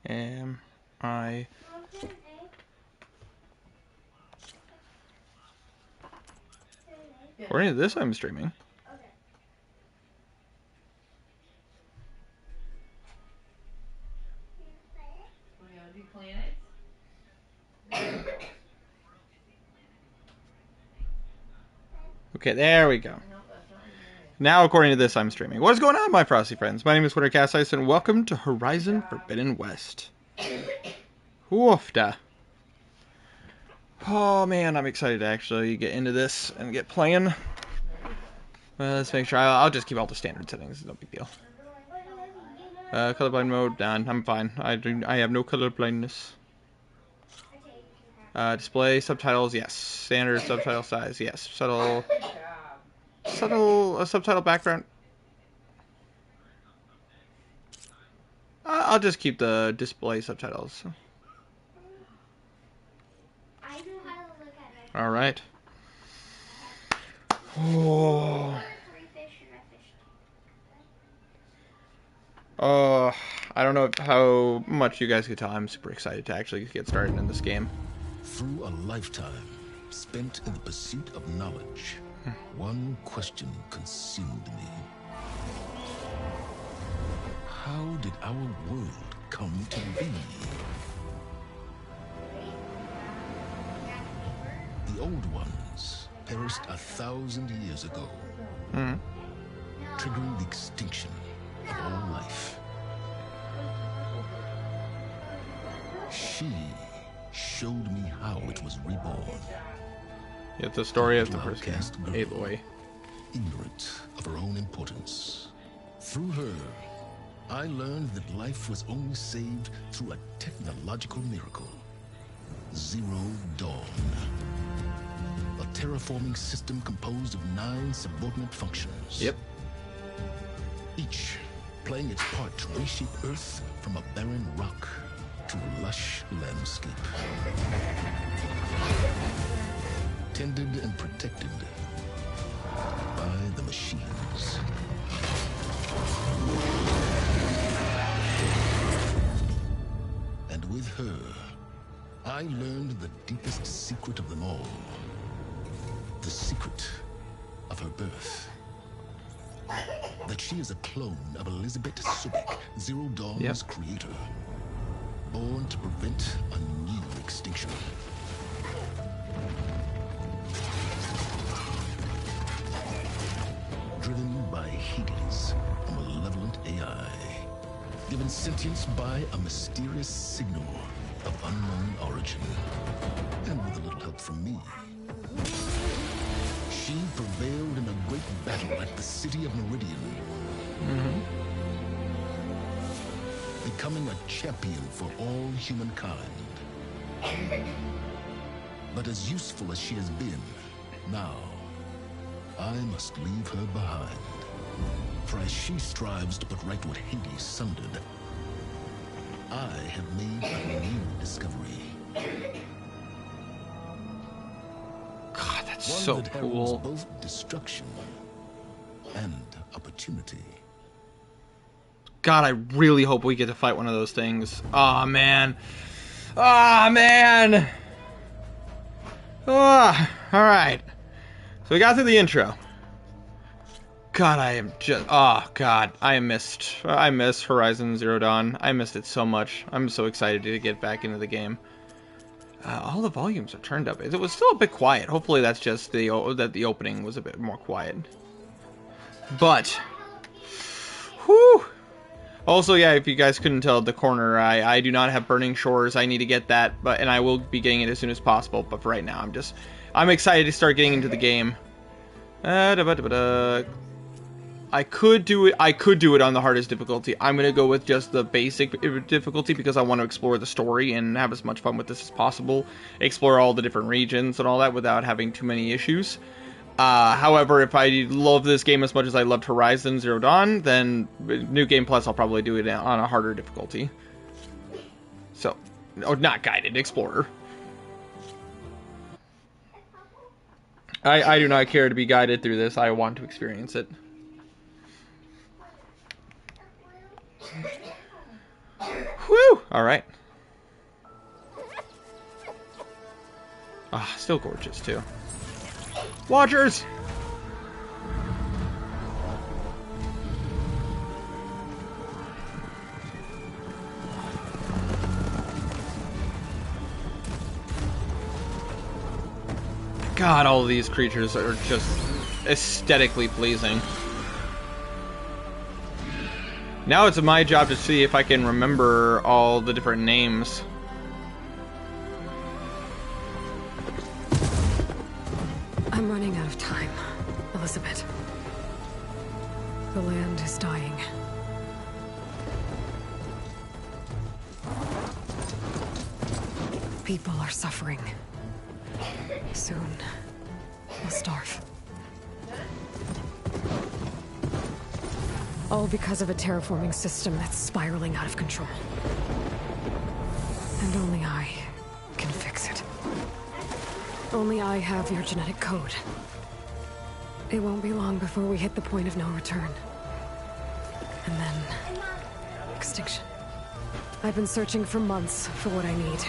Am I... According to this, I'm streaming. Okay, there we go. Now, according to this, I'm streaming. What is going on, my frosty friends? My name is Wintercasice, and welcome to Horizon Forbidden West. Woofda. Oh, man, I'm excited to actually get into this and get playing. Let's make sure. I'll just keep all the standard settings. No big deal. Colorblind mode, done. I'm fine. I have no color blindness. Display subtitles, yes. Standard subtitle size, yes. Subtle subtitle background. I'll just keep the display subtitles. All right. Oh. I don't know how much you guys could tell. I'm super excited to actually get started in this game. Through a lifetime spent in the pursuit of knowledge, one question consumed me. How did our world come to be? The old ones perished 1,000 years ago, triggering the extinction of all life. She showed me how it was reborn. It's the story of the person who ate away. Ignorant of her own importance. Through her, I learned that life was only saved through a technological miracle. Zero Dawn. A terraforming system composed of 9 subordinate functions. Yep. Each playing its part to reshape Earth from a barren rock to a lush landscape. Tended and protected by the machines. And with her, I learned the deepest secret of them all. The secret of her birth. That she is a clone of Elizabeth Subek, Zero Dawn's creator. Born to prevent a new extinction. Driven by Hades, a malevolent AI. Given sentience by a mysterious signal of unknown origin. And with a little help from me. She prevailed in a great battle at the city of Meridian. Becoming a champion for all humankind. But as useful as she has been, now, I must leave her behind. For as she strives to put right what Hades sundered, I have made a new discovery. God, that's One so that heralds cool. both destruction and opportunity. God, I really hope we get to fight one of those things. Aw, man. Aw, man. Alright. So we got through the intro. God, I am just... Oh, God. I miss Horizon Zero Dawn. I missed it so much. I'm so excited to get back into the game. All the volumes are turned up. It was still a bit quiet. Hopefully that's just the opening was a bit more quiet. But... Whew! Also, yeah, if you guys couldn't tell, the corner, I do not have Burning Shores. I need to get that, and I will be getting it as soon as possible. But for right now, I'm excited to start getting into the game. I could do it on the hardest difficulty. I'm gonna go with just the basic difficulty because I want to explore the story and have as much fun with this as possible. Explore all the different regions and all that without having too many issues. However, if I love this game as much as I loved Horizon Zero Dawn, then New Game Plus, I'll probably do it on a harder difficulty. So, oh, not Guided, Explorer. I do not care to be guided through this. I want to experience it. Whew! Alright. Ah, still gorgeous, too. Watchers! God, all of these creatures are just aesthetically pleasing. Now it's my job to see if I can remember all the different names. I'm running out of time, Elizabeth. The land is dying. People are suffering. Soon, we'll starve. All because of a terraforming system that's spiraling out of control. And only I can fix it. Only I have your genetic code. It won't be long before we hit the point of no return. And then... extinction. I've been searching for months for what I need.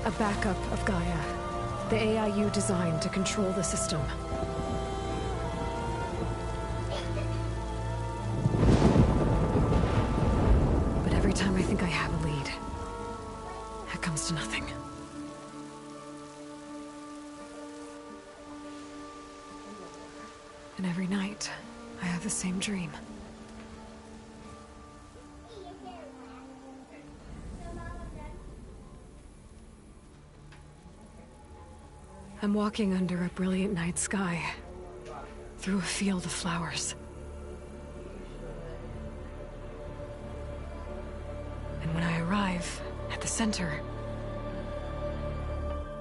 A backup of Gaia. The AI you designed to control the system. But every time I think I have a lead, it comes to nothing. And every night, I have the same dream. I'm walking under a brilliant night sky, through a field of flowers. And when I arrive at the center,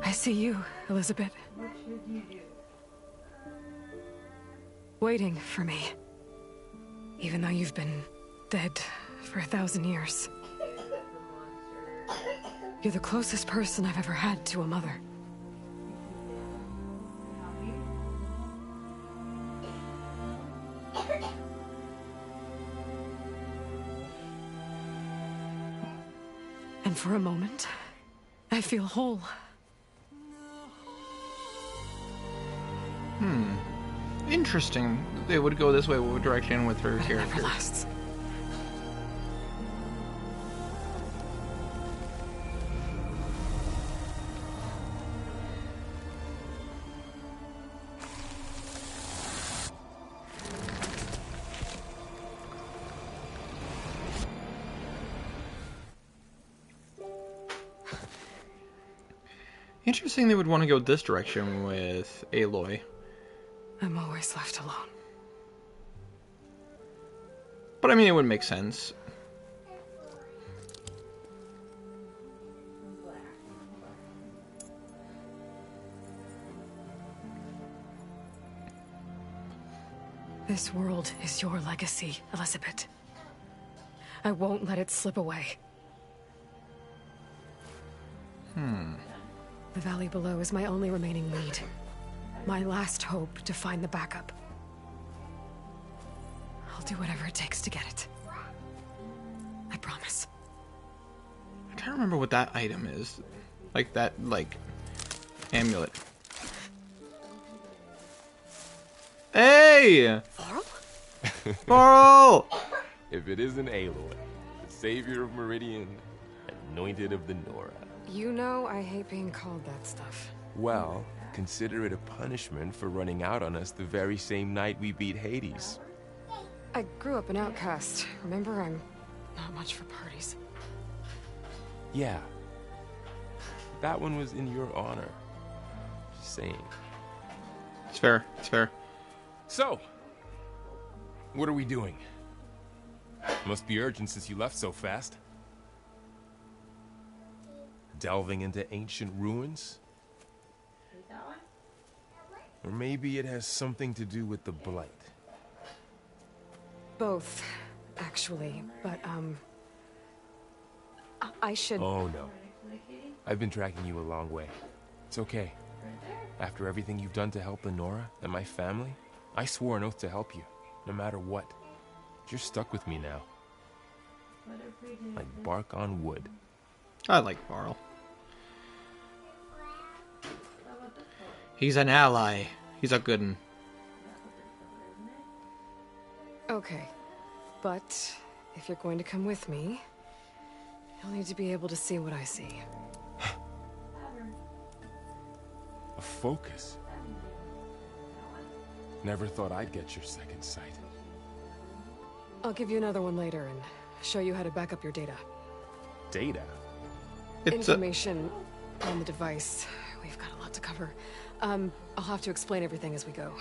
I see you, Elizabeth. Waiting for me. Even though you've been dead for 1,000 years. You're the closest person I've ever had to a mother. And for a moment, I feel whole. Interesting. They would go this way, what direction with her But it character. never lasts. Interesting they would want to go this direction with Aloy. I'm always left alone. But I mean, it would make sense. This world is your legacy, Elizabeth. I won't let it slip away. The valley below is my only remaining lead. My last hope to find the backup. I'll do whatever it takes to get it. I promise. I can't remember what that item is. Like that, amulet. Hey! Laurel? Laurel! If it isn't Aloy, the savior of Meridian, anointed of the Nora. You know I hate being called that stuff. Well, consider it a punishment for running out on us the very same night we beat Hades. I grew up an outcast. Remember, I'm not much for parties. Yeah. That one was in your honor. Just saying. It's fair. It's fair. So, what are we doing? Must be urgent since you left so fast. Delving into ancient ruins? Or maybe it has something to do with the Blight. Both, actually, but, I should... Oh, no. I've been tracking you a long way. It's okay. After everything you've done to help Lenora and my family, I swore an oath to help you, no matter what. You're stuck with me now. Like bark on wood. I like Varl. He's an ally. He's a good one. Okay, but if you're going to come with me, you'll need to be able to see what I see. A focus. Never thought I'd get your second sight. I'll give you another one later and show you how to back up your data. Data? It's a... Information on the device. We've got a lot to cover. I'll have to explain everything as we go.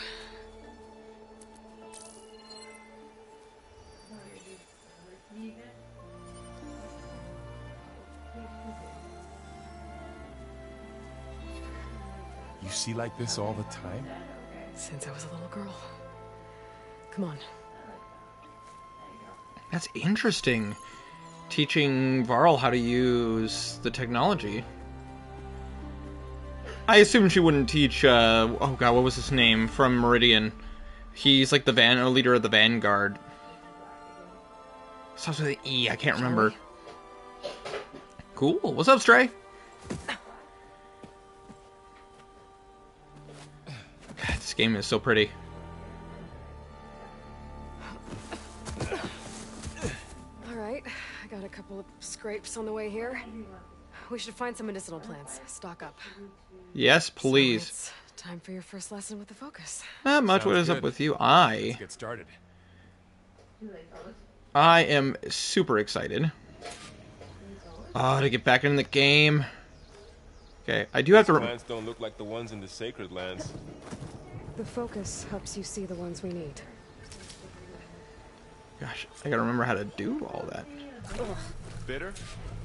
You see like this all the time? Since I was a little girl. Come on. That's interesting. Teaching Varl how to use the technology. I assume she wouldn't teach, oh god, what was his name? From Meridian. He's like the leader of the Vanguard. Starts with an E, I can't remember. Cool. What's up, Stray? God, this game is so pretty. Alright, I got a couple of scrapes on the way here. We should find some medicinal plants. Stock up. Yes, please. So it's time for your first lesson with the focus. Not much. What Sounds is up good. with you? Let's get started. I am super excited. To get back in the game. Okay, I do have to... Plants don't look like the ones in the Sacred Lands. The focus helps you see the ones we need. Gosh, I gotta remember how to do all that. Bitter?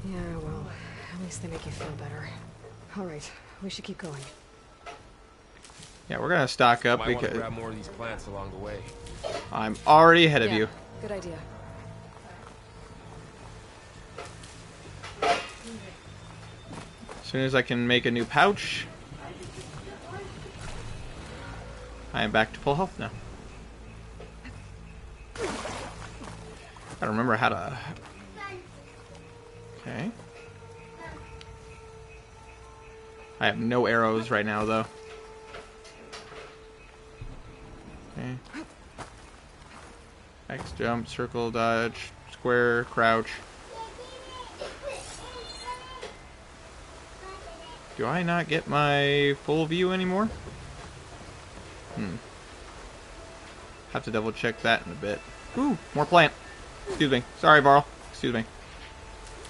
Yeah, well, at least they make you feel better. Alright, we should keep going. Yeah, we're gonna stock up Might want to because grab more of these plants along the way. I'm already ahead of Yeah, you. good idea. As soon as I can make a new pouch, I am back to full health now. Gotta remember how to... Okay. I have no arrows right now, though. Okay. X, jump, circle, dodge, square, crouch. Do I not get my full view anymore? Have to double check that in a bit. Ooh, more plant. Excuse me. Sorry, Varl. Excuse me.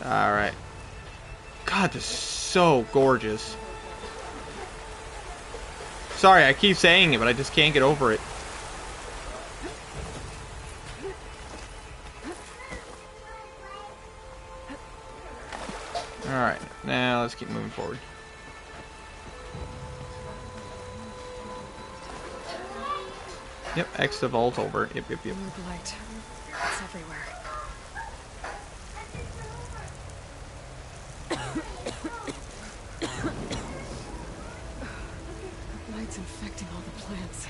Alright. God, this is so gorgeous. Sorry, I keep saying it, but I just can't get over it. Alright, now let's keep moving forward. Yep, X to vault over. Yep. Move the light. It's everywhere. The light's infecting all the plants.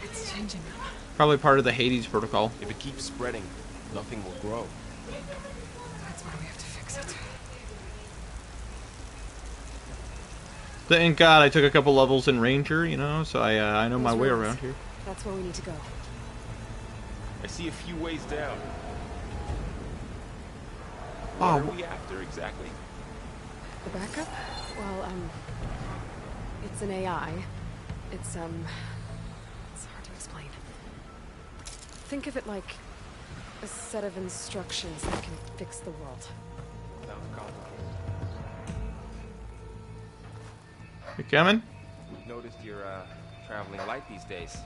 It's changing them. Probably part of the Hades protocol. If it keeps spreading, nothing will grow. That's why we have to fix it. Thank God I took a couple levels in Ranger, you know, so I know my Those way roads. around here. That's where we need to go. I see a few ways down. Oh. What are we after exactly? The backup? Well, it's an AI. It's hard to explain. Think of it like a set of instructions that can fix the world. Sounds complicated. You coming? Noticed you're traveling light these days.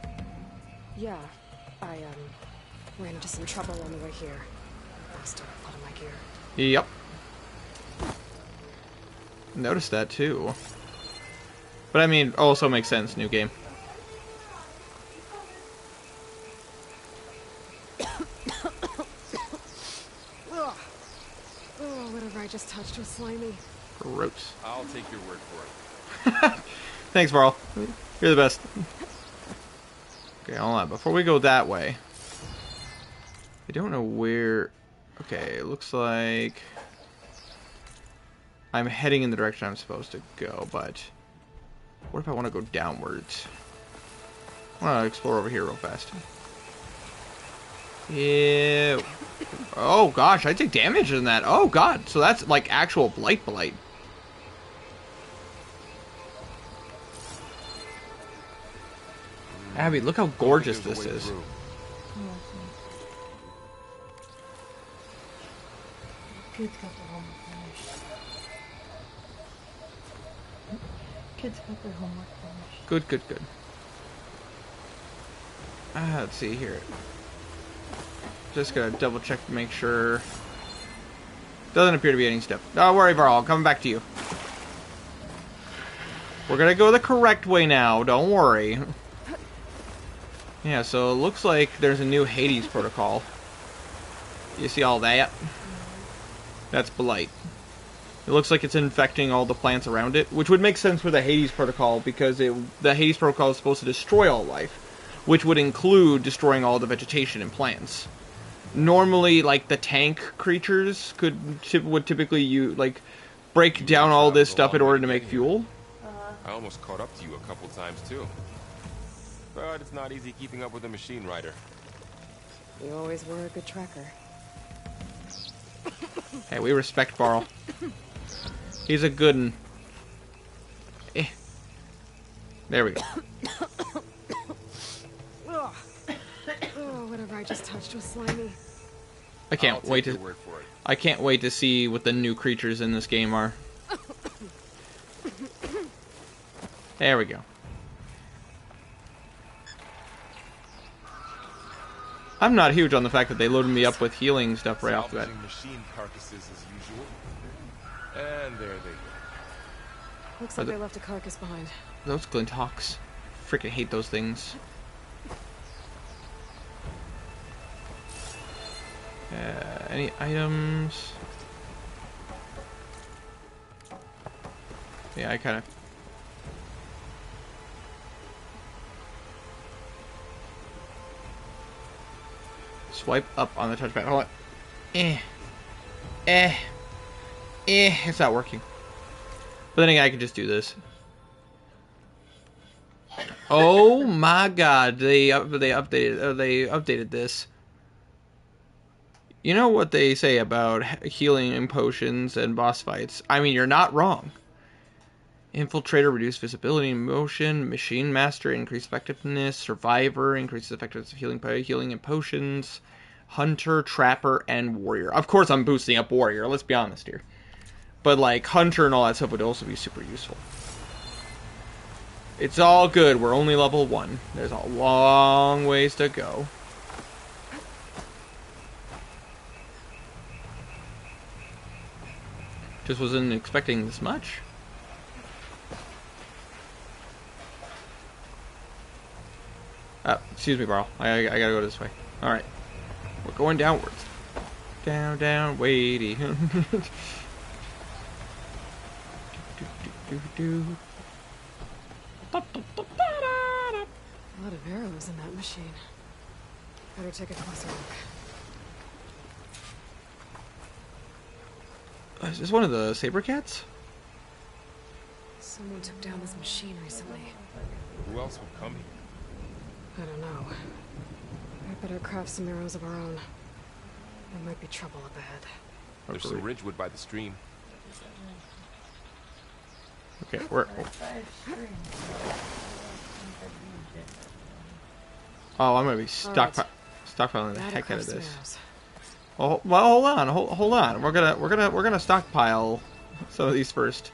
Yeah, I, ran into some trouble on the way here. Lost a lot of my gear. Yep. Noticed that too. But I mean, also makes sense, new game. Ugh. Oh, whatever I just touched was slimy. Gross. I'll take your word for it. Thanks, Varl. You're the best. Okay, hold on. Before we go that way, I don't know where... Okay, it looks like I'm heading in the direction I'm supposed to go, but what if I want to go downwards? I want to explore over here real fast. Yeah. Oh gosh, I take damage in that. Oh god, so that's like actual blight. Abby, look how gorgeous this is. Kids got their homework finished. Kids got their homework finished. Good, good, good. Let's see here. Just gotta double check to make sure. Doesn't appear to be any step. Don't worry, Varl. I'm coming back to you. We're gonna go the correct way now. Don't worry. Yeah, so it looks like there's a new Hades protocol. You see all that? That's blight. It looks like it's infecting all the plants around it, which would make sense for the Hades protocol because the Hades protocol is supposed to destroy all life, which would include destroying all the vegetation and plants. Normally, like the tank creatures would typically break down all this stuff in order to make fuel. I almost caught up to you a couple times too. But it's not easy keeping up with a machine rider. You always were a good tracker. Hey, we respect Barl. He's a good one. There we go. Oh, whatever I just touched was slimy. I can't wait to. Word for it. I can't wait to see what the new creatures in this game are. There we go. I'm not huge on the fact that they loaded me up with healing stuff right off the bat. Salvaging machine carcasses as usual. And there they go. Looks like they left a carcass behind. Those Glinthawks. Freaking hate those things. Any items? Yeah, I kind of... Swipe up on the touchpad. Hold on. It's not working. But then again, I can just do this. Oh my god, they updated this. You know what they say about healing and potions and boss fights? I mean, you're not wrong. Infiltrator, reduce visibility and motion. Machine Master, increase effectiveness. Survivor, increases effectiveness of healing and potions. Hunter, Trapper, and Warrior. Of course I'm boosting up Warrior, let's be honest here. But like, Hunter and all that stuff would also be super useful. It's all good, we're only level 1. There's a long ways to go. Just wasn't expecting this much. Excuse me, Barl. I gotta go this way. Alright. We're going downwards. Down, down, weighty. A lot of arrows in that machine. Better take a closer look. Is this one of the saber cats? Someone took down this machine recently. Who else would come here? I don't know. I better craft some arrows of our own. There might be trouble up ahead. There's some ridgewood by the stream. Okay, we're... Oh, I'm gonna be stockpiling the heck out of this. Oh, well, hold on. We're gonna stockpile some of these first.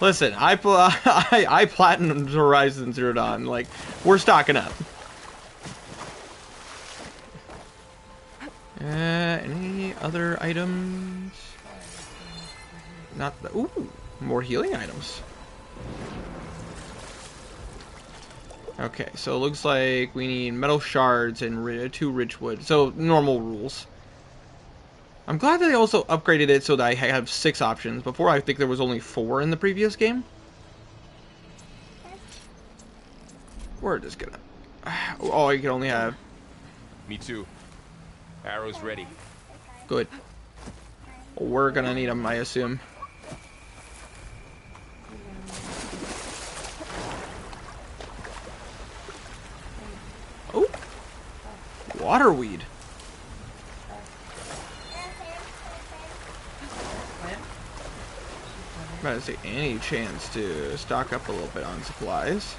Listen, I platinumed Horizon Zero Dawn. Like, we're stocking up. Any other items? Not the... Ooh, more healing items. Okay, so it looks like we need metal shards and 2 Ridgewood. So, normal rules. I'm glad that they also upgraded it so that I have 6 options. Before, I think there was only 4 in the previous game. We're just gonna... Oh, you can only have... Me too. Arrows ready. Good. We're gonna need them, I assume. Oh! Waterweed. I'm about to say, any chance to stock up a little bit on supplies.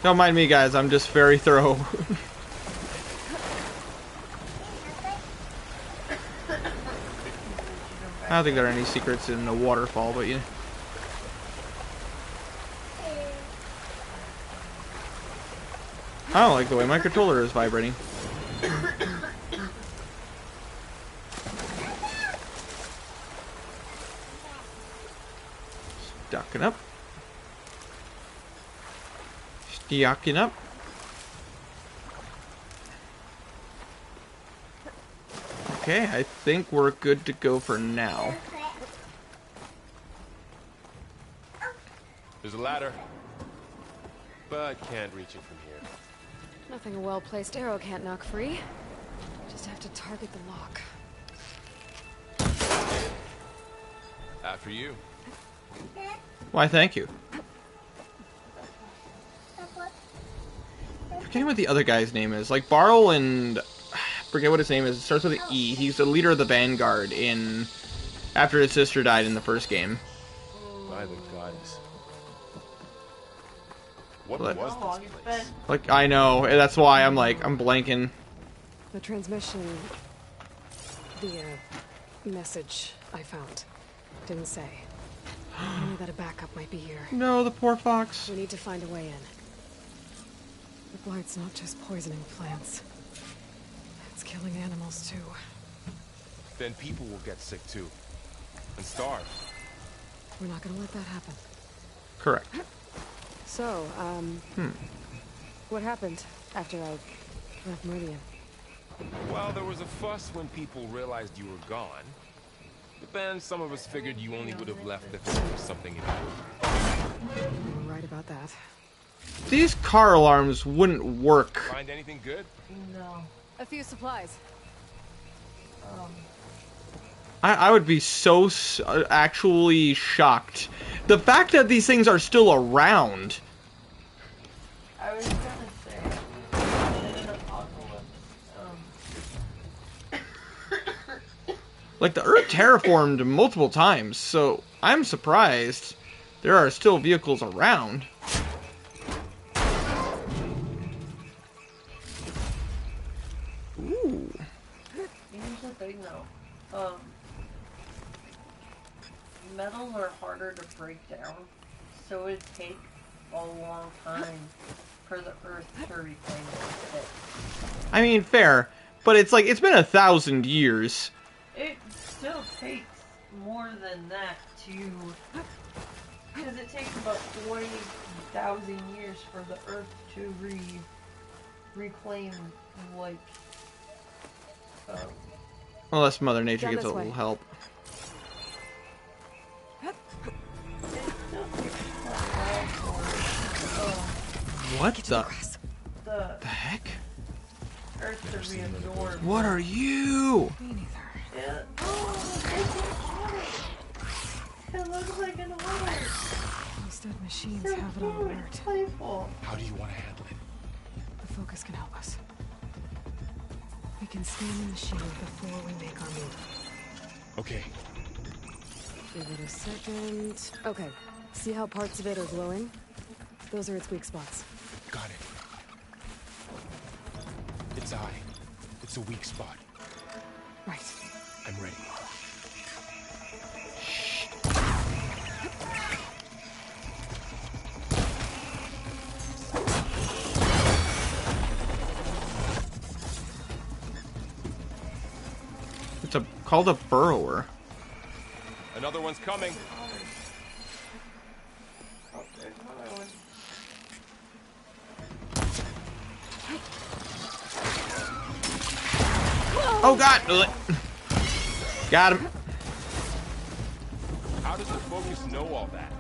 Don't mind me, guys. I'm just very thorough. I don't think there are any secrets in the waterfall, but you. I don't like the way my controller is vibrating. Stocking up. Stocking up. Okay, I think we're good to go for now. There's a ladder, but can't reach it from here. Nothing a well-placed arrow can't knock free. Just have to target the lock. After you. Why, thank you. Forgetting what the other guy's name is. Like, Barl and... forget what his name is. It starts with an E. He's the leader of the Vanguard in... after his sister died in the first game. By the goddess. What What? was this place? Like, I know. That's why I'm like, I'm blanking. The transmission... the, message I found didn't say. Only that a backup might be here. No, the poor fox. We need to find a way in. The blight's not just poisoning plants. It's killing animals, too. Then people will get sick too. And starve. We're not gonna let that happen. Correct. So, what happened after I left Meridian? Well, there was a fuss when people realized you were gone. But then some of us figured you only would have left if there was something important. You were right about that. These car alarms wouldn't work. Find anything good? No. A few supplies. I would be so actually shocked. The fact that these things are still around. I was gonna say, in an apocalypse, Like, the Earth terraformed multiple times, so I'm surprised there are still vehicles around. Ooh. here's the thing though, metals are harder to break down, so it'd take a long time for the Earth to replenish it. I mean, fair, but it's like, it's been 1,000 years. It still takes more than that to, because it takes about 20,000 years for the Earth to reclaim, like, Unless Mother Nature Down gets a this little way. help. it still takes quite a while for What Get to the the grass. the heck? Earth to reabsorb. What are you? Me neither. Yeah. It looks like an alert. Those dead machines So have it on cute, alert. playful. How do you want to handle it? The focus can help us. We can scan the machine before we make our move. Okay. Give it a second. Okay. See how parts of it are glowing? Those are its weak spots. Got it. Its eye. It's a weak spot. Right. I'm ready. It's called a burrower. Another one's coming. Oh, there's another one. Oh god! Ugh. Got him. How does the focus know all that?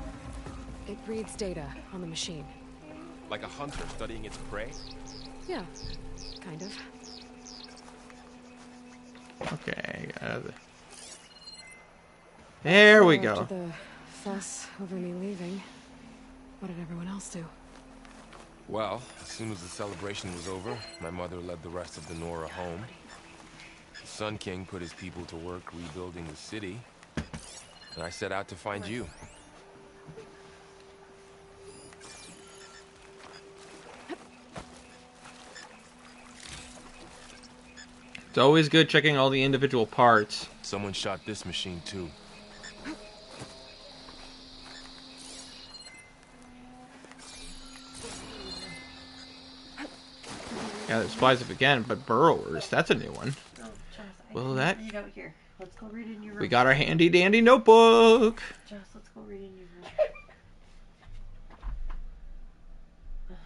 It reads data on the machine. Like a hunter studying its prey? Yeah, kind of. Okay. There we So go. after the fuss over me leaving, what did everyone else do? Well, as soon as the celebration was over, my mother led the rest of the Nora home. The Sun King put his people to work rebuilding the city, and I set out to find you. It's always good checking all the individual parts. Someone shot this machine too. Yeah, there's supplies up again, but burrowers, that's a new one. No, Joss, Well, I that- read out here. Let's go read in your room. We got our handy dandy notebook. Joss, let's go read in your room.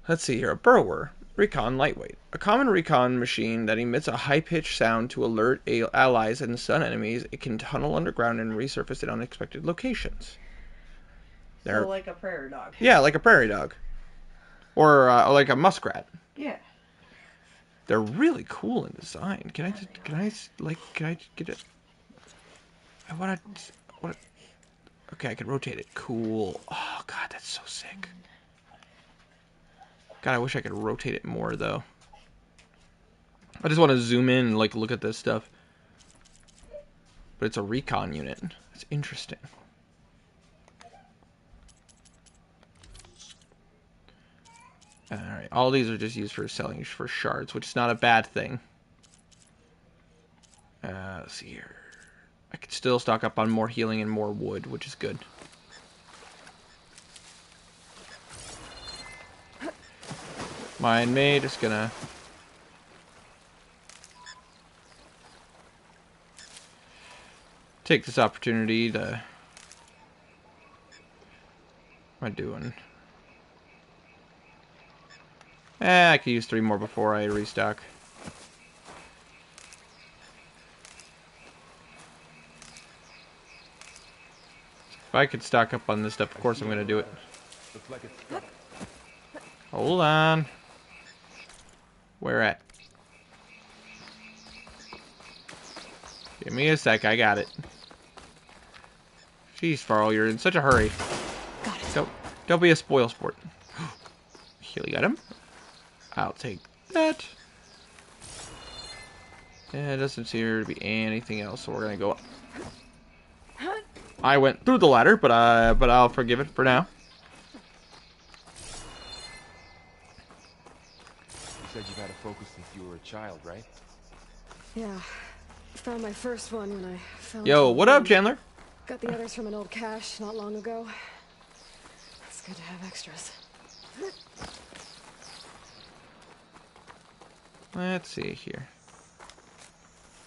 Let's see here. A burrower. Recon lightweight. A common recon machine that emits a high-pitched sound to alert allies and stun enemies. It can tunnel underground and resurface at unexpected locations. So like a prairie dog. Yeah, like a prairie dog. Or like a muskrat. Yeah. They're really cool in design. Can I get it? I want to. Okay, I can rotate it. Cool. Oh god, that's so sick. God, I wish I could rotate it more though. I just want to zoom in and like look at this stuff. But it's a recon unit. It's interesting. Alright, all these are just used for selling for shards, which is not a bad thing. Let's see here. I could still stock up on more healing and more wood, which is good. Mind me, just gonna... take this opportunity to... What am I doing? I could use 3 more before I restock. If I could stock up on this stuff, of course I'm gonna do it. Looks like it's stuck. Hold on. Where at? Give me a sec, I got it. Jeez, Farrell, you're in such a hurry. Got it. Don't be a spoil sport. Healy got him. I'll take that. It doesn't seem to be anything else, so we're gonna go up. I went through the ladder, but I'll forgive it for now. You said you've had a focus since you were a child, right? Yeah. Found my first one when I fell. Yo, into what the up, wind. Chandler? Got the others from an old cache not long ago. It's good to have extras. Let's see here.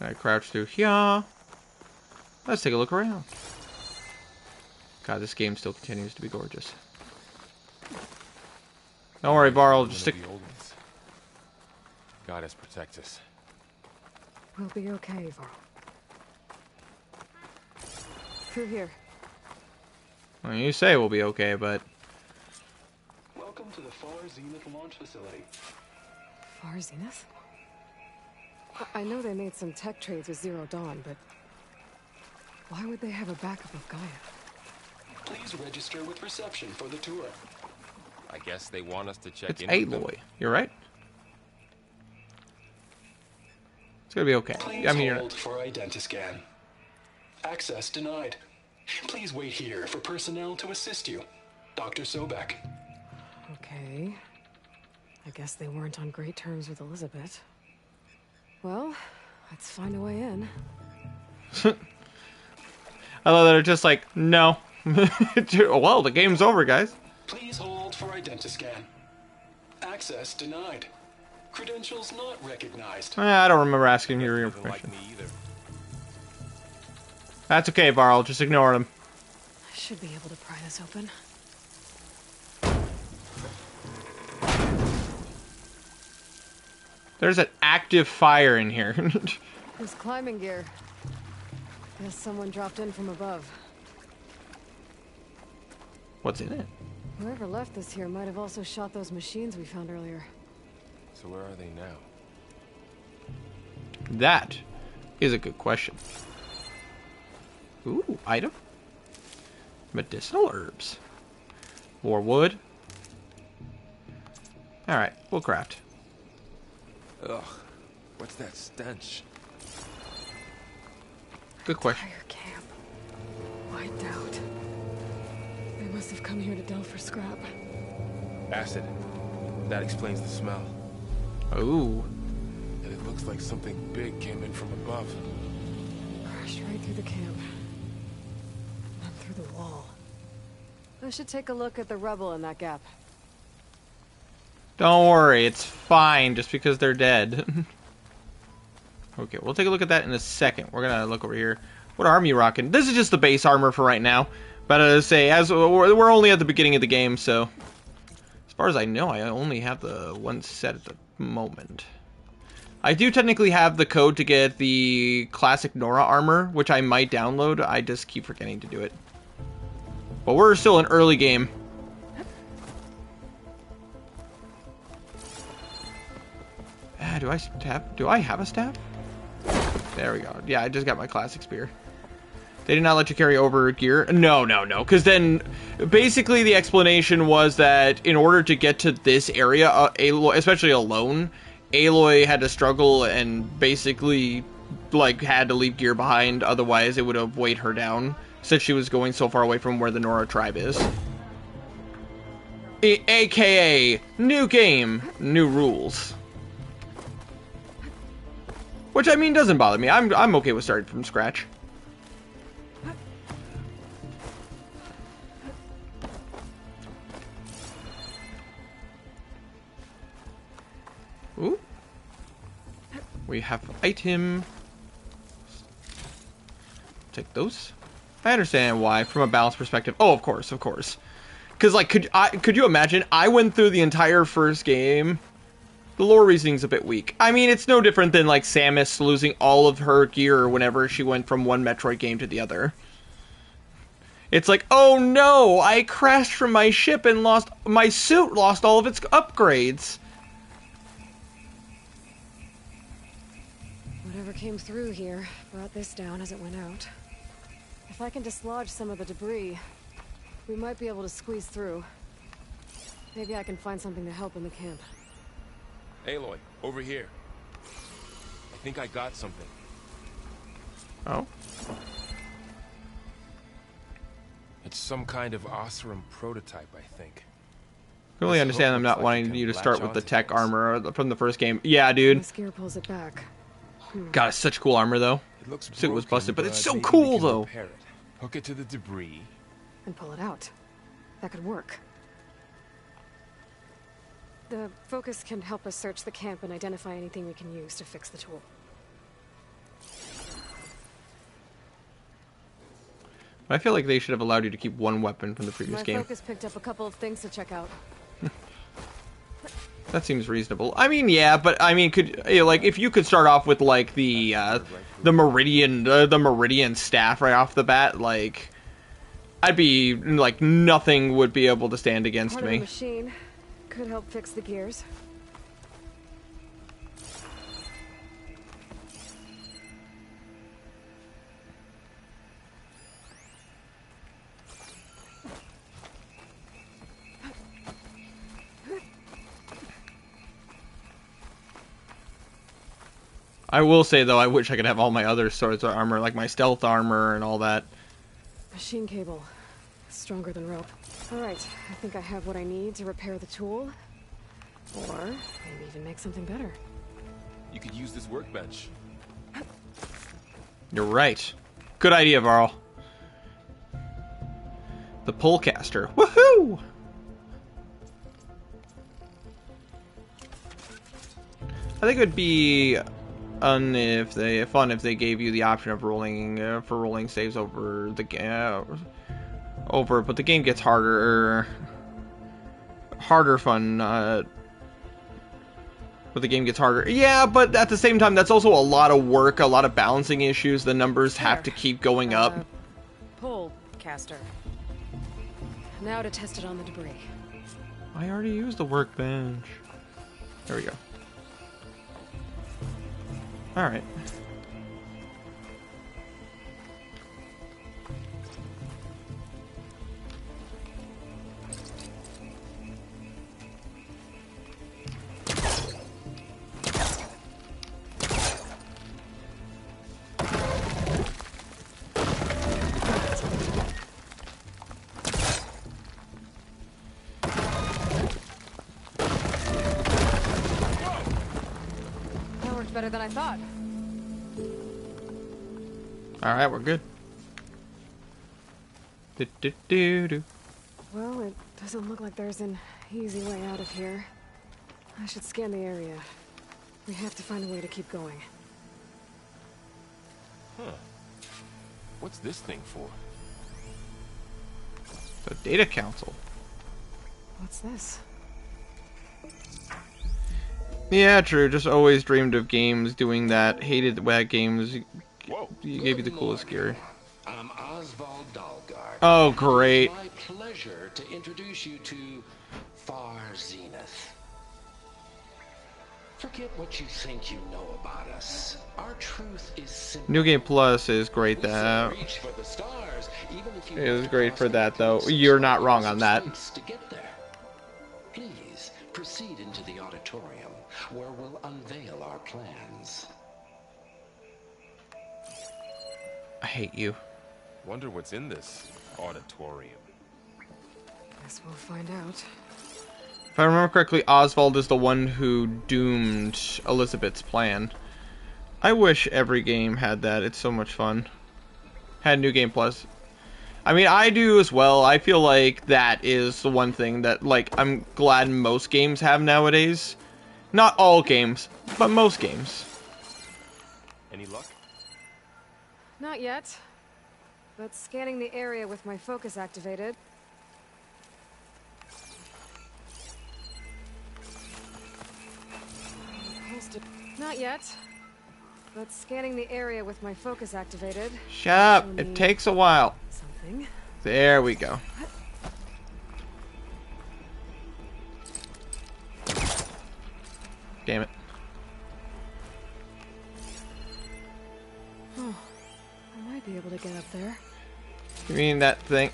I crouch through here. Let's take a look around. God, this game still continues to be gorgeous. Don't worry, Varl. Just stick. One of the old ones. Goddess protect us. We'll be okay, Varl. Through here. Well, you say we'll be okay, but Welcome to the Far Zenith launch facility. Far Zenith? I know they made some tech trades with Zero Dawn, but why would they have a backup of Gaia? Please register with reception for the tour. I guess they want us to check it's in. a with them. boy. You're right. It's gonna be okay. Please I mean, you're hold for identiscan. Access denied. Please wait here for personnel to assist you. Dr. Sobek. Okay. I guess they weren't on great terms with Elizabeth. Well, let's find a way in. I love that they're just like, no. Well, the game's over, guys. Please hold for identiscan. Access denied. Credentials not recognized. I don't remember asking you your Doesn't like information. me either. That's okay, Varl. Just ignore them. I should be able to pry this open. There's an active fire in here. This climbing gear. Guess someone dropped in from above. What's in it? Whoever left this here might have also shot those machines we found earlier. So where are they now? That is a good question. Ooh, item. Medicinal herbs. More wood. Alright, we'll craft. Ugh, what's that stench? Good question. Fire camp. Wiped out. They must have come here to delve for scrap. Acid. That explains the smell. Ooh. And it looks like something big came in from above. Crashed right through the camp. And through the wall. I should take a look at the rubble in that gap. Don't worry, it's fine just because they're dead. Okay, we'll take a look at that in a second. We're gonna look over here. What arm are you rocking? This is just the base armor for right now. But as I say, as we're only at the beginning of the game, so as far as I know, I only have the one set at the moment. I do technically have the code to get the classic Nora armor, which I might download. I just keep forgetting to do it. But we're still in early game. Do I have a staff? There we go. Yeah, I just got my classic spear. They did not let you carry over gear? No. Because then, basically the explanation was that in order to get to this area, Aloy, especially alone, Aloy had to struggle and basically, like, had to leave gear behind. Otherwise, it would have weighed her down, since she was going so far away from where the Nora tribe is. AKA, new game, new rules. Which, I mean, doesn't bother me. I'm okay with starting from scratch. Ooh. We have item. Take those. I understand why, from a balance perspective. Oh, of course. Because, like, could you imagine? I went through the entire first game. The lore reasoning's a bit weak. I mean, it's no different than, like, Samus losing all of her gear whenever she went from one Metroid game to the other. It's like, oh no, I crashed from my ship and lost... My suit lost all of its upgrades. Whatever came through here brought this down as it went out. If I can dislodge some of the debris, we might be able to squeeze through. Maybe I can find something to help in the camp. Aloy, over here. I think I got something. Oh? It's some kind of Osram prototype, I think. I really understand them not wanting you to start with the tech armor from the first game. Yeah, dude. This gear pulls it back. God, it's such cool armor, though. It looks Suit was broken, busted, but it's so maybe cool, we can though. repair it. Hook it to the debris. And pull it out. That could work. The focus can help us search the camp and identify anything we can use to fix the tool. I feel like they should have allowed you to keep one weapon from the previous game. My focus picked up a couple of things to check out. That seems reasonable. I mean, yeah, but I mean, could like if you could start off with like the Meridian staff right off the bat, like I'd be like nothing would be able to stand against Part of me. the machine could help fix the gears. I will say though, I wish I could have all my other sorts of armor, like my stealth armor and all that. Machine cable. Stronger than rope. Alright, I think I have what I need to repair the tool. Or maybe even make something better. You could use this workbench. You're right. Good idea, Varl. The Polecaster. Woohoo! I think it would be fun if they gave you the option of rolling saves over the but the game gets harder fun. But the game gets harder. Yeah, but at the same time, that's also a lot of work, a lot of balancing issues. The numbers have to keep going up. Pole caster. Now to test it on the debris. I already used the workbench. There we go. Alright. Better than I thought. Alright, we're good. Do. Well, it doesn't look like there's an easy way out of here. I should scan the area. We have to find a way to keep going. Huh. What's this thing for? The data council. What's this? Yeah, true. Just always dreamed of games doing that. Hated that games gave you the coolest gear. I'm Oswald Dalgard. Oh, great. It's my pleasure to introduce you to Far Zenith. Forget what you think you know about us. Our truth is simple. New Game Plus is great. That Reach for the stars, even if you it was great for that, though. You're not wrong on that. to get there. Please proceed into the auditorium, where we'll unveil our plans. I hate you. Wonder what's in this auditorium. Guess we'll find out. If I remember correctly, Oswald is the one who doomed Elizabeth's plan. I wish every game had that. It's so much fun. Had New Game Plus. I mean, I do as well. I feel like that is the one thing that, like, I'm glad most games have nowadays. Not all games, but most games. Any luck? Not yet. But scanning the area with my focus activated. Not yet. But scanning the area with my focus activated. Shut up. It takes a while. Something. There we go. Damn it. Oh, I might be able to get up there. You mean that thing?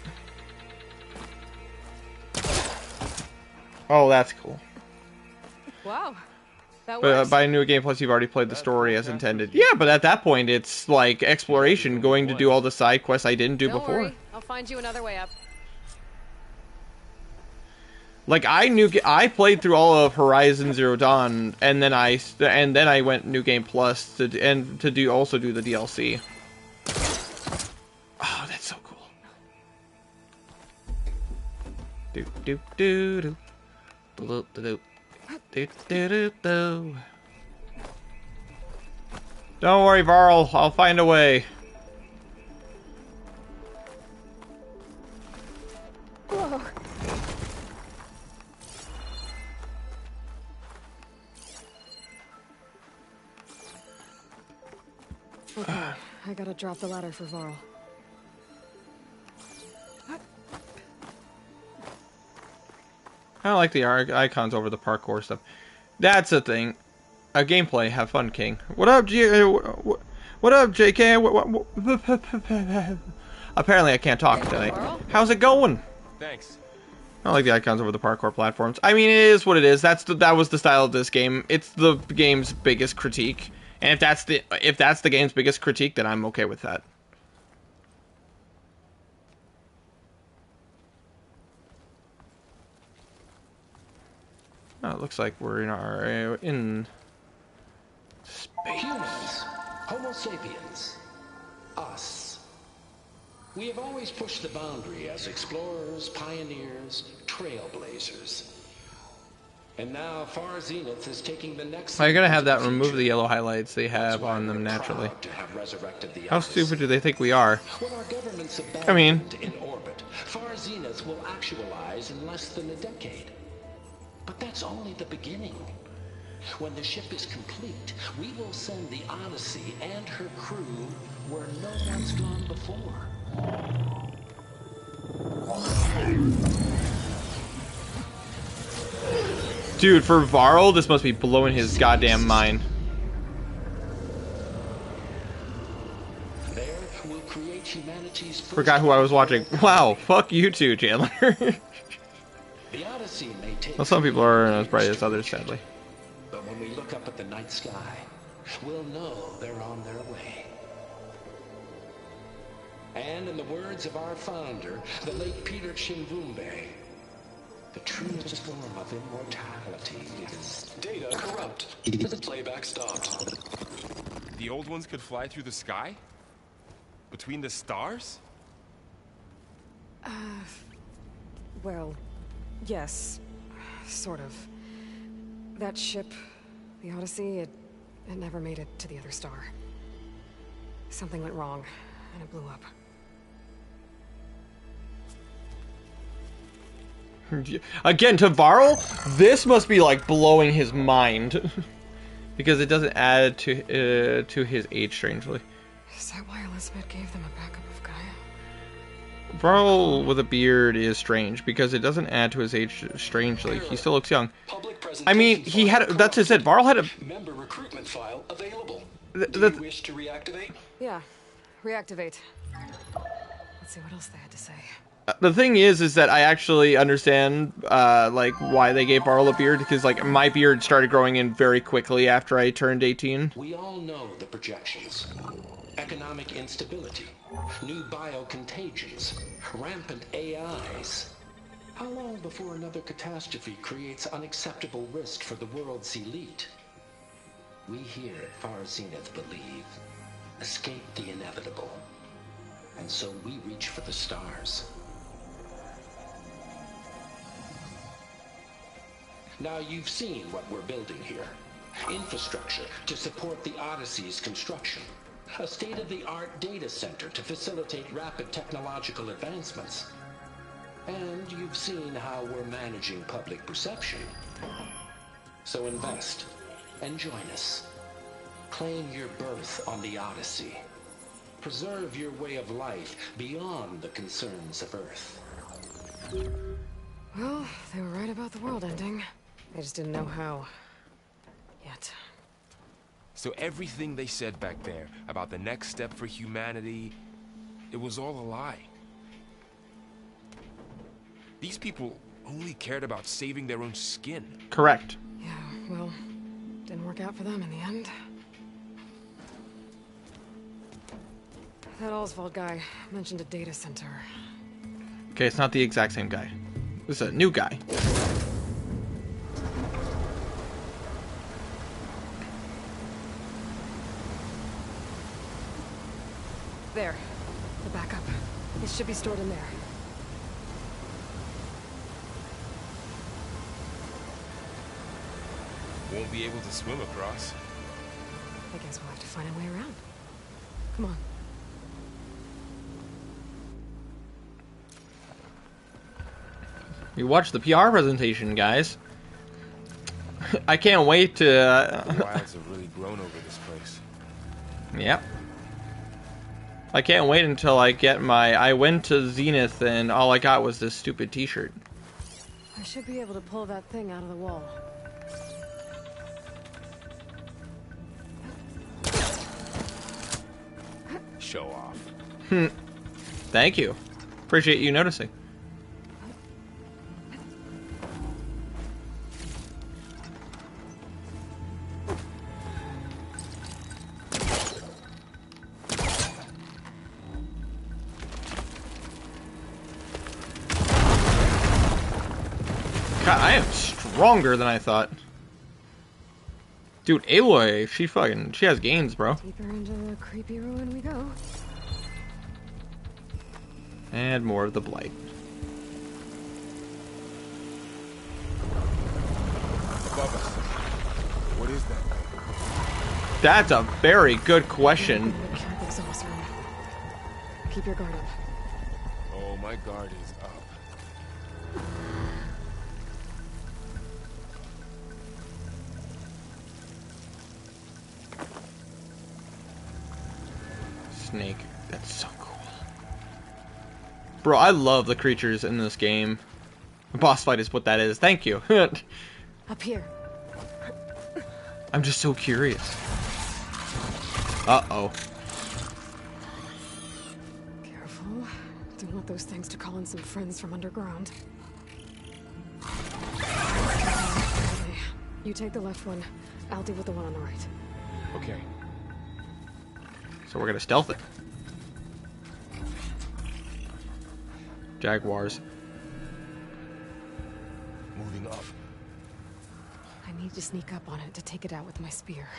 Oh, that's cool. Wow. That But works. by New Game Plus, you've already played the story as intended. Yeah, but at that point, it's like exploration, going to do all the side quests I didn't do Don't before. worry. I'll find you another way up. Like I played through all of Horizon Zero Dawn, and then I went New Game Plus to do the DLC. Oh, that's so cool. Do do do do do do do do do do. Don't worry, Varl. I'll find a way. Whoa. Okay, I gotta drop the ladder for Varl. I don't like the icons over the parkour stuff. That's the thing. Gameplay, have fun, King. What up, What up, JK? Apparently, I can't talk today. How's it going? Thanks. I don't like the icons over the parkour platforms. I mean, it is what it is. That was the style of this game. It's the game's biggest critique, and if that's the game's biggest critique, then I'm okay with that. Oh, it looks like we're in space. Humans, Homo sapiens, us. We have always pushed the boundary as explorers, pioneers, trailblazers. And now Far Zenith is taking the next... I'm gonna have that remove the yellow highlights they have on them naturally. How stupid do they think we are? When our government's I mean... in orbit, Far Zenith will actualize in less than a decade. But that's only the beginning. When the ship is complete, we will send the Odyssey and her crew where no one's gone before. Dude, for Varl, this must be blowing his goddamn mind. There will create humanity's first Forgot who I was watching. Wow, fuck you too, Chandler. The Odyssey may take Well, some people aren't as bright as others, sadly. but when we look up at the night sky, we'll know they're on their way. And in the words of our founder, the late Peter Chimbumbe, the truest form of immortality is... Data corrupt. The playback stopped. The old ones could fly through the sky? Between the stars? Well, yes. Sort of. That ship, the Odyssey, it never made it to the other star. Something went wrong, and it blew up. Again, to Varl, this must be like blowing his mind. Because it doesn't add to his age, strangely. Is that why Elizabeth gave them a backup of Gaia? Varl with a beard is strange because it doesn't add to his age strangely. He still looks young. I mean, he had that's just it. Varl had a Member recruitment file available. The- Do the- you wish to reactivate? Yeah, reactivate. Let's see what else they had to say. the thing is that I actually understand like why they gave Varl a beard, because like my beard started growing in very quickly after I turned 18. We all know the projections. Economic instability, new biocontagions, rampant AIs. How long before another catastrophe creates unacceptable risk for the world's elite? We here at Far Zenith believe, escape the inevitable. And so we reach for the stars. Now you've seen what we're building here. Infrastructure to support the Odyssey's construction. A state-of-the-art data center to facilitate rapid technological advancements. And you've seen how we're managing public perception. So invest and join us. Claim your berth on the Odyssey. Preserve your way of life beyond the concerns of Earth. Well, they were right about the world ending. They just didn't know how. Yet. So everything they said back there about the next step for humanity, it was all a lie. These people only cared about saving their own skin. Correct. Yeah, well, didn't work out for them in the end. That Oswald guy mentioned a data center. Okay, it's not the exact same guy. This is a new guy. There. The backup. It should be stored in there. Won't be able to swim across. I guess we'll have to find a way around. Come on. You watched the PR presentation, guys. I can't wait to... The wilds have really grown over this place. Yep. I can't wait until I get my... I went to Zenith and all I got was this stupid t-shirt. I should be able to pull that thing out of the wall. Show off. Thank you. Appreciate you noticing. God, I am stronger than I thought. Dude, Aloy, she has gains, bro. Deeper into the creepy ruin we go. And more of the blight. Above us. What is that? That's a very good question. The camp exhaust room. Keep your guard up. Oh, my guard is up. Snake. That's so cool. Bro, I love the creatures in this game. The boss fight is what that is. Thank you. Up here. I'm just so curious. Uh-oh. Careful. Don't want those things to call in some friends from underground. Okay. You take the left one. I'll deal with the one on the right. Okay. So we're gonna stealth it. Jaguars. Moving up. I need to sneak up on it to take it out with my spear.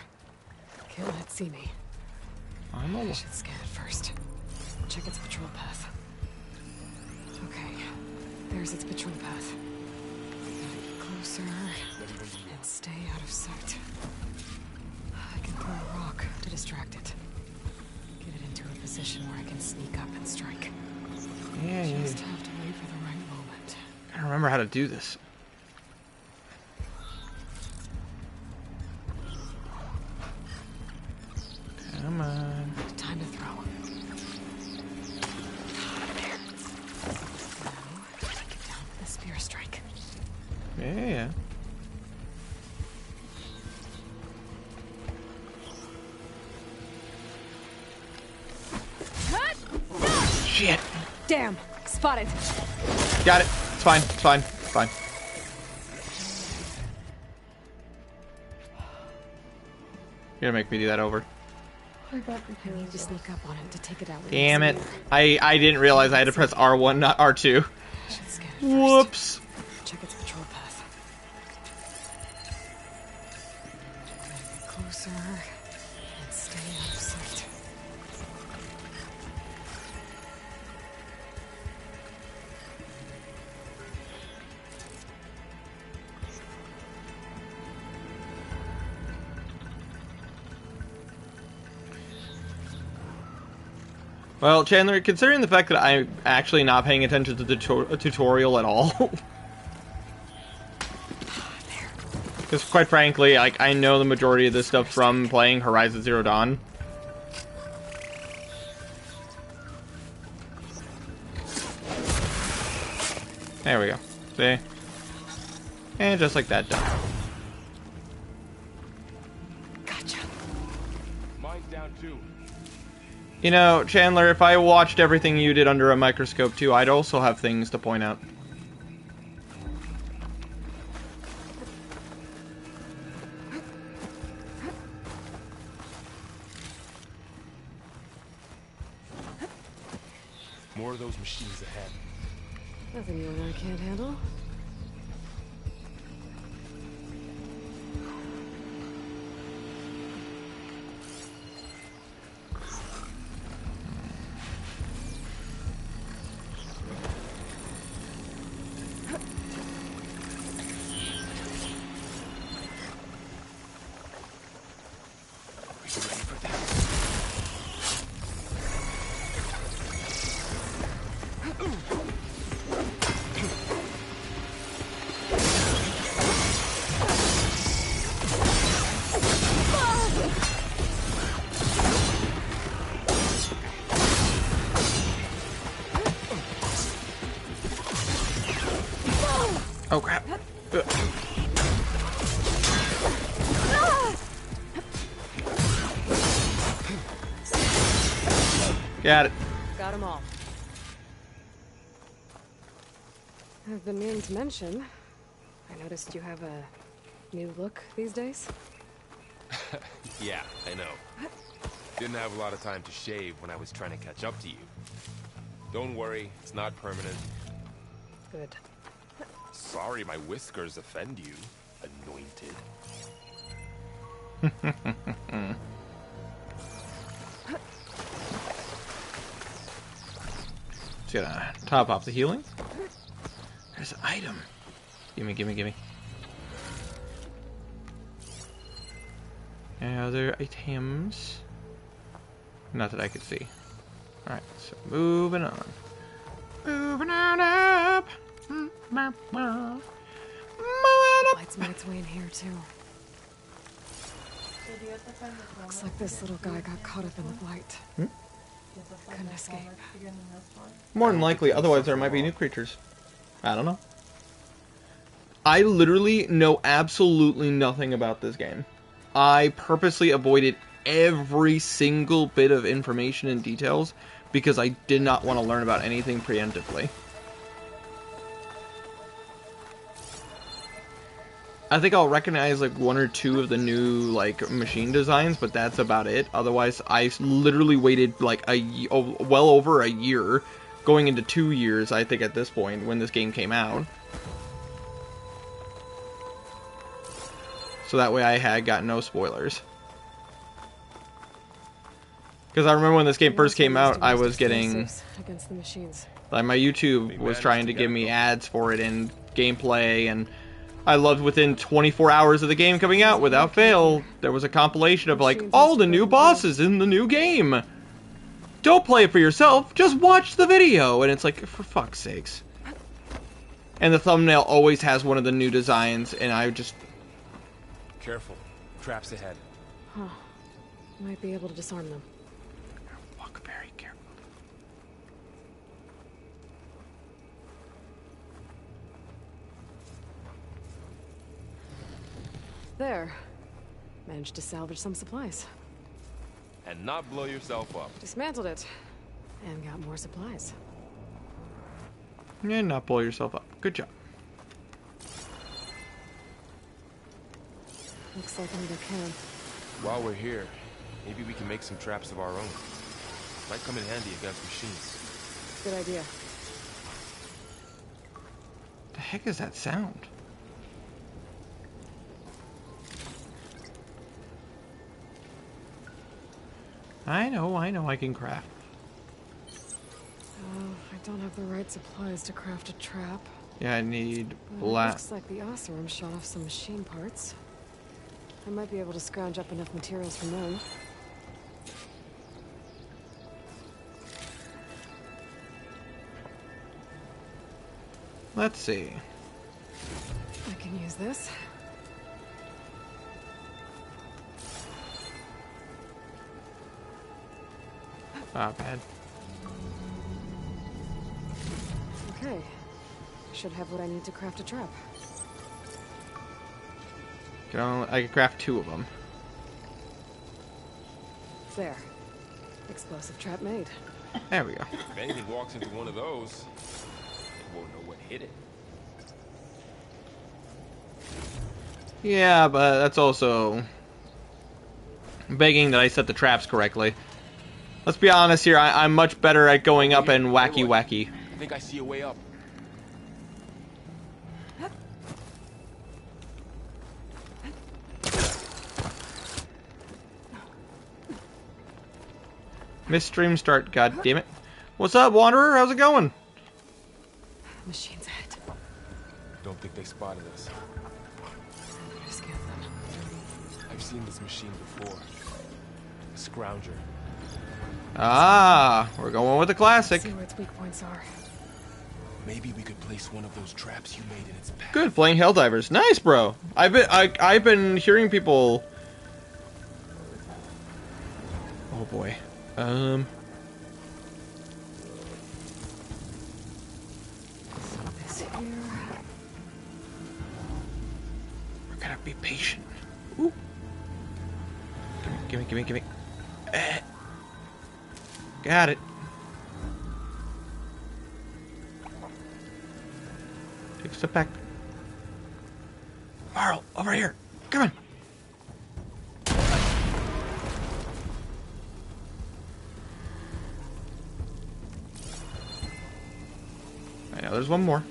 Can't let it see me. I'm I should scan it first. Check its patrol path. Okay. There's its patrol path. Get closer and stay out of sight. I can throw a rock to distract it. Get it into a position where I can sneak up and strike. Yeah, Just have to wait for the right moment. I don't remember how to do this. Come on. Time to throw. There. Now, get down with the spear strike. Yeah. Shit. Damn! Spotted! Got it. It's fine. It's fine. It's fine. You're gonna make me do that over. I need to sneak up on it to take it out with Damn my it. spear. I didn't realize I had to press R1, not R2. I should scan it first. Whoops. Check its patrol path. Get closer and stay out of sight. Well, Chandler, considering the fact that I'm actually not paying attention to the tutorial at all, because quite frankly, like, I know the majority of this stuff from playing Horizon Zero Dawn. There we go. See? And just like that, done. Gotcha. Mine's down too. You know, Chandler, if I watched everything you did under a microscope too, I'd also have things to point out. More of those machines ahead. Nothing you and I can't handle. Oh crap. Got it. Got them all. I've been meaning to mention, I noticed you have a new look these days. Yeah, I know. Didn't have a lot of time to shave when I was trying to catch up to you. Don't worry, it's not permanent. Good. Sorry my whiskers offend you, anointed. Just gotta top off the healing. There's an item. Gimme, gimme, gimme. And other items. Not that I could see. Alright, so moving on. Moving on up. Light's made its way in here too. Looks like this little guy got caught up in the light. Couldn't escape. More than likely, otherwise there might be new creatures. I don't know. I literally know absolutely nothing about this game. I purposely avoided every single bit of information and details because I did not want to learn about anything preemptively. I think I'll recognize like one or two of the new like machine designs, but that's about it. Otherwise, I literally waited like well over a year, going into 2 years, I think, at this point when this game came out. So that way I had got no spoilers. Because I remember when this game first came out, I was getting against the machines. Like my YouTube was trying to give me ads for it and gameplay, and I loved within 24 hours of the game coming out, without fail, there was a compilation of like all the new bosses in the new game. Don't play it for yourself, just watch the video. And it's like, for fuck's sakes. And the thumbnail always has one of the new designs, and I just... Careful. Traps ahead. Huh. Might be able to disarm them. Walk very carefully. There. Managed to salvage some supplies. And not blow yourself up. Dismantled it. And got more supplies. And not blow yourself up. Good job. Looks like another can. While we're here, maybe we can make some traps of our own. Might come in handy against machines. Good idea. The heck is that sound? I know I can craft. Oh, I don't have the right supplies to craft a trap. Yeah, I need But it looks like the Oseram shot off some machine parts. I might be able to scrounge up enough materials from them. Let's see. I can use this. Not bad. Okay. Should have what I need to craft a trap. I can craft 2 of them. There. Explosive trap made. There we go. If anything walks into one of those, they won't know what hit it. Yeah, but that's also begging that I set the traps correctly. Let's be honest here, I'm much better at going up and wacky. I think I see a way up. Missed stream start, god damn it. What's up, Wanderer? How's it going? Machines ahead. Don't think they spotted us. I'm gonna scan them. I've seen this machine before. A scrounger. Ah, we're going with the classic. See where its weak points are. Maybe we could place one of those traps you made in its path. Good, playing Helldivers. Nice, bro. I've been hearing people. Oh boy. This here. We're gonna be patient. Ooh. Gimme. Got it. Take a step back. Marl, over here. Come on. I know there's one more.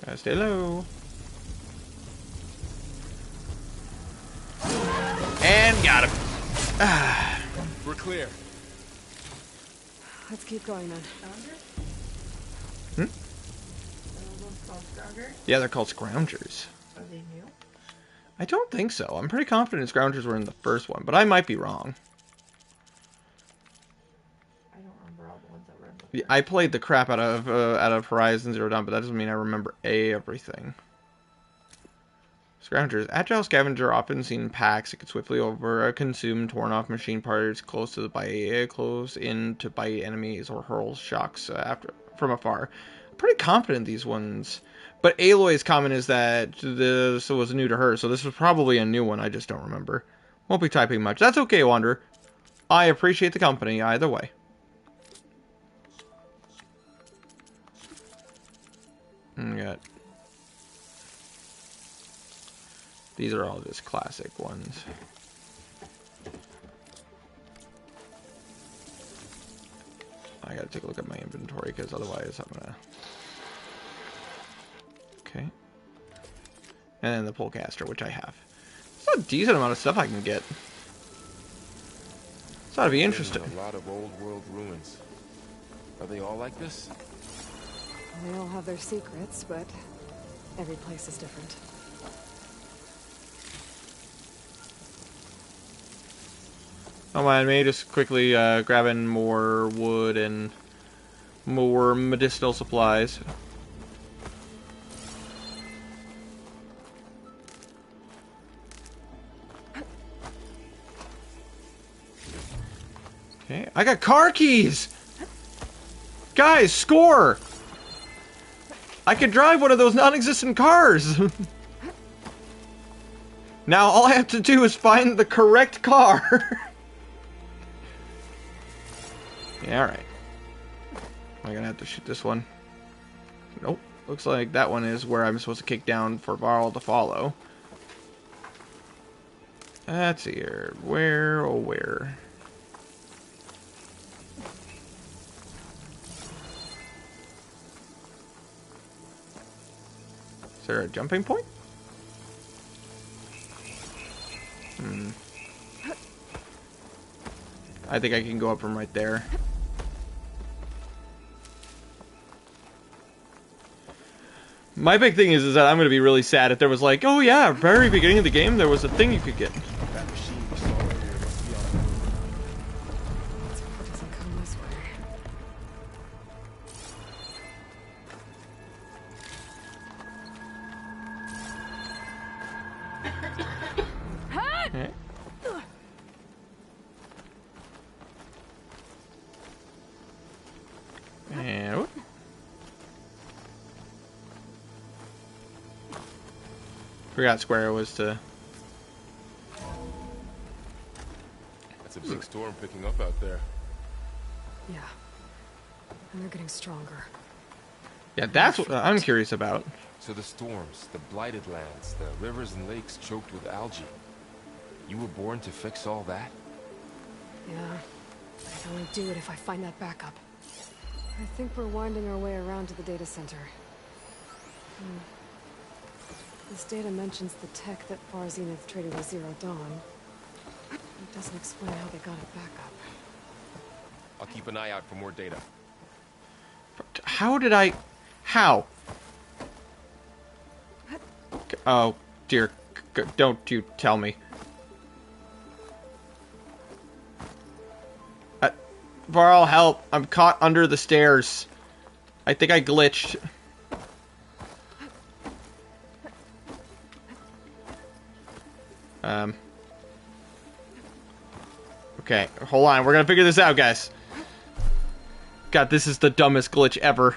Gotta stay low. And got him. Ah. We're clear. Let's keep going then. Scroungers? Are those called scroungers? Yeah, they're called scroungers. Are they new? I don't think so. I'm pretty confident scroungers were in the first one, but I might be wrong. I don't remember all the ones that were in the Yeah, first. I played the crap out of Horizon Zero Dawn, but that doesn't mean I remember everything. Scavengers. Agile scavenger often seen in packs. It could swiftly consume torn off machine parts close in to bite enemies or hurl shocks after from afar. I'm pretty confident these ones. But Aloy's comment is that this was new to her, so this was probably a new one. I just don't remember. Won't be typing much. That's okay, Wanderer. I appreciate the company either way. Got. These are all just classic ones. I gotta take a look at my inventory because otherwise I'm gonna. Okay. And then the polecaster, which I have. It's a decent amount of stuff I can get. This ought to be interesting. A lot of old world ruins. Are they all like this? They all have their secrets, but every place is different. Don't mind me, just quickly grabbing more wood and more medicinal supplies. Okay, I got car keys! Guys, score! I can drive one of those non-existent cars! Now all I have to do is find the correct car. Yeah, alright. Am I gonna have to shoot this one? Nope. Looks like that one is where I'm supposed to kick down for Varl to follow. Let's see here. Where, oh where? Is there a jumping point? I think I can go up from right there. My big thing is that I'm going to be really sad if there was like, oh yeah, very beginning of the game, there was a thing you could get. That machine we saw earlier must be on the move. Let's hope it doesn't come this way. Okay. And whoop. Forgot square was to. That's a big storm picking up out there. Yeah. And they're getting stronger. Yeah, that's what I'm curious about. So the storms, the blighted lands, the rivers and lakes choked with algae. You were born to fix all that? Yeah. I can only do it if I find that backup. I think we're winding our way around to the data center. This data mentions the tech that Far Zenith traded with Zero Dawn. It doesn't explain how they got it back up. I'll keep an eye out for more data. How did I... How? Oh, dear. Don't you tell me. Varl, help. I'm caught under the stairs. I think I glitched. Okay, hold on. We're gonna figure this out, guys. God, this is the dumbest glitch ever.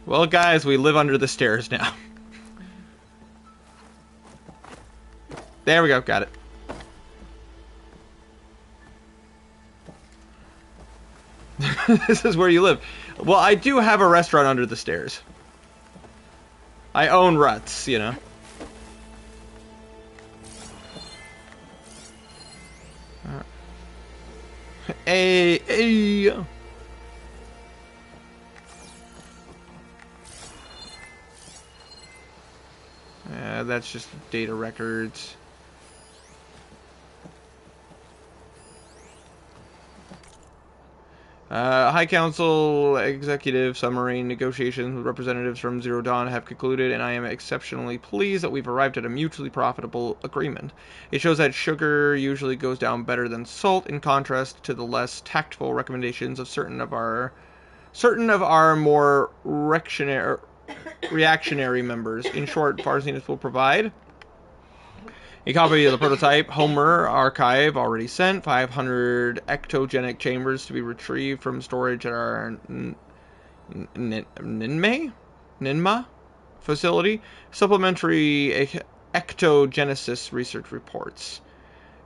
Well, guys, we live under the stairs now. There we go, got it. This is where you live. Well, I do have a restaurant under the stairs. I own Ruts, you know. Hey. That's just data records. High Council executive summary negotiations with representatives from Zero Dawn have concluded, and I am exceptionally pleased that we've arrived at a mutually profitable agreement. It shows that sugar usually goes down better than salt, in contrast to the less tactful recommendations of certain of our more reactionary members. In short, Far Zenith will provide a copy of the prototype Homer archive already sent, 500 ectogenic chambers to be retrieved from storage at our Ninma facility, supplementary ectogenesis research reports.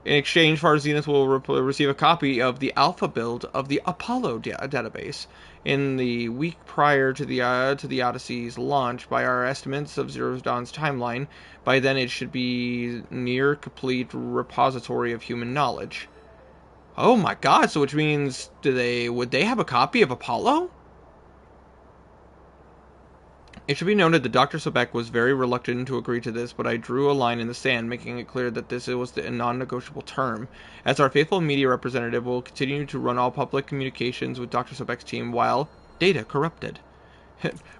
In exchange, Far Zenith will receive a copy of the alpha build of the Apollo database. In the week prior to the Odyssey's launch, by our estimates of Zero Dawn's timeline, by then it should be near complete repository of human knowledge. Oh my God! So which means would they have a copy of Apollo? It should be noted that Dr. Sobek was very reluctant to agree to this, but I drew a line in the sand, making it clear that this was a non-negotiable term. As our faithful media representative, will continue to run all public communications with Dr. Sobek's team while data corrupted.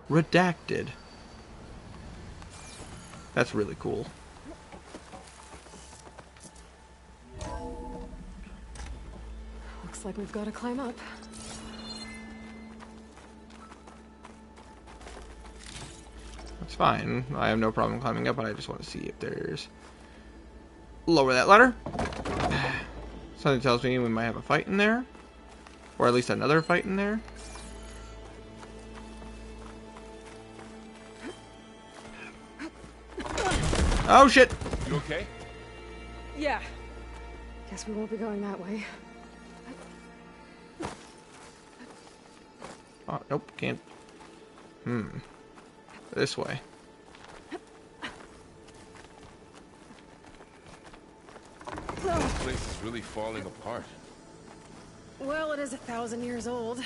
Redacted. That's really cool. Looks like we've got to climb up. That's fine. I have no problem climbing up, but I just want to see if there's... Lower that ladder. Something tells me we might have a fight in there. Or at least another fight in there. Oh shit! You okay? Yeah. Guess we won't be going that way. Oh, nope, can't. This way. This place is really falling apart. Well, it is 1,000 years old.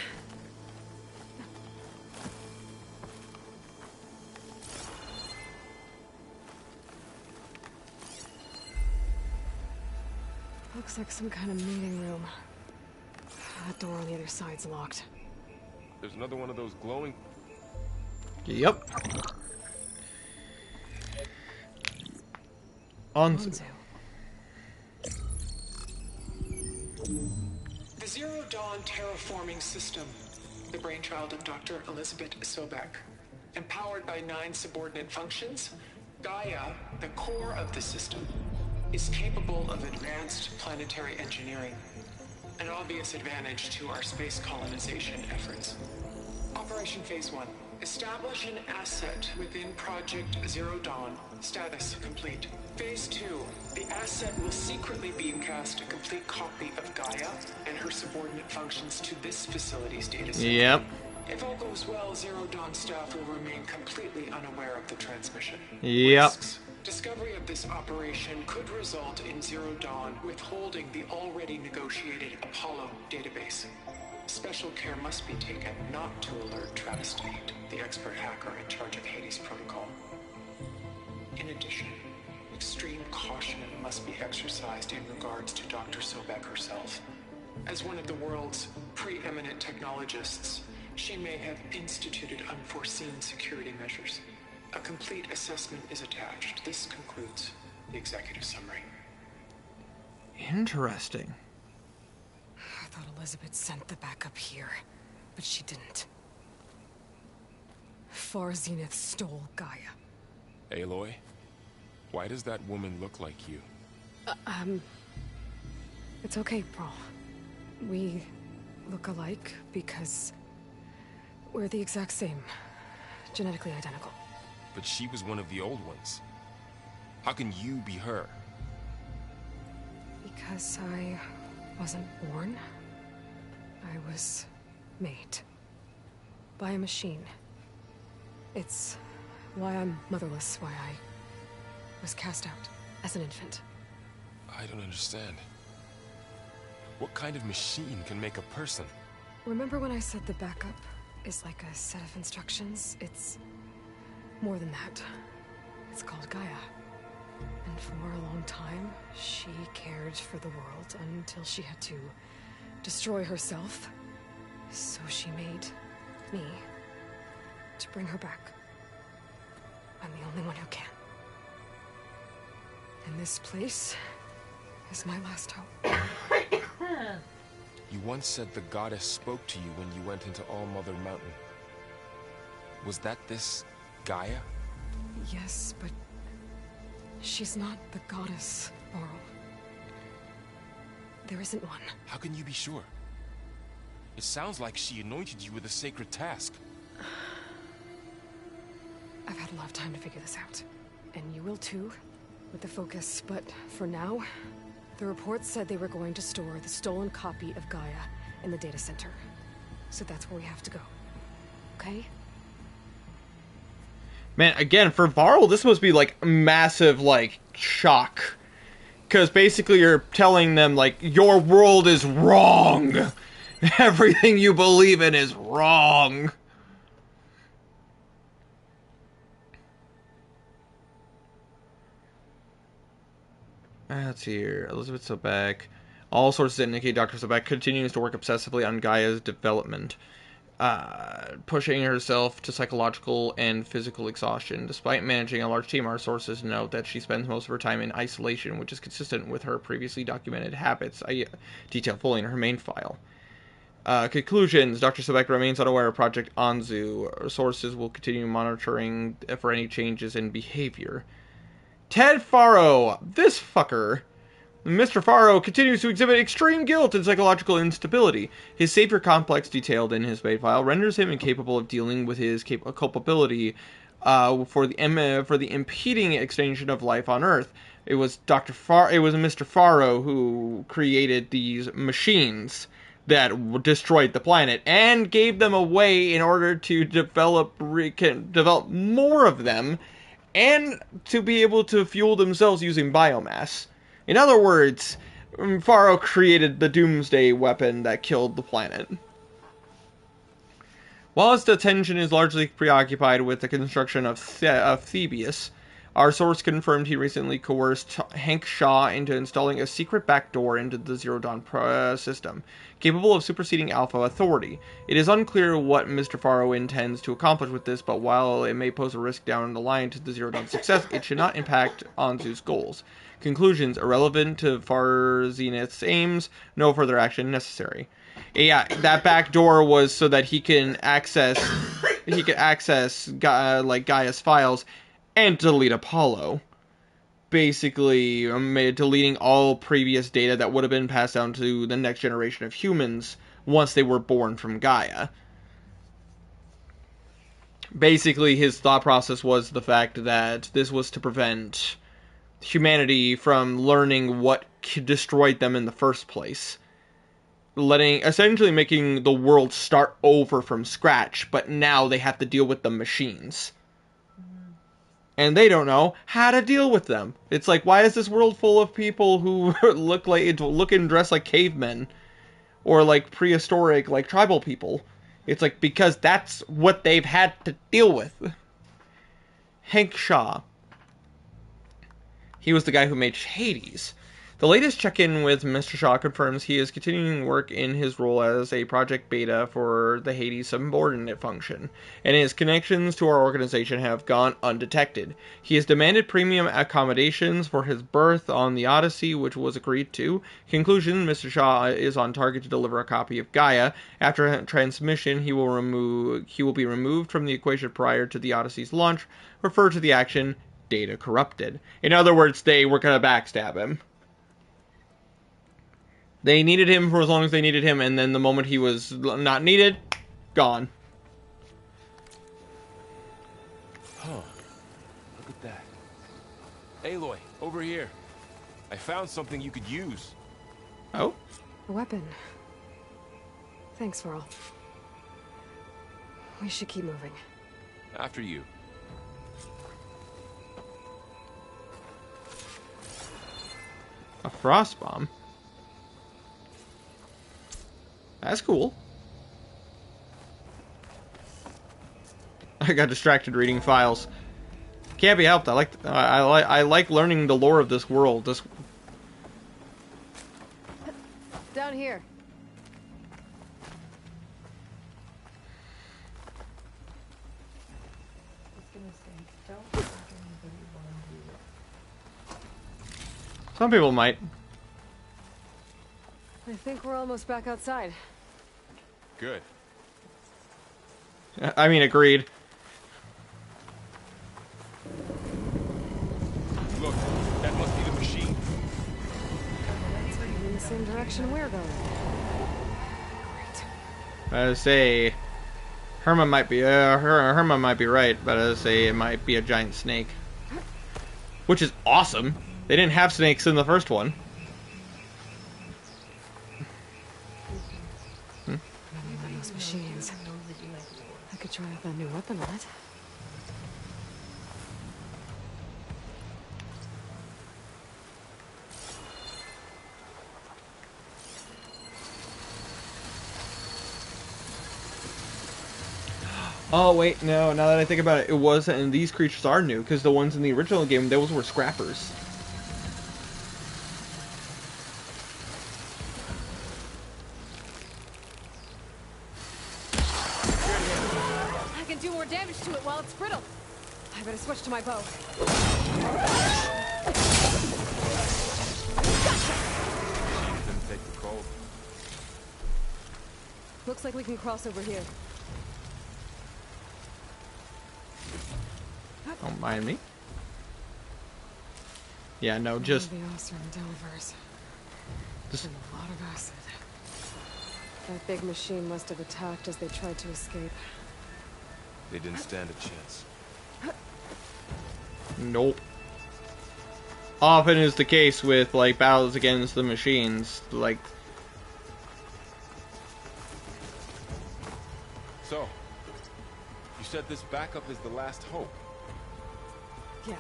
Looks like some kind of meeting room. That door on the other side's locked. There's another one of those glowing... Yep. Onzu. The Zero Dawn terraforming system, the brainchild of Dr. Elizabeth Sobek. Empowered by 9 subordinate functions, Gaia, the core of the system, is capable of advanced planetary engineering, an obvious advantage to our space colonization efforts. Operation Phase 1. Establish an asset within Project Zero Dawn. Status complete. Phase 2. The asset will secretly beamcast a complete copy of Gaia and her subordinate functions to this facility's data center. Yep. If all goes well, Zero Dawn staff will remain completely unaware of the transmission. Yep. Risks. Discovery of this operation could result in Zero Dawn withholding the already negotiated Apollo database. Special care must be taken not to alert Travis Tate, the expert hacker in charge of Hades Protocol. In addition, extreme caution must be exercised in regards to Dr. Sobek herself. As one of the world's preeminent technologists, she may have instituted unforeseen security measures. A complete assessment is attached. This concludes the executive summary. Interesting. I thought Elizabeth sent the backup here, but she didn't. Far Zenith stole Gaia. Aloy? Why does that woman look like you? It's okay, Paul. We look alike because we're the exact same. Genetically identical. But she was one of the old ones. How can you be her? Because I wasn't born. I was made. By a machine. It's why I'm motherless, why I was cast out as an infant. I don't understand. What kind of machine can make a person? Remember when I said the backup is like a set of instructions? It's more than that. It's called Gaia. And for a long time, she cared for the world until she had to destroy herself So she made me to bring her back. I'm the only one who can. And this place is my last hope. You once said the goddess spoke to you when you went into All-Mother Mountain. Was that this Gaia? Yes, but she's not the goddess, Varl. There isn't one. How can you be sure? It sounds like she anointed you with a sacred task. I've had a lot of time to figure this out. And you will too, with the focus. But for now, the report said they were going to store the stolen copy of Gaia in the data center. So that's where we have to go. Okay? Man, again, for Varl, this must be, like, massive, like, shock. Because basically you're telling them, like, your world is wrong. Everything you believe in is wrong. Let's see here. Elizabeth Sobek. All sources indicate Dr. Sobek continues to work obsessively on Gaia's development, pushing herself to psychological and physical exhaustion. Despite managing a large team, our sources note that she spends most of her time in isolation, which is consistent with her previously documented habits, detailed fully in her main file. Conclusions. Dr. Sobek remains unaware of Project Anzu. Our sources will continue monitoring for any changes in behavior. Ted Faro, this fucker. Mr. Faro continues to exhibit extreme guilt and psychological instability. His savior complex, detailed in his main file, renders him incapable of dealing with his culpability for the impeding extension of life on Earth. It was Mr. Faro who created these machines that destroyed the planet and gave them away in order to develop more of them and to be able to fuel themselves using biomass. In other words, Faro created the doomsday weapon that killed the planet. While his attention is largely preoccupied with the construction of Thebes, our source confirmed he recently coerced Hank Shaw into installing a secret backdoor into the Zero Dawn system, capable of superseding Alpha authority. It is unclear what Mr. Faro intends to accomplish with this, but while it may pose a risk down the line to the Zero Dawn success, it should not impact Anzu's goals. Conclusions: irrelevant to Far Zenith's aims, no further action necessary. Yeah, that backdoor was so that he can access Gaia's files and delete Apollo. Basically, deleting all previous data that would have been passed down to the next generation of humans once they were born from Gaia. Basically, his thought process was the fact that this was to prevent humanity from learning what destroyed them in the first place. Essentially making the world start over from scratch, but now they have to deal with the machines. And they don't know how to deal with them. It's like, why is this world full of people who look and dress like cavemen? Or like prehistoric, like tribal people? It's like, because that's what they've had to deal with. Hank Shaw. He was the guy who made Hades. The latest check-in with Mr. Shaw confirms he is continuing work in his role as a project beta for the Hades subordinate function, and his connections to our organization have gone undetected. He has demanded premium accommodations for his berth on the Odyssey, which was agreed to. Conclusion: Mr. Shaw is on target to deliver a copy of Gaia. After transmission, he will be removed from the equation prior to the Odyssey's launch. Refer to the action data corrupted. In other words, they were going to backstab him. They needed him for as long as they needed him, and then the moment he was not needed, gone. Huh. Look at that. Aloy, over here. I found something you could use. Oh? A weapon. Thanks, Varl. We should keep moving. After you. A frost bomb? That's cool. I got distracted reading files. Can't be helped. I like learning the lore of this world. Down here. Some people might. I think we're almost back outside. Good. I mean, agreed. Look, that must be the machine. It's heading in the same direction we're going. Great. I say, Herman might be right, but I say it might be a giant snake, which is awesome. They didn't have snakes in the first one. Those machines. I could try out that new weapon on it. Oh wait, no. Now that I think about it, it wasn't. And these creatures are new because the ones in the original game, those were scrappers. I can do more damage to it while it's brittle. I better switch to my bow. Didn't take the cold. Looks like we can cross over here. Don't mind me. Yeah, no, just The Oster and Delvers. Just- And a lot of acid. That big machine must have attacked as they tried to escape. They didn't stand a chance. nope. Often is the case with like battles against the machines. Like, So, you said this backup is the last hope. Yeah.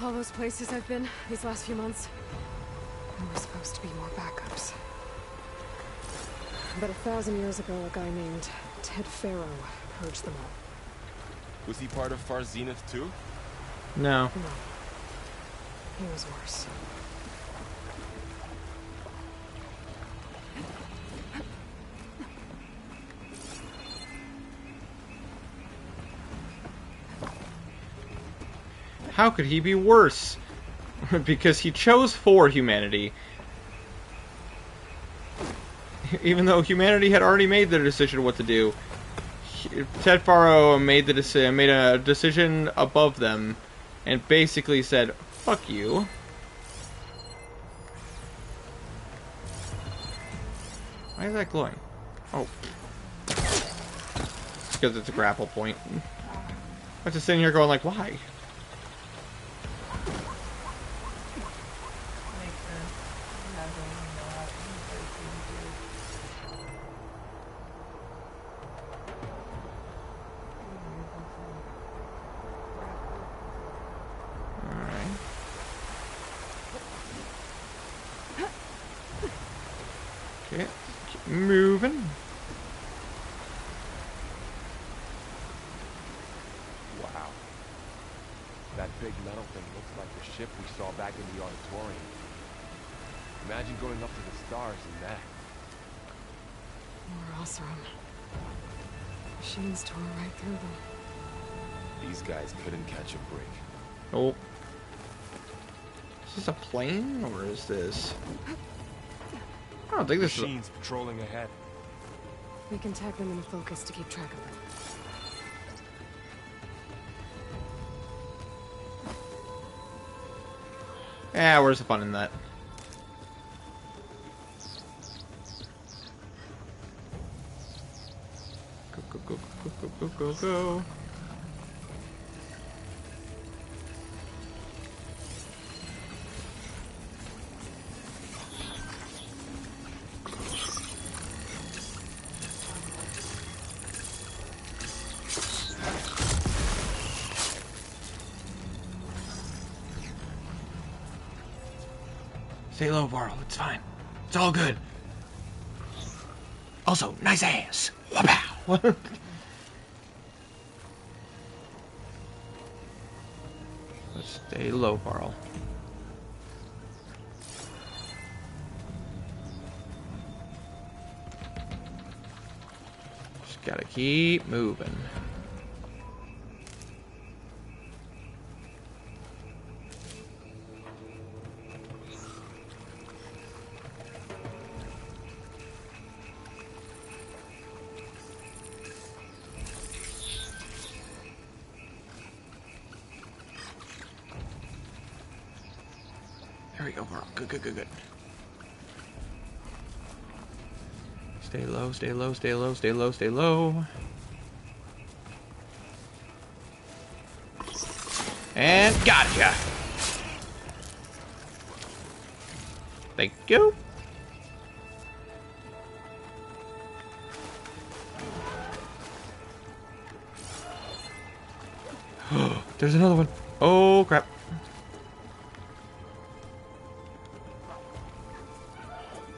All those places I've been these last few months, there were supposed to be more backups. But 1,000 years ago, a guy named Ted Faro purged them all. Was he part of Far Zenith too? no. No. He was worse. How could he be worse? Because he chose for humanity. Even though humanity had already made their decision what to do. Ted Faro made a decision above them and basically said, fuck you. Why is that glowing? Oh. Because it's a grapple point. I was just sitting here going like, why? Makes sense. I don't even know how to use those things here. Alright. Okay, keep moving. Wow. That big metal thing looks like the ship we saw back in the auditorium. Imagine going up to the stars in that. More Osram. Machines tore right through them. These guys couldn't catch a break. Oh. Is this a plane or is this? I don't think this is. Machines patrolling ahead. We can tag them in a focus to keep track of them. Yeah, where's the fun in that? Go, go, go, go, go, go, go, go. Stay low, Varl. It's fine. It's all good. Also, nice ass. Wapow. Let's stay low, Varl. Just gotta keep moving. There we go, Varl. Good, good, good, good. Stay low, stay low, stay low, stay low, stay low. And gotcha. Thank you. There's another one. Oh, crap.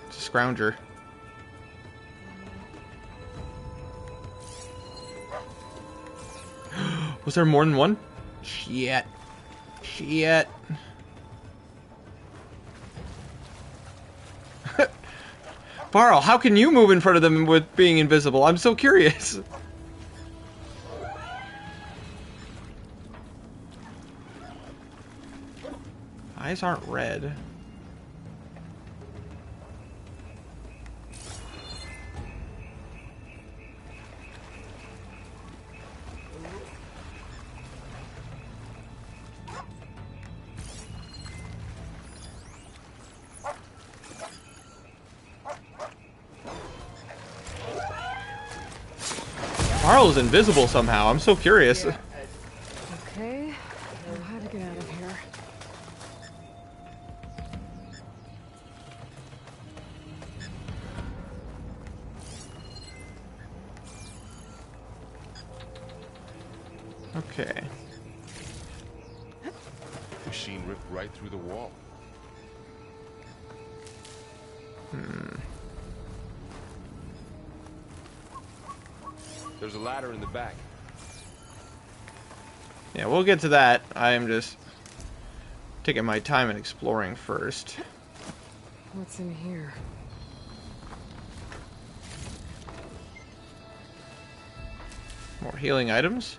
It's a scrounger. Was there more than one? Shit. Shit. Varl, how can you move in front of them with being invisible? I'm so curious. Eyes aren't red. Varl is invisible somehow. I'm so curious. Yeah. Okay, I know how to get out of here. Okay. Machine ripped right through the wall. There's a ladder in the back. Yeah, we'll get to that. I am just taking my time and exploring first. What's in here? More healing items.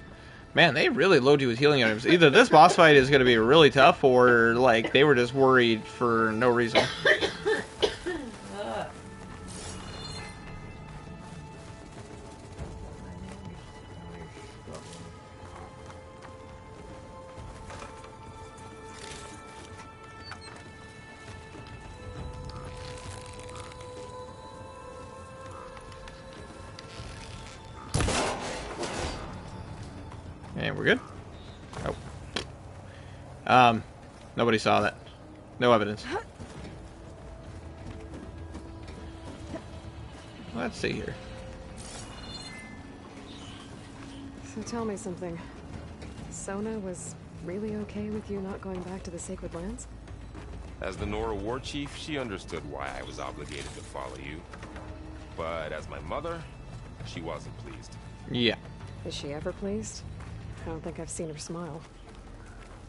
Man, they really load you with healing items. Either this boss fight is going to be really tough, or like they were just worried for no reason. And we're good? Oh. Nobody saw that. No evidence. Let's see here. So tell me something. Sona was really okay with you not going back to the Sacred Lands? As the Nora war chief, she understood why I was obligated to follow you. But as my mother, she wasn't pleased. Yeah. Is she ever pleased? I don't think I've seen her smile.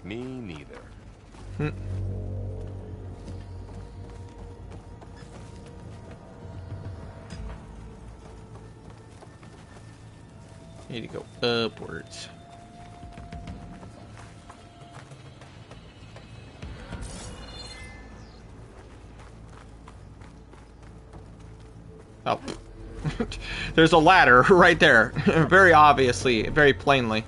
Me neither. Need to go upwards. Oh. There's a ladder right there. Very obviously, very plainly.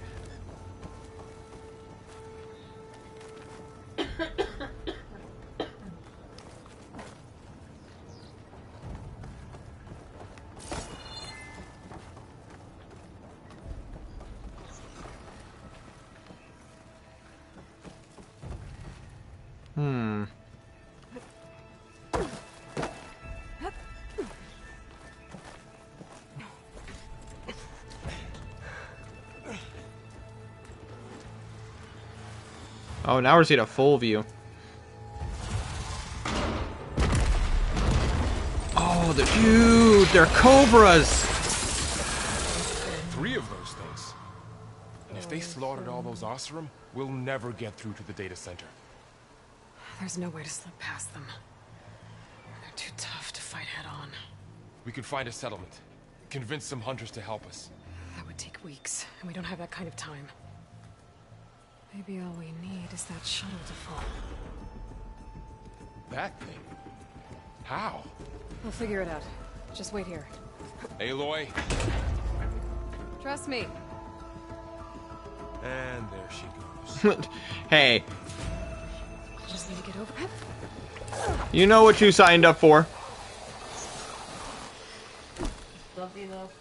Oh, now we're seeing a full view. Oh, dude, they're cobras. 3 of those things. And if they slaughtered all those Oseram, we'll never get through to the data center. There's no way to slip past them. They're too tough to fight head on. We could find a settlement. Convince some hunters to help us. That would take weeks, and we don't have that kind of time. Maybe all we need is that shuttle to fall. That thing? How? We'll figure it out. Just wait here. Aloy. Trust me. And there she goes. Hey. Just need to get over. You know what you signed up for. Stuffy enough.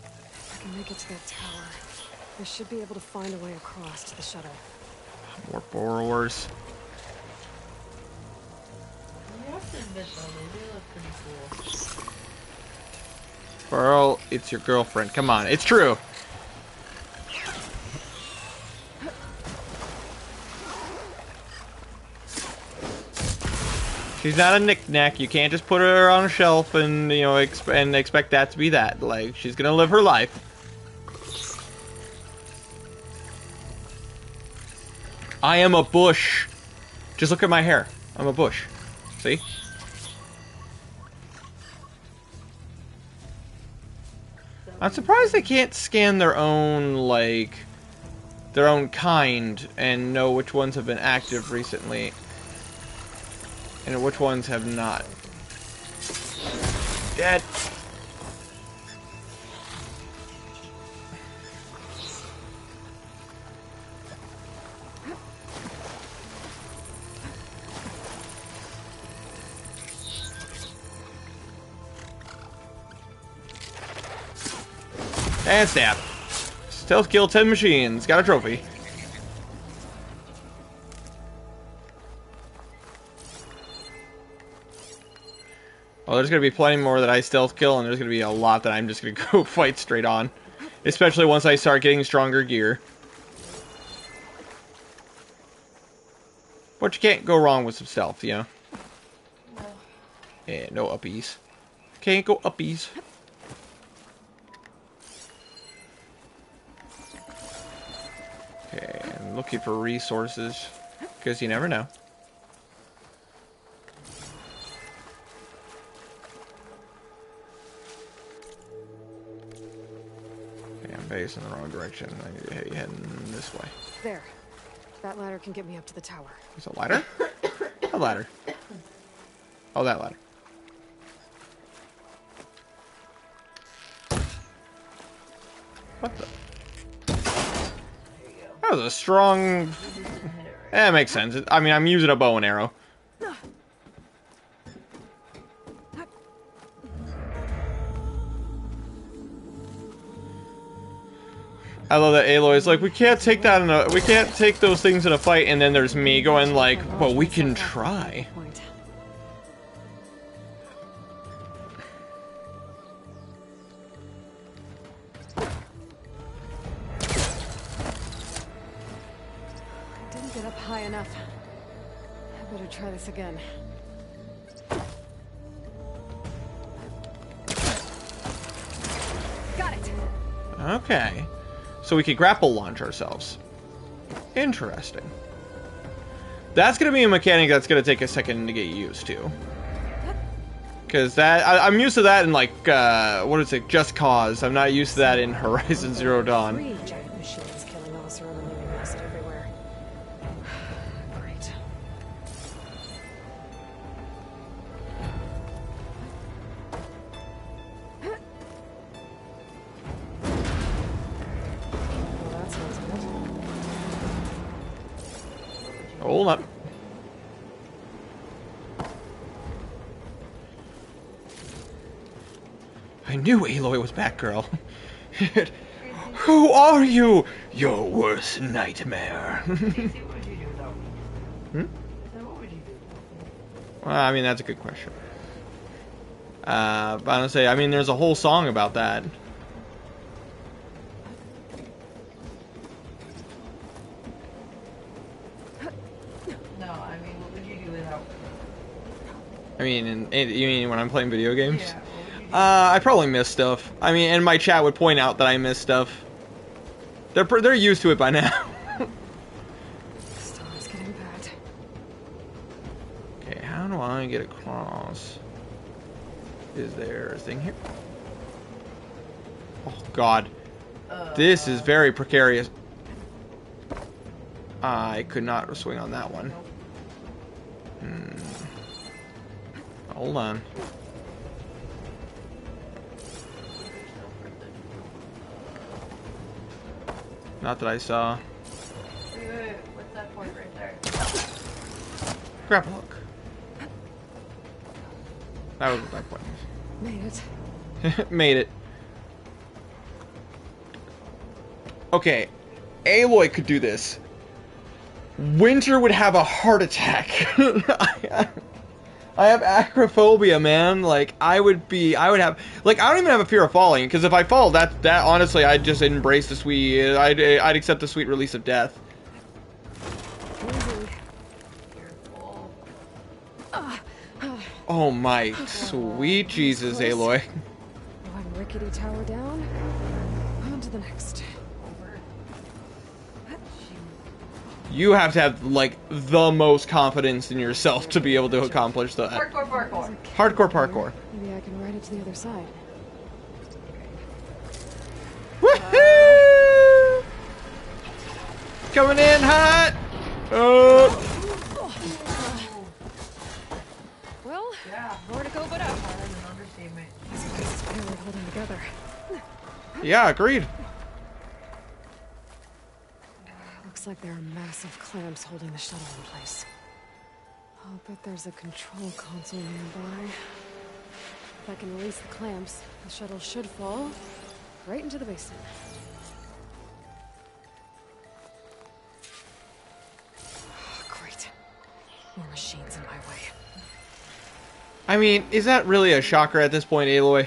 If I can make it to that tower, I should be able to find a way across to the shuttle. More borrowers. You have to admit though, they do look pretty cool. Pearl, it's your girlfriend. Come on, it's true. She's not a knick-knack. You can't just put her on a shelf and, you know, expect that to be that. Like, she's gonna live her life. I am a bush. Just look at my hair. I'm a bush. See? I'm surprised they can't scan their own, like, their own kind and know which ones have been active recently. And which ones have not. Dead. And stab. Stealth kill 10 machines. Got a trophy. Oh, there's gonna be plenty more that I stealth kill, and there's gonna be a lot that I'm just gonna go fight straight on. Especially once I start getting stronger gear. But you can't go wrong with some stealth, you know? No. Yeah, no uppies. Can't go uppies. Okay, I'm looking for resources. Because you never know. Base in the wrong direction. I need to be heading this way. There. That ladder can get me up to the tower. There's a ladder? A ladder. Oh, that ladder. What the? That was a strong... Yeah, it makes sense. I mean, I'm using a bow and arrow. I love that Aloy's like, we can't take that in a, we can't take those things in a fight, and then there's me going like, well, we can try. Didn't get up high enough. I better try this again. Got it. Okay. So we could grapple launch ourselves. Interesting. That's going to be a mechanic that's going to take a second to get used to. Because that, I'm used to that in, like, what is it, Just Cause. I'm not used to that in Horizon Zero Dawn. 3 giant machines killing all surrounding living acid everywhere. Great. Well, that sounds good. Hold up. I knew Aloy was Batgirl. Who are you? Your worst nightmare. Casey, what would you do without me? Hmm? So what would you do without me? Well, I mean, that's a good question. But honestly, I mean, there's a whole song about that. No, I mean, what would you do without me? I mean, you mean when I'm playing video games? Yeah, what would you do? I probably miss stuff. I mean, and my chat would point out that I miss stuff. They're used to it by now. Storm's getting bad. Okay, how do I get across? Is there a thing here? Oh God, this is very precarious. I could not swing on that one. Hold on. Not that I saw. Wait, what's that point right there. Grapple hook. That was what that point was. Made it. Made it. Okay, Aloy could do this. Winter would have a heart attack. I have acrophobia, man. Like, I would have, like, I don't even have a fear of falling, because if I fall, that honestly, I'd just embrace the sweet, I'd accept the sweet release of death. Careful. Oh my sweet Jesus, Aloy. One rickety tower down. On to the next. Over. You have to have, like, the most confidence in yourself to be able to accomplish that. Parkour, parkour. Hardcore parkour. Maybe I can ride it to the other side. Woohoo! Coming in hot! Oh! Well, Yeah. more to go but up. That is an understatement. This place is barely holding together. Yeah, agreed. Looks like there are massive clamps holding the shuttle in place. I'll bet there's a control console nearby. If I can release the clamps, the shuttle should fall right into the basin. Great. More machines in my way. I mean, is that really a shocker at this point, Aloy?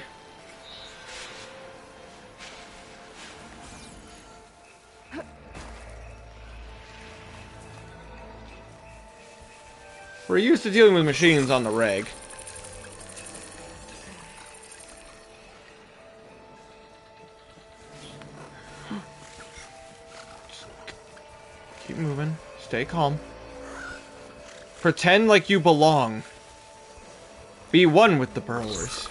We're used to dealing with machines on the reg. Just keep moving. Stay calm. Pretend like you belong. Be one with the burrowers.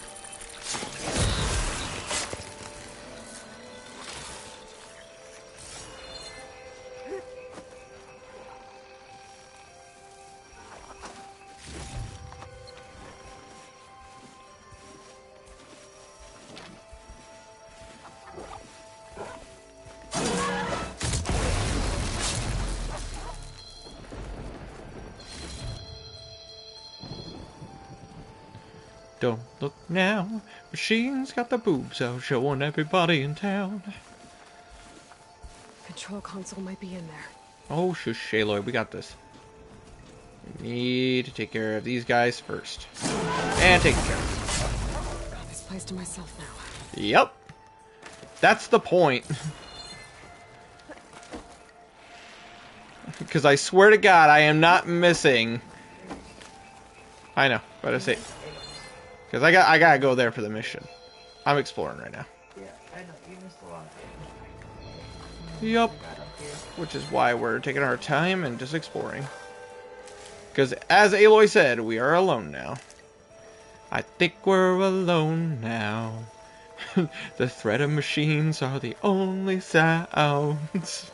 Don't look now, machine's got the boobs out, showing everybody in town. Control console might be in there. Oh, shush, Aloy, we got this. We need to take care of these guys first. And take care of them. Got this place to myself now. Yep. That's the point. Because I swear to God, I am not missing. I know, but I say. Because I gotta go there for the mission. I'm exploring right now. Yeah, I know. You missed a lot of things. Yup. I got up here. Which is why we're taking our time and just exploring. Because as Aloy said, we are alone now. I think we're alone now. The threat of machines are the only sounds.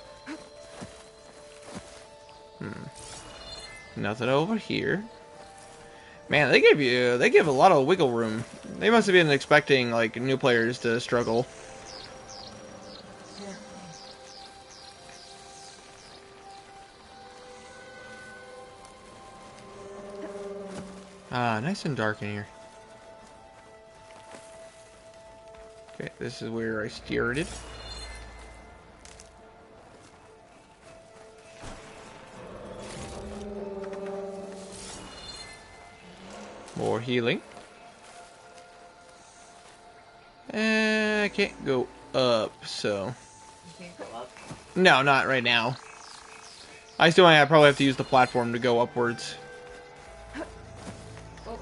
Nothing over here. Man, they give a lot of wiggle room. They must have been expecting like new players to struggle. Ah, nice and dark in here. Okay, this is where I steered it. More healing. I can't go up, so... You can't go up. No, not right now. I still might probably have to use the platform to go upwards. Oh,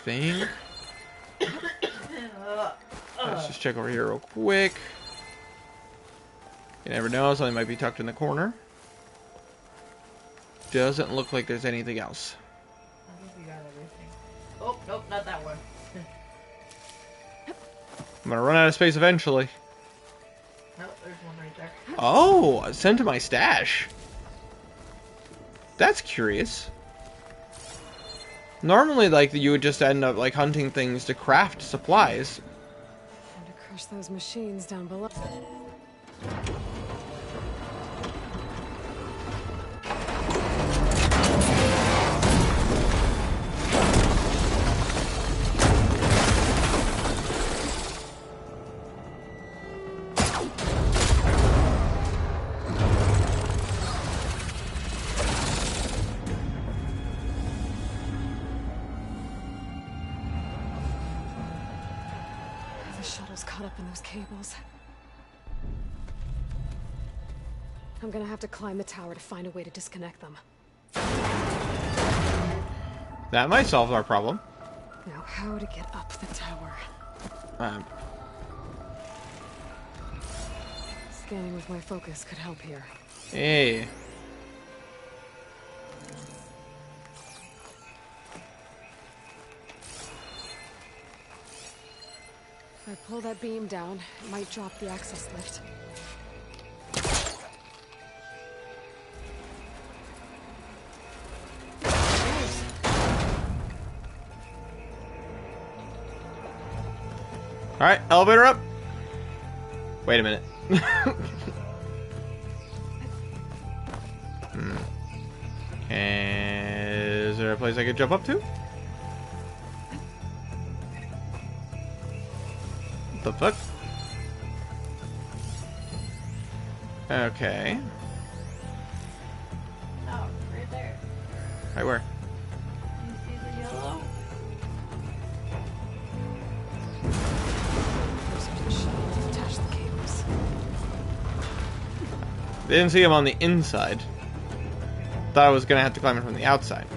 Thing. Let's just check over here real quick. You never know, something might be tucked in the corner. Doesn't look like there's anything else. I think we got everything. Oh, nope, not that one. I'm gonna run out of space eventually. Nope, there's one right there. Oh, sent to my stash. That's curious. Normally, like, you would just end up, like, hunting things to craft supplies. Time to crush those machines down below. was caught up in those cables. I'm gonna have to climb the tower to find a way to disconnect them. That might solve our problem. Now, how to get up the tower? Scanning with my focus could help here. Hey. If I pull that beam down, it might drop the access lift. Alright, elevator up. Wait a minute. Is there a place I could jump up to? What the fuck? Okay. Oh, right there. Right where? You see the yellow? Attach the cables. They didn't see him on the inside. Thought I was gonna have to climb it from the outside.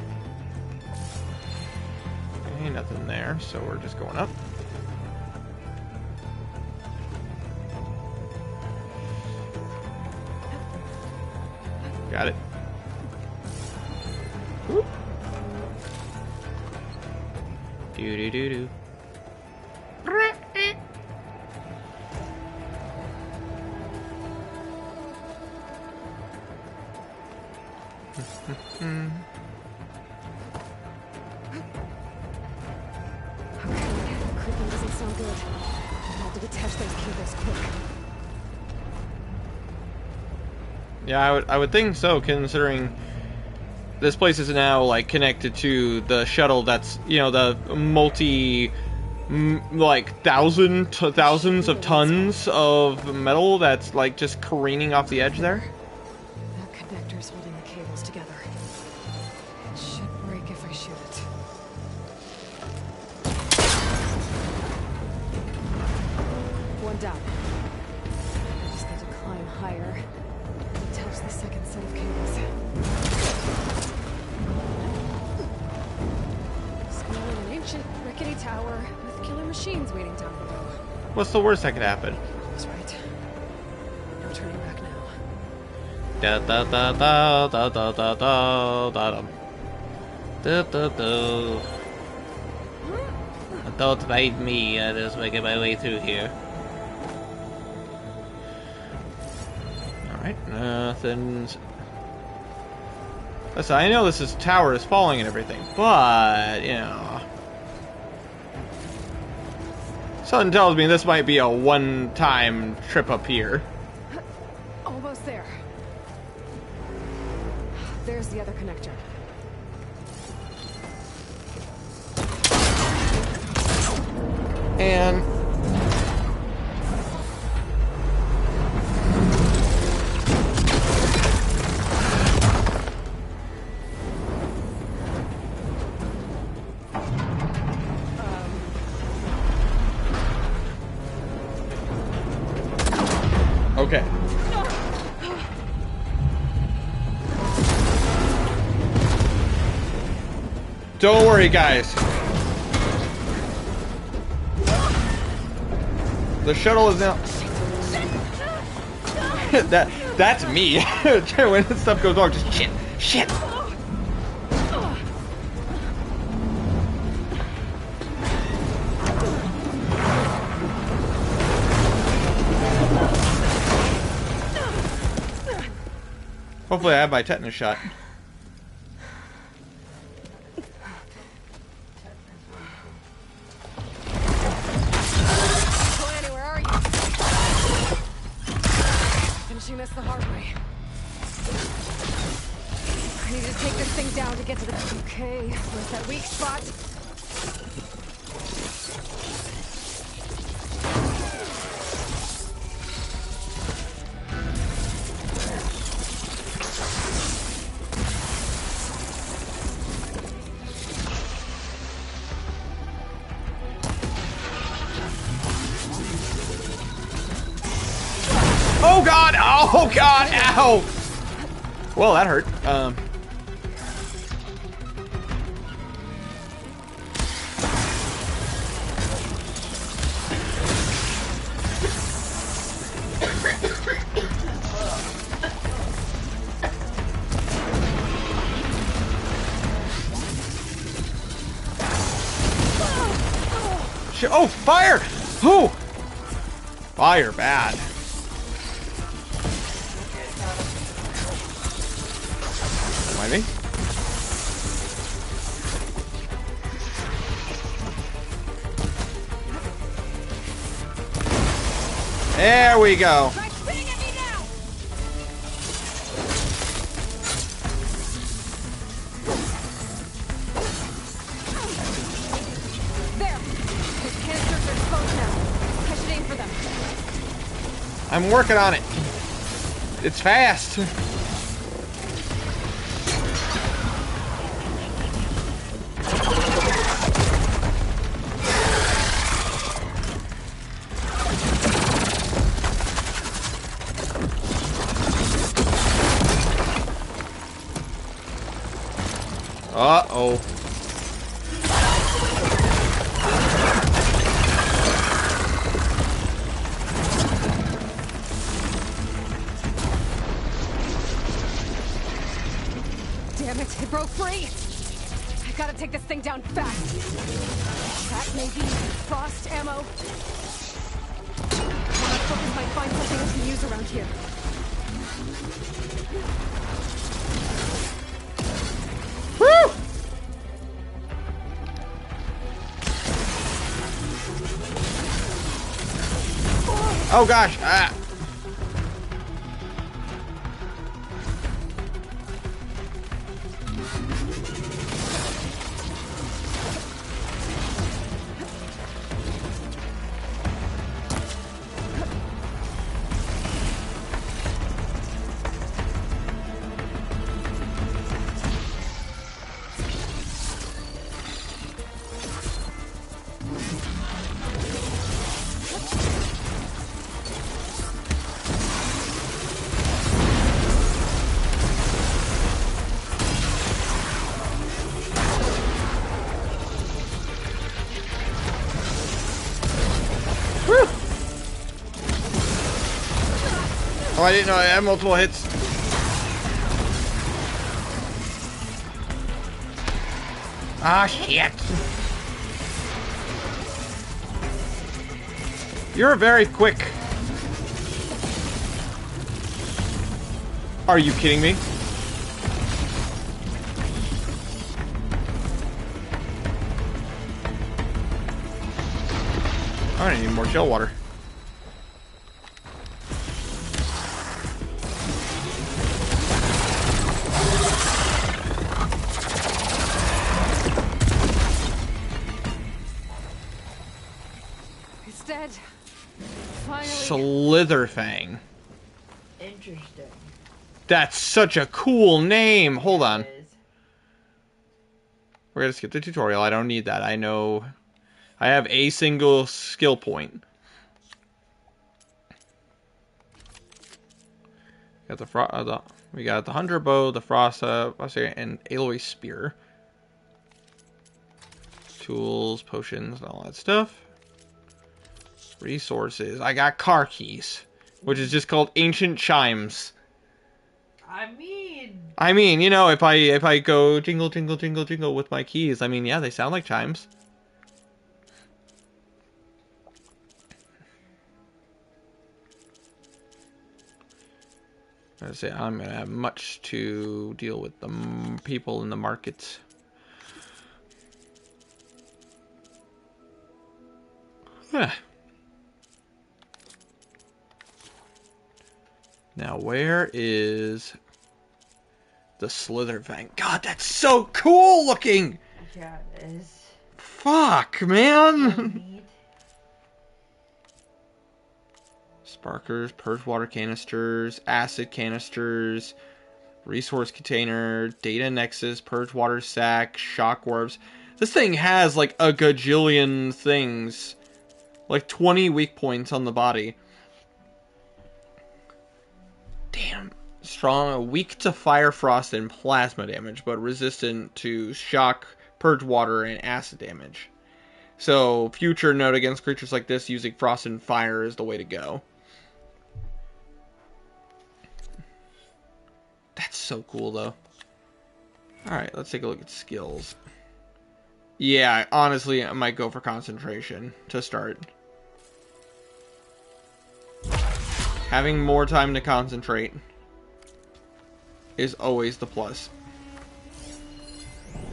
Okay, nothing there, so we're just going up. Got it. Whoop. Doo doo doo doo. Creeping doesn't sound good. I have to detach those cables quick. Yeah, I would think so, considering this place is now like connected to the shuttle that's, you know, the like thousands of tons of metal that's like just careening off the edge there. That connector's holding the cables together. It should break if I shoot it. One down. I just need to climb higher. Attach the second set of cables. Scaling an ancient, rickety tower with killer machines waiting down below. What's the worst that could happen? That's right. No turning back now. Da da da da da da da da da da da da. Don't fight me, I'm just making my way through here. Alright, nothing's... Listen, I know this tower is falling and everything, but, you know... Something tells me this might be a one-time trip up here. Almost there. There's the other connector. And... Okay. Don't worry, guys. The shuttle is now... that's me. When stuff goes wrong, just shit. Hopefully I have my tetanus shot. Planny, where are you? Finishing this the hard way. I need to take this thing down to get to the... Okay, where's that weak spot? Oh god! Oh god! Ow! Well, that hurt. Shit. Oh, fire! Oh! Fire bad. Mind me? There we go. I'm working on it. It's fast. Uh-oh. Damn it, it broke free! I gotta take this thing down fast. That may be frost ammo. Motherfuckers might find something I can use around here. Woo! Oh gosh! Ah. Oh, I didn't know I had multiple hits. Ah, shit. You're very quick. Are you kidding me? I need more shell water. It's dead. Finally. Slitherfang. Interesting. That's such a cool name. Hold on. It is. We're gonna skip the tutorial. I don't need that. I know. I have a single skill point. Got we got the Hunter Bow, the Frost, and Aloy Spear. Tools, potions, and all that stuff. Resources. I got car keys, which is just called Ancient Chimes. I mean, you know, if I go jingle, jingle, jingle, jingle with my keys, I mean, yeah, they sound like chimes. I say I'm gonna have much to deal with the people in the markets. Yeah. Now, where is the Slitherfang? God, that's so cool looking! Yeah, it is. Fuck, man! Neat. Sparkers, purge water canisters, acid canisters, resource container, data nexus, purge water sack, shock orbs. This thing has like a gajillion things. Like 20 weak points on the body. Damn. Strong, weak to fire, frost, and plasma damage, but resistant to shock, purge water, and acid damage. So, future note against creatures like this, using frost and fire is the way to go. That's so cool, though. Alright, let's take a look at skills. Yeah, honestly, I might go for concentration to start. Having more time to concentrate is always the plus.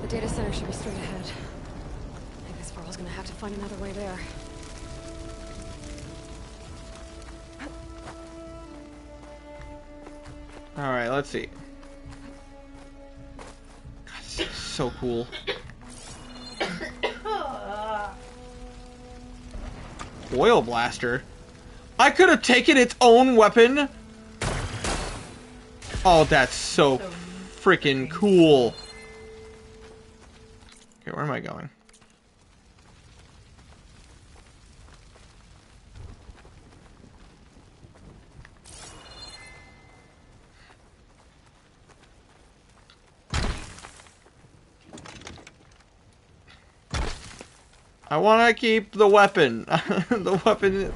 The data center should be straight ahead. I guess we're all gonna have to find another way there. Alright, let's see. God, this is so cool. Oil blaster? I could have taken its own weapon? Oh, that's so freaking cool. Okay, where am I going? I want to keep the weapon. The weapon.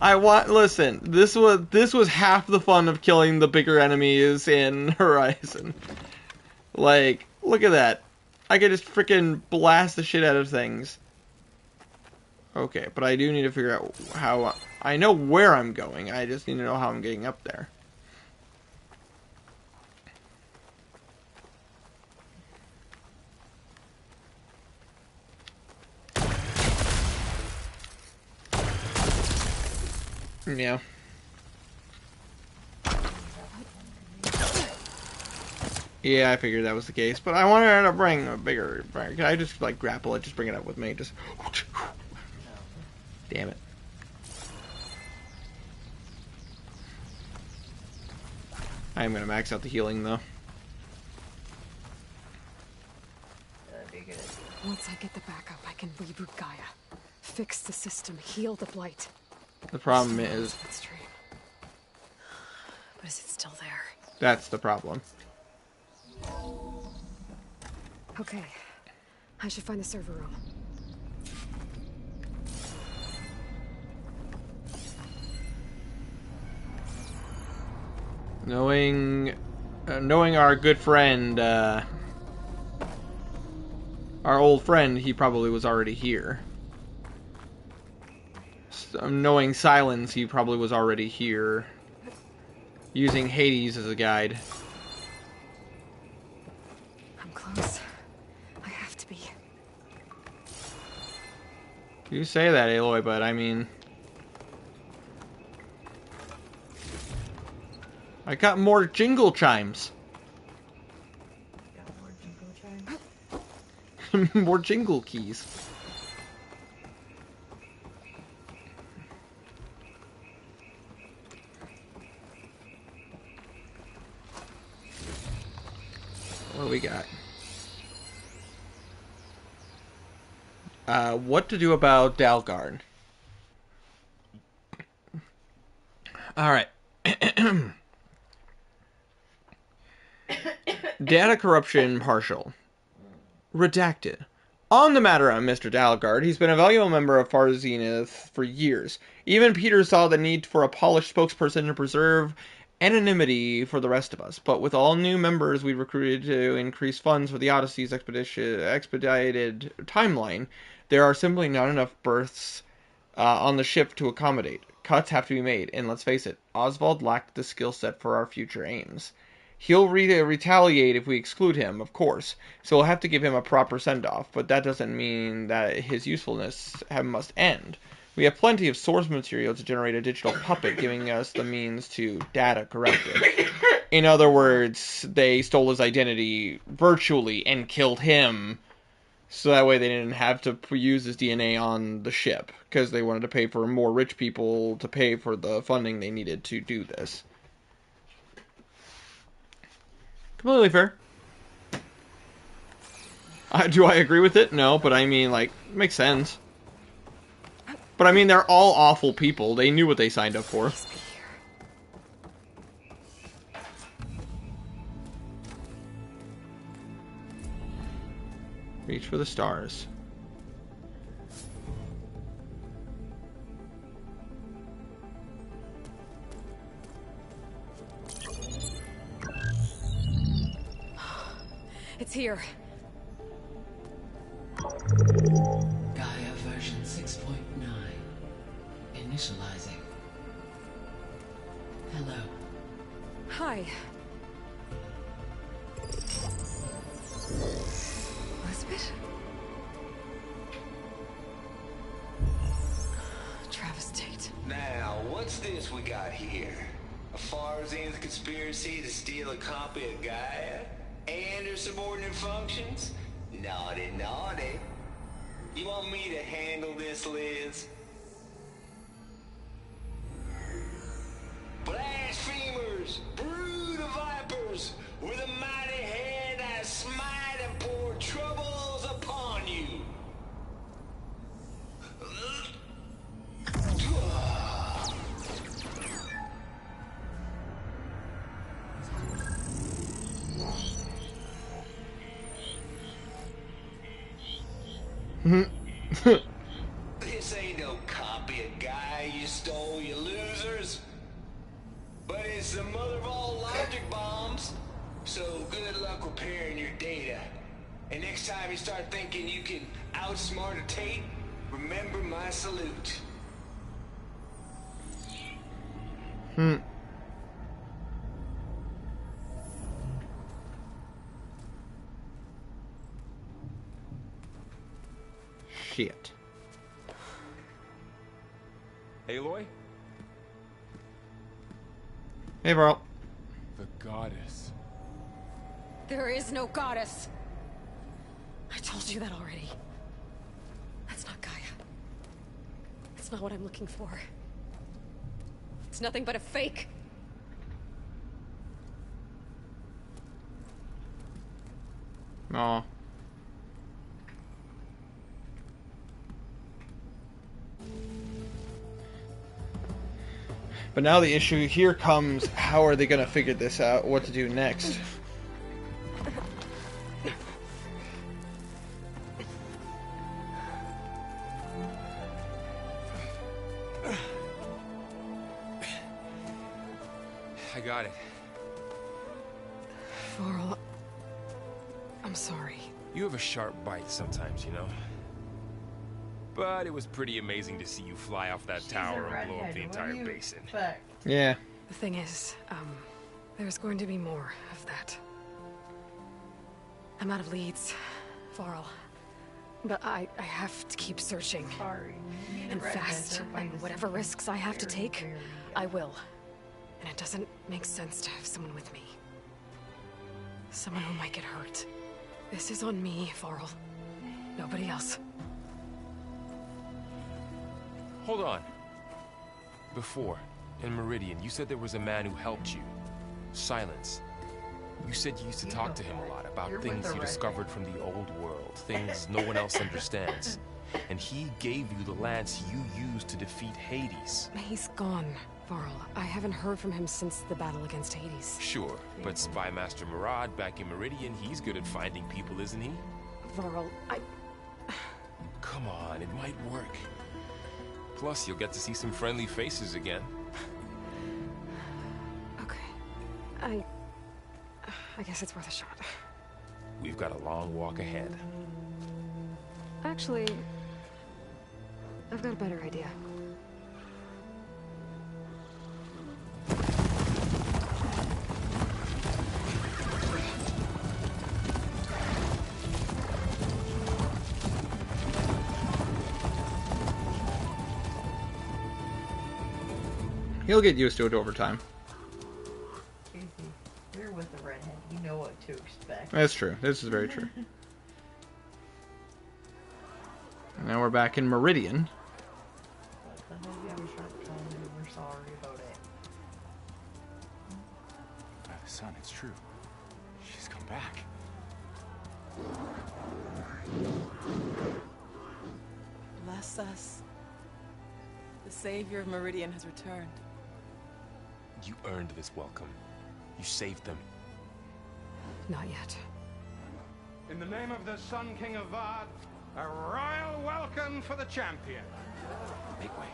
Listen, this was half the fun of killing the bigger enemies in Horizon. Like, look at that. I could just freaking blast the shit out of things. Okay, but I do need to figure out how... I know where I'm going. I just need to know how I'm getting up there. Yeah. Yeah, I figured that was the case, but I wanted to bring a bigger... Can I just, like, grapple it? Just bring it up with me. Just... Damn it. I'm gonna max out the healing, though. Once I get the backup, I can reboot Gaia. Fix the system, heal the blight. The problem is... But is it still there? That's the problem. Okay. I should find the server room. Knowing our good friend, our old friend, he probably was already here. Knowing Silence, he probably was already here. Using Hades as a guide. I'm close. I have to be. You say that, Aloy, but I mean... I got more jingle chimes. More jingle keys. What do we got? What to do about Dalgarn? Alright. Data corruption partial. Redacted. On the matter of Mr. Dalgard, he's been a valuable member of Far Zenith for years. Even Peter saw the need for a polished spokesperson to preserve anonymity for the rest of us. But with all new members we recruited to increase funds for the Odyssey's expedited timeline, there are simply not enough berths on the ship to accommodate. Cuts have to be made, and let's face it, Oswald lacked the skill set for our future aims. He'll retaliate if we exclude him, of course, so we'll have to give him a proper send-off, but that doesn't mean that his usefulness must end. We have plenty of source material to generate a digital puppet, giving us the means to data corrupt it. In other words, they stole his identity virtually and killed him, so that way they didn't have to use his DNA on the ship, because they wanted to pay for more rich people to pay for the funding they needed to do this. Completely fair. Do I agree with it? No, but I mean, like, it makes sense. But I mean, they're all awful people. They knew what they signed up for. Reach for the stars. It's here. Gaia version 6.9. Initializing. Hello. Hi. Elizabeth? Travis Tate. Now, what's this we got here? A Farzian's conspiracy to steal a copy of Gaia? And her subordinate functions? Naughty, naughty. You want me to handle this, Liz? Blasphemers! Brood of vipers! With a mighty hand I smite and pour troubles upon you! This ain't no copy of Gaia you stole, you losers. But it's the mother of all logic bombs. So good luck repairing your data. And next time you start thinking you can outsmart a Tate, remember my salute. Shit. Aloy? Hey, Varl. The goddess. There is no goddess. I told you that already. That's not Gaia. It's not what I'm looking for. It's nothing but a fake. Aw. But now the issue here comes, how are they going to figure this out? What to do next? I got it. Varl, I'm sorry. You have a sharp bite sometimes, you know? But it was pretty amazing to see you fly off that She's a tower and blow up redhead. the What entire do you basin. expect? Yeah. The thing is, there's going to be more of that. I'm out of leads, Varl. But I have to keep searching. Sorry. You need a And redhead. fast. Everybody And is whatever risks I have to very, take, very, I will. And it doesn't make sense to have someone with me. Someone who might get hurt. This is on me, Varl. Nobody else. Hold on. Before, in Meridian, you said there was a man who helped you. Silence. You said you used to talk to him a lot about You're with things the you redhead. discovered from the old world, things no one else understands. And he gave you the lance you used to defeat Hades. He's gone, Varl. I haven't heard from him since the battle against Hades. Sure, but Spy Master Murad back in Meridian, he's good at finding people, isn't he? Varl, Come on, it might work. Plus, you'll get to see some friendly faces again. Okay. I guess it's worth a shot. We've got a long walk ahead. Actually, I've got a better idea. He'll get used to it over time. Easy. You're with the redhead. You know what to expect. That's true. This is very true. Now we're back in Meridian. But the maybe I was trying to tell you we're sorry about it. Son, it's true. She's come back. Bless us. The savior of Meridian has returned. You earned this welcome. You saved them. Not yet. In the name of the Sun King of Vard, a royal welcome for the champion. Make way.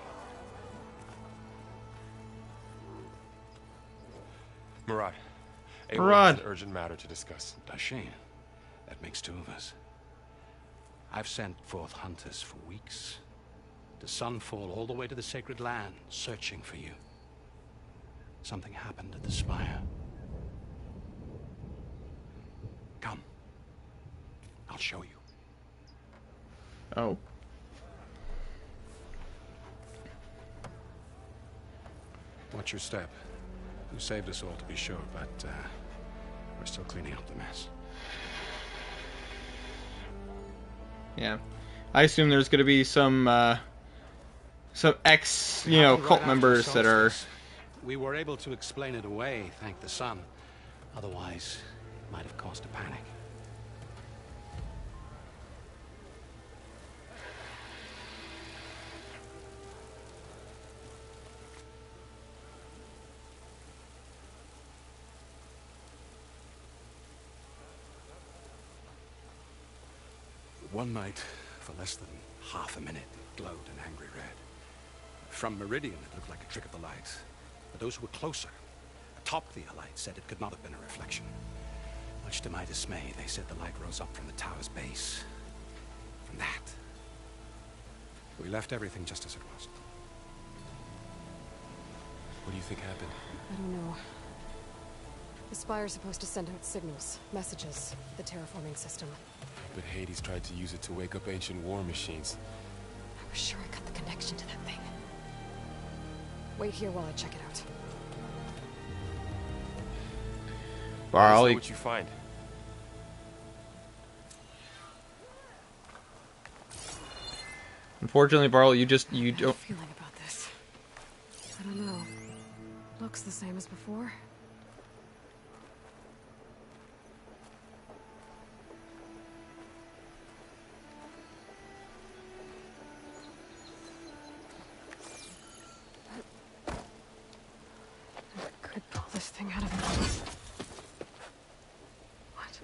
Murad. Aloy Murad. has an urgent matter to discuss. Does she? That makes two of us. I've sent forth hunters for weeks. To Sunfall, all the way to the Sacred Land, searching for you. Something happened at the Spire. Come. I'll show you. Oh. Watch your step. You saved us all, to be sure, but we're still cleaning up the mess. Yeah. I assume there's going to be some ex, you know, cult members that are... We were able to explain it away, thank the sun. Otherwise, it might have caused a panic. One night, for less than half a minute, it glowed an angry red. From Meridian, it looked like a trick of the light. But those who were closer, atop the light, said it could not have been a reflection. Much to my dismay, they said the light rose up from the tower's base. From that. We left everything just as it was. What do you think happened? I don't know. The Spire's supposed to send out signals, messages, the terraforming system. But Hades tried to use it to wake up ancient war machines. I was sure I got the connection to that thing. Wait here while I check it out. Barley. What you find? Unfortunately, Barley, you don't... Feeling about this. I don't know. Looks the same as before. Could pull this thing out of me. What?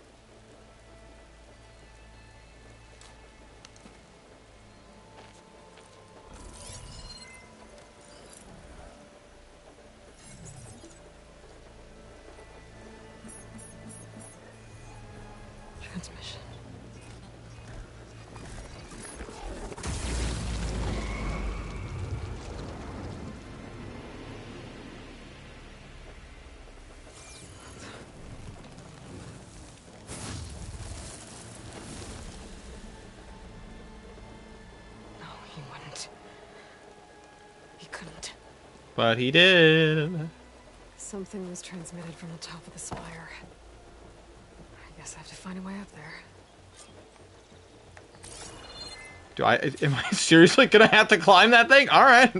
Transmission. No, he wouldn't. He couldn't. But he did. Something was transmitted from the top of the spire. I guess I have to find a way up there. Am I seriously gonna have to climb that thing? Alright.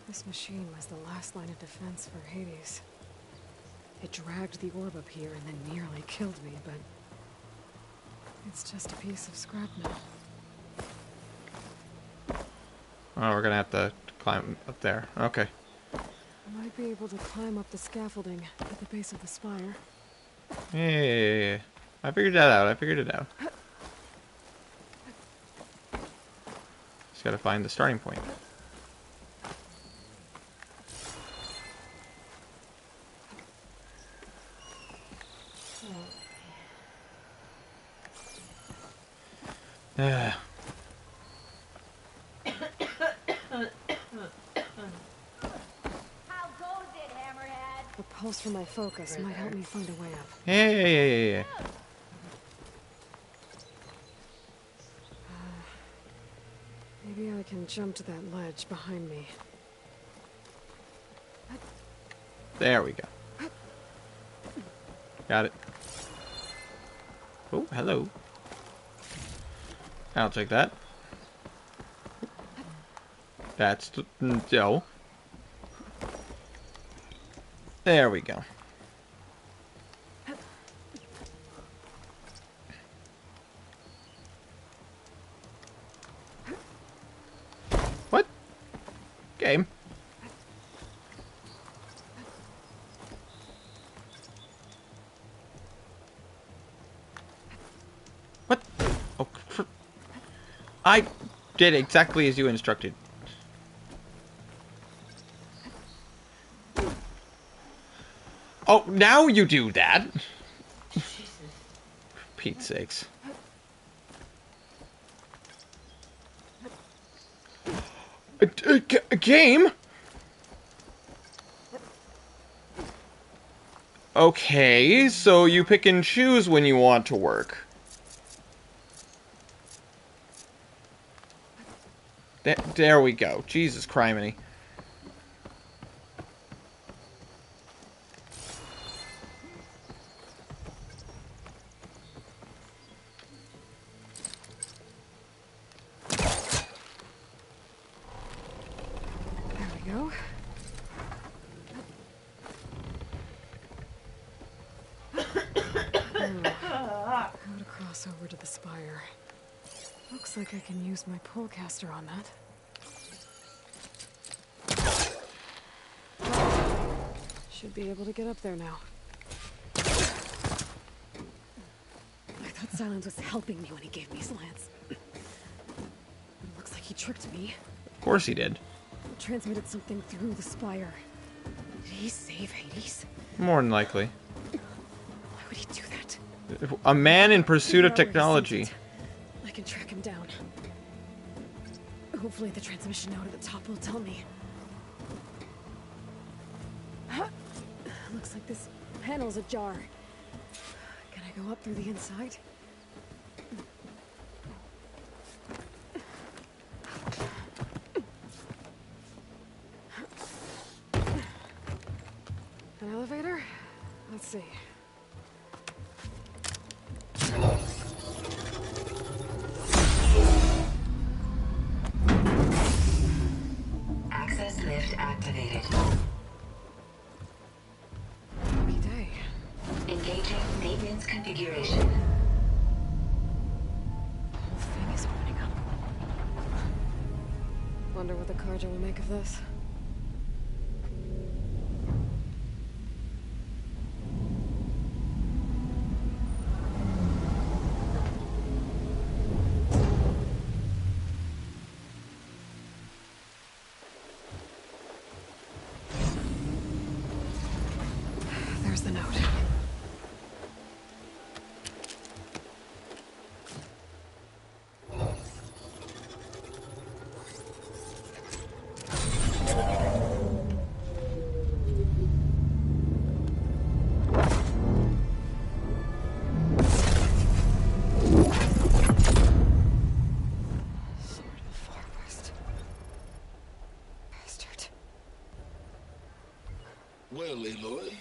This machine was the last line of defense for Hades. It dragged the orb up here and then nearly killed me, but it's just a piece of scrap now. Oh, we're gonna have to climb up there. Okay. I might be able to climb up the scaffolding at the base of the spire. Yeah. I figured that out. Just gotta find the starting point. Yeah. A pulse from my focus might help me find a way up. Yeah. Maybe I can jump to that ledge behind me. There we go. Got it. Oh, hello. I'll take that. That's Joe. There we go. What? Game. I did exactly as you instructed. Oh, now you do that. Pete's sakes. A game? Okay, so you pick and choose when you want to work. There we go. Jesus criminy. There we go. How to cross over to the spire. Looks like I can use my pullcaster on that. Should be able to get up there now. I thought Silence was helping me when he gave me his lance. It looks like he tricked me. Of course he did. Transmitted something through the spire. Did he save Hades? More than likely. Why would he do that? A man in pursuit of technology. I can track him down. Hopefully the transmission note at the top will tell me. Looks like this panel's ajar. Can I go up through the inside? An elevator? Let's see. Access lift activated. Lucky day. Engaging maintenance configuration. The whole thing is opening up. Wonder what the Carja will make of this. There's the note. Sword of the Far West. Bastard. Well, Aloy,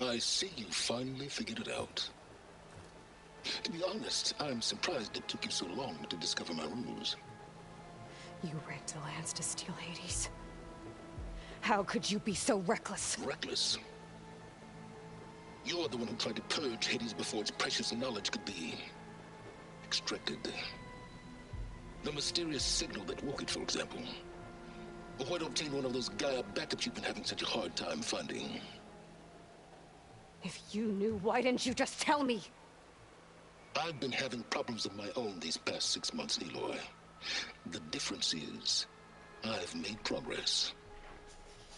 I see you finally figured it out. To be honest, I'm surprised it took you so long to discover my ruse. You rigged the lance to steal Hades. How could you be so reckless? Reckless? You're the one who tried to purge Hades before its precious knowledge could be extracted. The mysterious signal that woke it, for example. Or why to obtain one of those Gaia backups you've been having such a hard time finding. If you knew, why didn't you just tell me? I've been having problems of my own these past 6 months, Aloy. The difference is, I've made progress.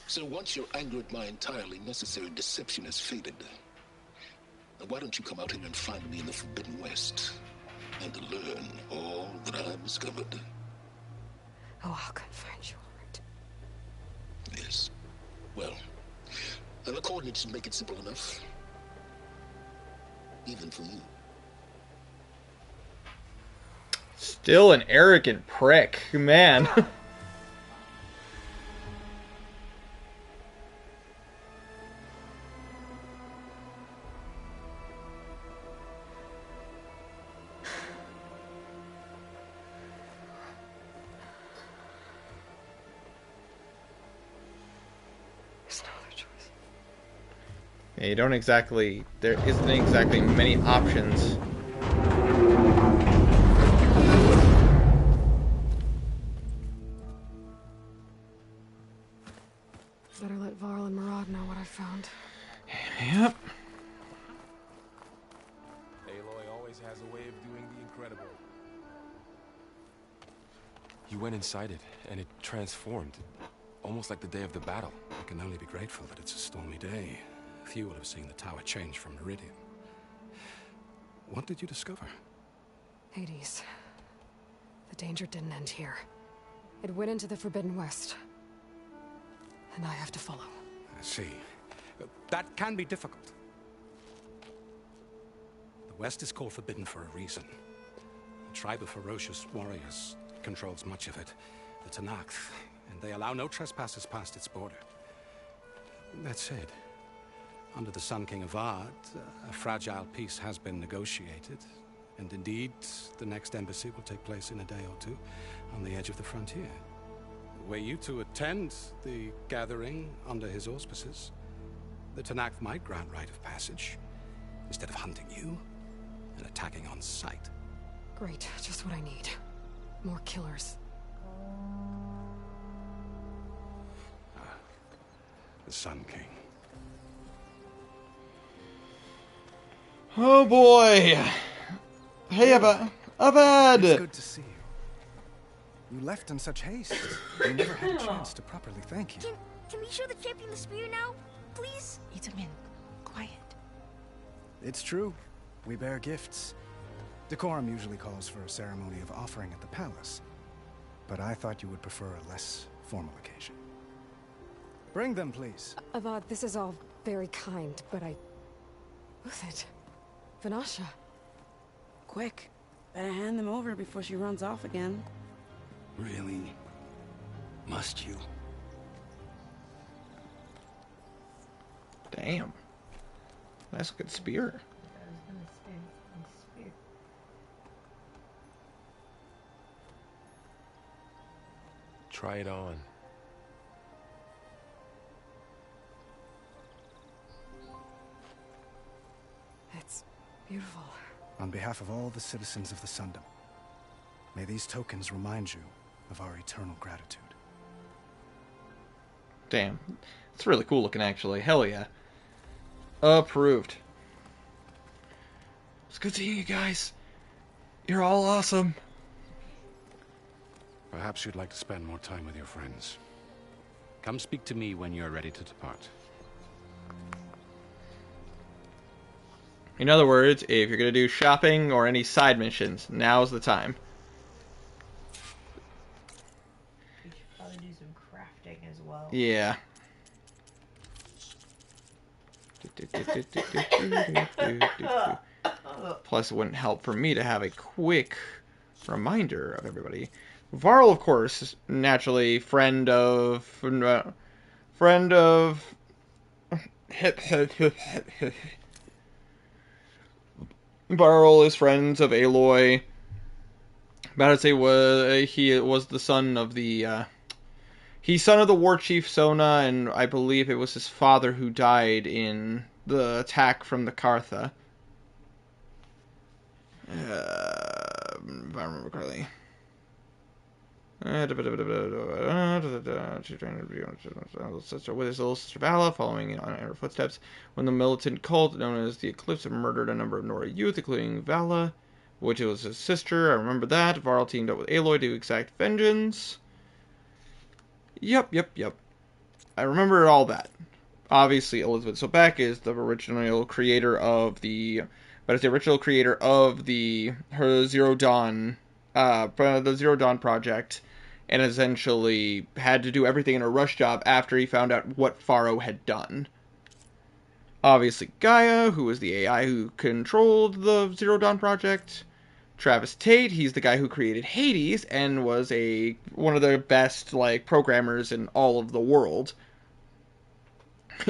So once your anger at my entirely necessary deception has faded, then why don't you come out here and find me in the Forbidden West, and to learn all that I've discovered? Oh, I'll come find you, all right. Yes. Well, and the coordinates should make it simple enough. Even for you. Still an arrogant prick, man. There's no other choice. Yeah, you don't exactly... There isn't exactly many options. Better let Varl and Murad know what I found. Yep. Aloy always has a way of doing the incredible. You went inside it, and it transformed. Almost like the day of the battle. I can only be grateful that it's a stormy day. Few will have seen the tower change from Meridian. What did you discover? Hades. The danger didn't end here. It went into the Forbidden West. And I have to follow. I see. That can be difficult. The West is called Forbidden for a reason. A tribe of ferocious warriors controls much of it, the Tenakth, and they allow no trespassers past its border. That said, under the Sun King Avad, a fragile peace has been negotiated, and indeed, the next embassy will take place in a day or two on the edge of the frontier. Were you to attend the gathering under his auspices, the Tenakth might grant right of passage, instead of hunting you and attacking on sight. Great, just what I need. More killers. The Sun King. Oh boy! Hey, Avad! It's good to see you. You left in such haste. We never had a chance to properly thank you. Can we show the champion the spear now? Please? Itamin, quiet. It's true. We bear gifts. Decorum usually calls for a ceremony of offering at the palace. But I thought you would prefer a less formal occasion. Bring them, please. Avad, this is all very kind, but Who's it? Vanasha. Quick. Better hand them over before she runs off again. Really? Must you? Damn. That's a good spear. Try it on. It's beautiful. On behalf of all the citizens of the Sundom, may these tokens remind you of our eternal gratitude. Damn. It's really cool looking, actually. Hell yeah. Approved. It's good seeing you guys. You're all awesome. Perhaps you'd like to spend more time with your friends. Come speak to me when you're ready to depart. In other words, if you're going to do shopping or any side missions, now's the time. We should probably do some crafting as well. Yeah. Plus, it wouldn't help for me to have a quick reminder of everybody. Varl, of course, naturally friend of Varl is friends of Aloy. About to say he was the son of the he's son of the war chief Sona, and I believe it was his father who died in the attack from the Kartha. If I remember correctly. With his little sister Vala following in her footsteps, when the militant cult known as the Eclipse had murdered a number of Nora youth, including Vala, which was his sister. I remember that. Varl teamed up with Aloy to exact vengeance. Yep. I remember all that. Obviously, Elizabeth Sobek is the original creator of her Zero Dawn, the Zero Dawn project, and essentially had to do everything in a rush job after he found out what Faro had done. Obviously, Gaia, who was the AI who controlled the Zero Dawn project. Travis Tate, he's the guy who created Hades and was one of the best programmers in all of the world.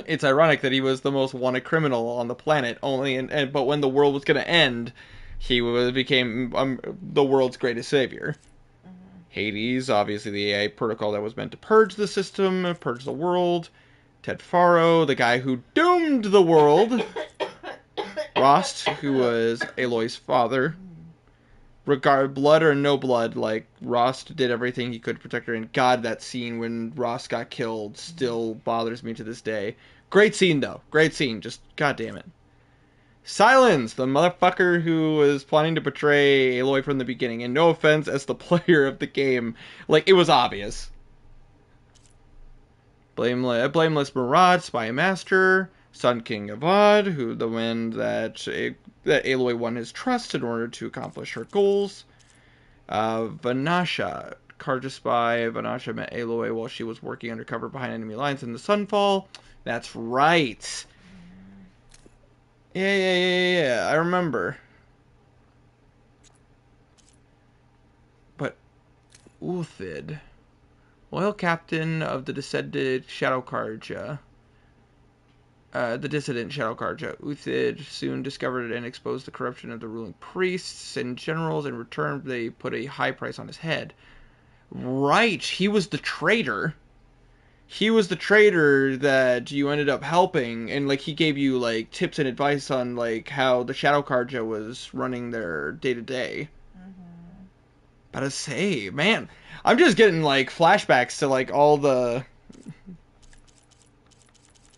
It's ironic that he was the most wanted criminal on the planet, but when the world was going to end, he became the world's greatest savior. Hades, obviously the AI protocol that was meant to purge the system, purge the world. Ted Faro, the guy who doomed the world. Rost, who was Aloy's father. Blood or no blood, Rost did everything he could to protect her. And God, that scene when Rost got killed still bothers me to this day. Great scene, though. Great scene. Just, God damn it. Silence! The motherfucker who was planning to betray Aloy from the beginning. And no offense as the player of the game. Like, it was obvious. Blameless Murad, Spy Master, Sun King Avad, who the one that Aloy won his trust in order to accomplish her goals. Vanasha, Karja Spy. Vanasha met Aloy while she was working undercover behind enemy lines in the Sunfall. That's right. Yeah, I remember. But Uthid, loyal captain of the dissident Shadow Karja. Uthid soon discovered and exposed the corruption of the ruling priests and generals. In return, they put a high price on his head. Right, he was the traitor. He was the traitor that you ended up helping, and like he gave you like tips and advice on like how the Shadow Karja was running their day-to-day. But I say, man, I'm just getting like flashbacks to like all the...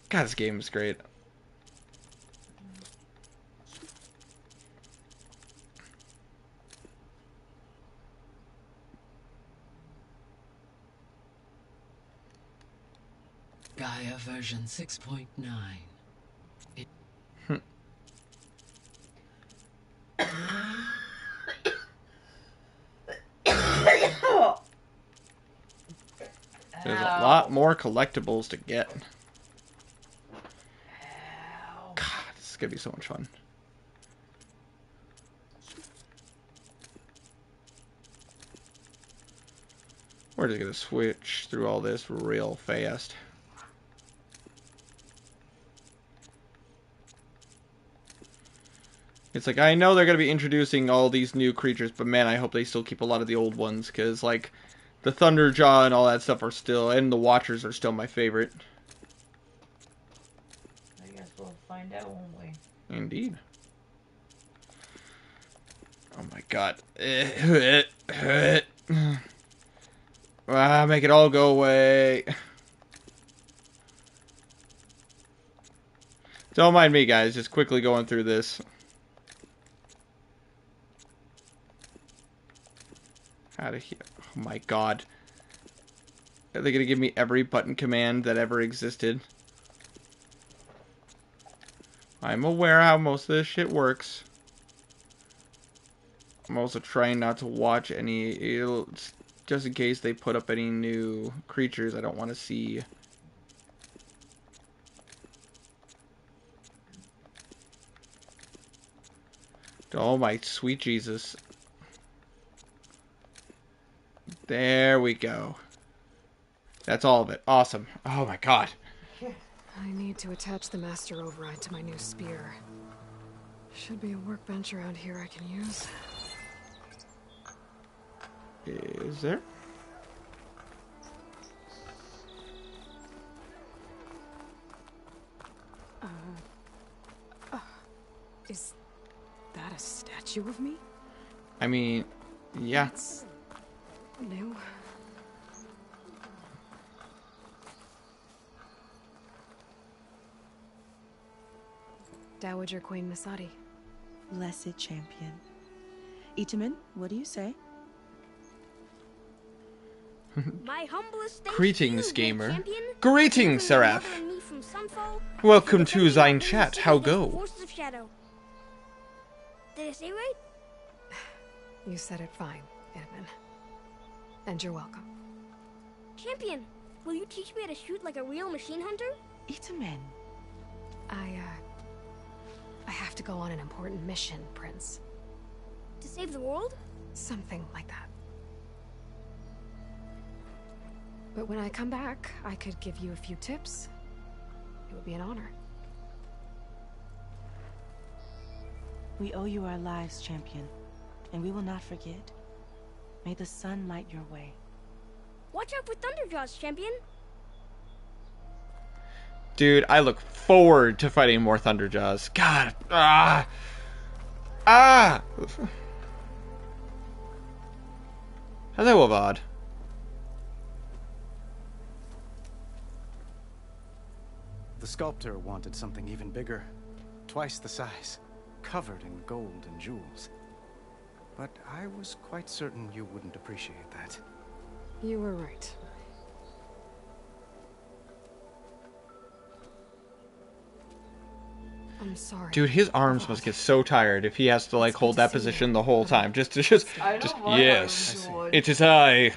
God, this game is great. Gaia version 6.9. There's a lot more collectibles to get. God, this is gonna be so much fun. We're just gonna switch through all this real fast. It's like, I know they're going to be introducing all these new creatures, but man, I hope they still keep a lot of the old ones, because, like, the Thunderjaw and all that stuff are still, and the Watchers are still my favorite. I guess we'll find out, won't we? Indeed. Oh my god. Make it all go away. Don't mind me, guys, just quickly going through this. Out of here. Oh my god. Are they gonna give me every button command that ever existed? I'm aware how most of this shit works. I'm also trying not to watch any... just in case they put up any new creatures I don't want to see. Oh my sweet Jesus. There we go. That's all of it. Awesome. Oh my god. I need to attach the master override to my new spear. Should be a workbench around here I can use. Is there? Is that a statue of me? I mean, yeah. That's new. Dowager Queen Masadi. Blessed champion. Itamen, what do you say? My humblest thanks Greetings, to you, gamer. champion. Greetings, Seraph. Welcome to Zine Chat. How go? Forces of Shadow. Did I say right? You said it fine, Edmund. And you're welcome. Champion, will you teach me how to shoot like a real machine hunter? Itamen. I have to go on an important mission, Prince. To save the world? Something like that. But when I come back, I could give you a few tips. It would be an honor. We owe you our lives, champion, and we will not forget. May the sun light your way. Watch out for Thunderjaws, champion. Dude, I look forward to fighting more Thunderjaws. God. Hello, Avad. The sculptor wanted something even bigger. Twice the size. covered in gold and jewels. But I was quite certain you wouldn't appreciate that. You were right. I'm sorry. Dude, his arms must get so tired if he has to like hold that position the whole time. Just yes. It is I,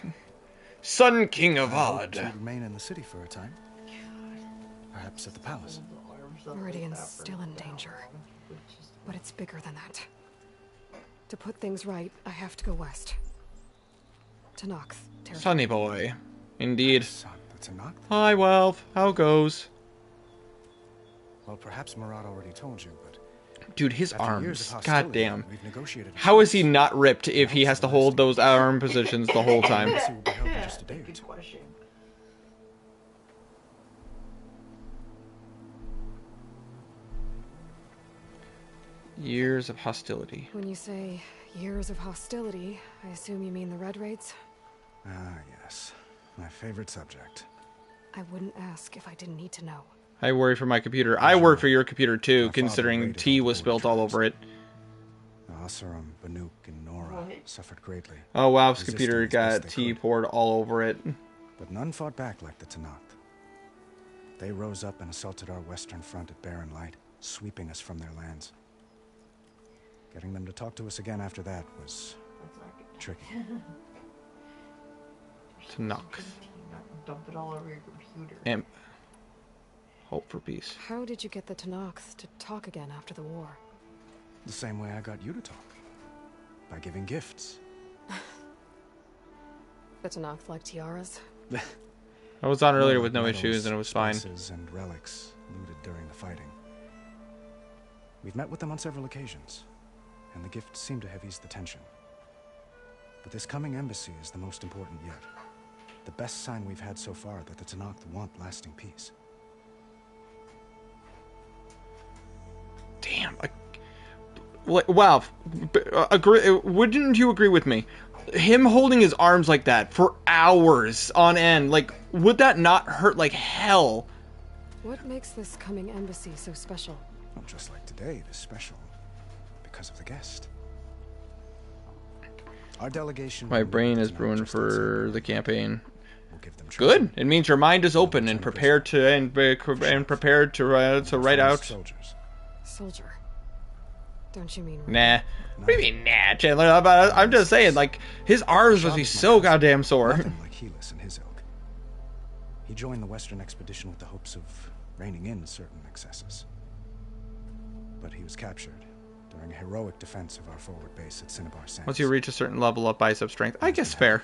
Sun King of Odd. I hoped you'd remain in the city for a time. Perhaps at the palace. Meridian's still in danger. But it's bigger than that. To put things right, I have to go west. To Nox territory. Sunny boy. Indeed. To Nox? Hi, Welf. How goes? Well, perhaps Murad already told you, but... Dude, his arms. God damn. We've negotiated. How is he not ripped if he has to hold those arm positions the whole time? Good question. Years of hostility. When you say years of hostility, I assume you mean the Red Raids? Ah, yes. My favorite subject. I wouldn't ask if I didn't need to know. I worry for my computer. I worry for your computer too, considering tea was spilled all over it. Asuram, Banuk, and Nora suffered greatly. Oh wow, his computer got tea poured all over it. But none fought back like the Tenakth. They rose up and assaulted our western front at Barren Light, sweeping us from their lands. Getting them to talk to us again after that was tricky. Tenakth. Dump it all over your computer. Imp. Hope for peace. How did you get the Tenakth to talk again after the war? The same way I got you to talk. By giving gifts. The Tenakth like tiaras? I was on earlier with no issues and it was fine. And relics looted during the fighting. We've met with them on several occasions, and the gifts seem to have eased the tension. But this coming embassy is the most important yet. The best sign we've had so far that the Tenakth want lasting peace. Damn. Wow. Wouldn't you agree with me? Him holding his arms like that for hours on end, like, would that not hurt like hell? What makes this coming embassy so special? Well, just like today, it is special because of the guest. Our delegation. My brain is ruined for the campaign. Good. It means your mind is open and prepared to prepared to write out. Soldier. Don't you mean? Nah. What do you mean, nah, Chandler? I'm just saying, like, his arms must be so goddamn sore. Nothing like Helis and his ilk. He joined the Western expedition with the hopes of reining in certain excesses. But he was captured during a heroic defense of our forward base at Cinnabar Sands. Once you reach a certain level of bicep strength, I guess fair.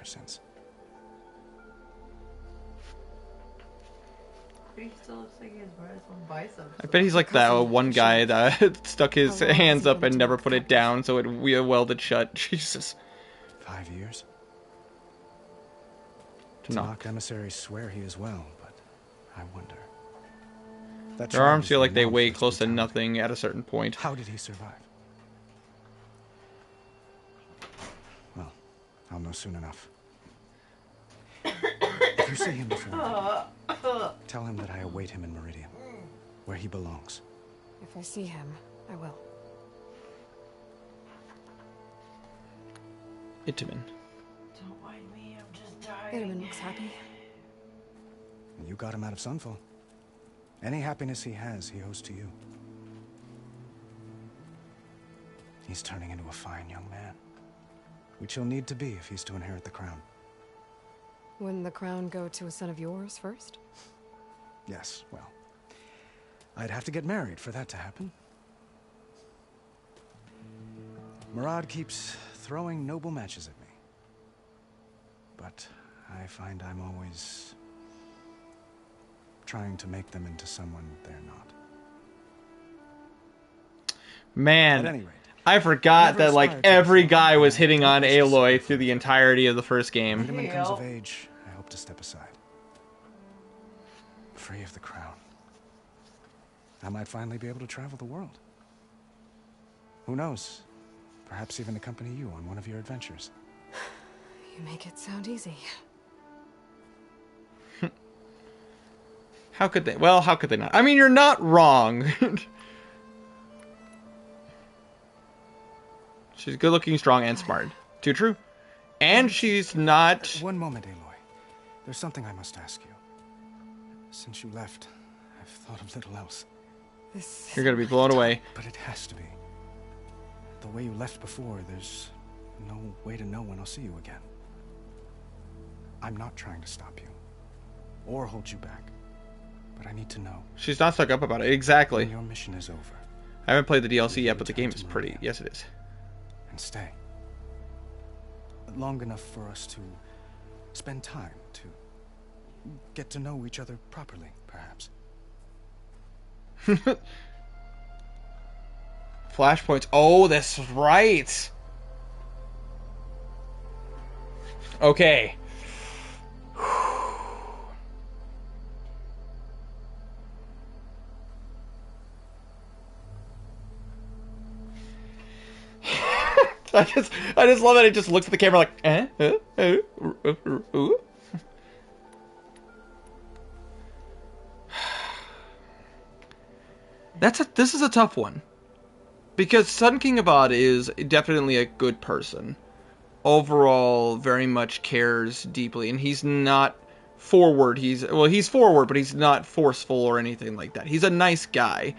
He still looks like he has one bicep. I bet he's like that one guy that stuck his hands up and never put it down so it welded shut. Jesus. 5 years? Tenakth emissaries swear he is well, but I wonder. Their arms feel like they weigh close to nothing at a certain point. How did he survive? Well, I'll know soon enough. If you see him before, tell him that I await him in Meridian, where he belongs. If I see him, I will. Itamen. Don't mind me, I'm just dying. Itamen looks happy. You got him out of Sunfall. Any happiness he has, he owes to you. He's turning into a fine young man, which he'll need to be if he's to inherit the crown. Wouldn't the crown go to a son of yours first? Yes, well, I'd have to get married for that to happen. Murad keeps throwing noble matches at me. But I find I'm always trying to make them into someone they're not. Man, At any rate, I forgot that like every guy was hitting on Aloy through the entirety of the first game. When Itamen comes of age, I hope to step aside. Free of the crown. I might finally be able to travel the world. Who knows? Perhaps even accompany you on one of your adventures. You make it sound easy. How could they? Well, how could they not? I mean, you're not wrong. She's good looking, strong, and smart. Too true. And she's not... One moment, Aloy. There's something I must ask you. Since you left, I've thought of little else. You're gonna be blown away. But it has to be. The way you left before, there's no way to know when I'll see you again. I'm not trying to stop you. Or hold you back. But I need to know. She's not stuck up about it. Exactly. When your mission is over. I haven't played the DLC yet, but the game is pretty... Yes, it is. And stay. Long enough for us to spend time, to get to know each other properly, perhaps. Flashpoints. Oh, that's right. Okay. I just love that it just looks at the camera like, This is a tough one. Because Sun King Avad is definitely a good person. Overall, very much cares deeply, and he's not forward. He's forward, but he's not forceful or anything like that. He's a nice guy.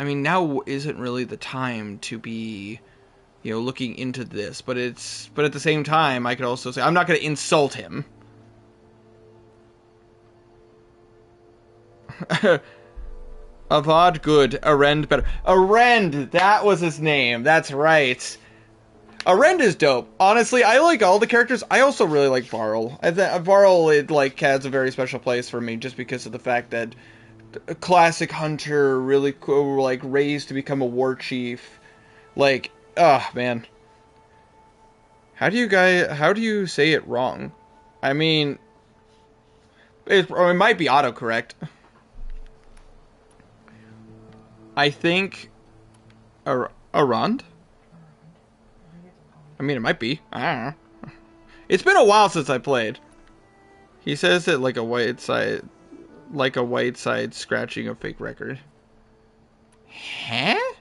I mean, now isn't really the time to be, you know, looking into this, but at the same time, I could also say, I'm not going to insult him. Avad good, Arend better. Arend, that was his name. That's right. Arend is dope. Honestly, I like all the characters. I also really like Varl. Varl, it like has a very special place for me just because of the fact that a classic hunter, really cool, like raised to become a war chief. Like, man. How do you say it wrong? I mean, it might be autocorrect. I think Arand? I mean, it might be. I don't know. It's been a while since I played. He says it like a white side scratching a fake record. Huh?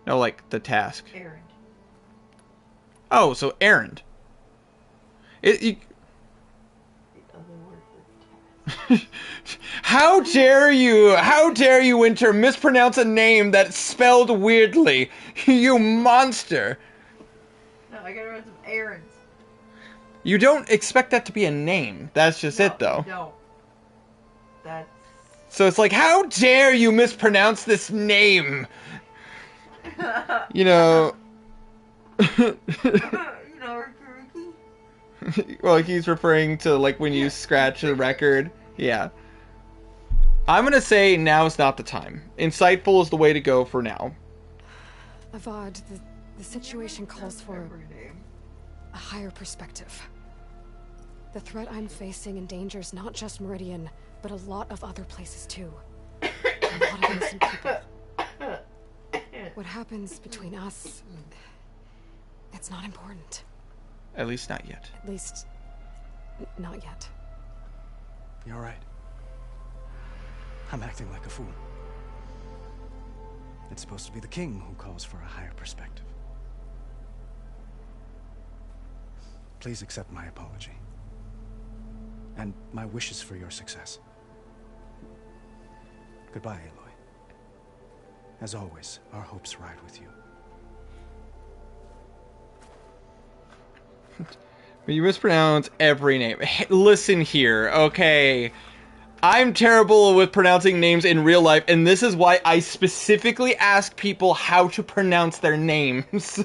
No, like the task. Errand. Oh, so errand. How dare you, Winter, mispronounce a name that's spelled weirdly? You monster. No, I gotta run some errands. You don't expect that to be a name. That's just it, though. No. That's... So it's like, how dare you mispronounce this name? You know... Well, he's referring to, like, when you scratch a record. Yeah. I'm gonna say now's not the time. Insightful is the way to go for now. Avad, the situation calls for a higher perspective. The threat I'm facing endangers not just Meridian, but a lot of other places too. A lot of innocent people. What happens between us, it's not important. At least not yet. At least, not yet. You're right. I'm acting like a fool. It's supposed to be the king who calls for a higher perspective. Please accept my apology. And my wishes for your success. Goodbye, Aloy. As always, our hopes ride with you. You mispronounce every name. Listen here, okay? I'm terrible with pronouncing names in real life, and this is why I specifically ask people how to pronounce their names.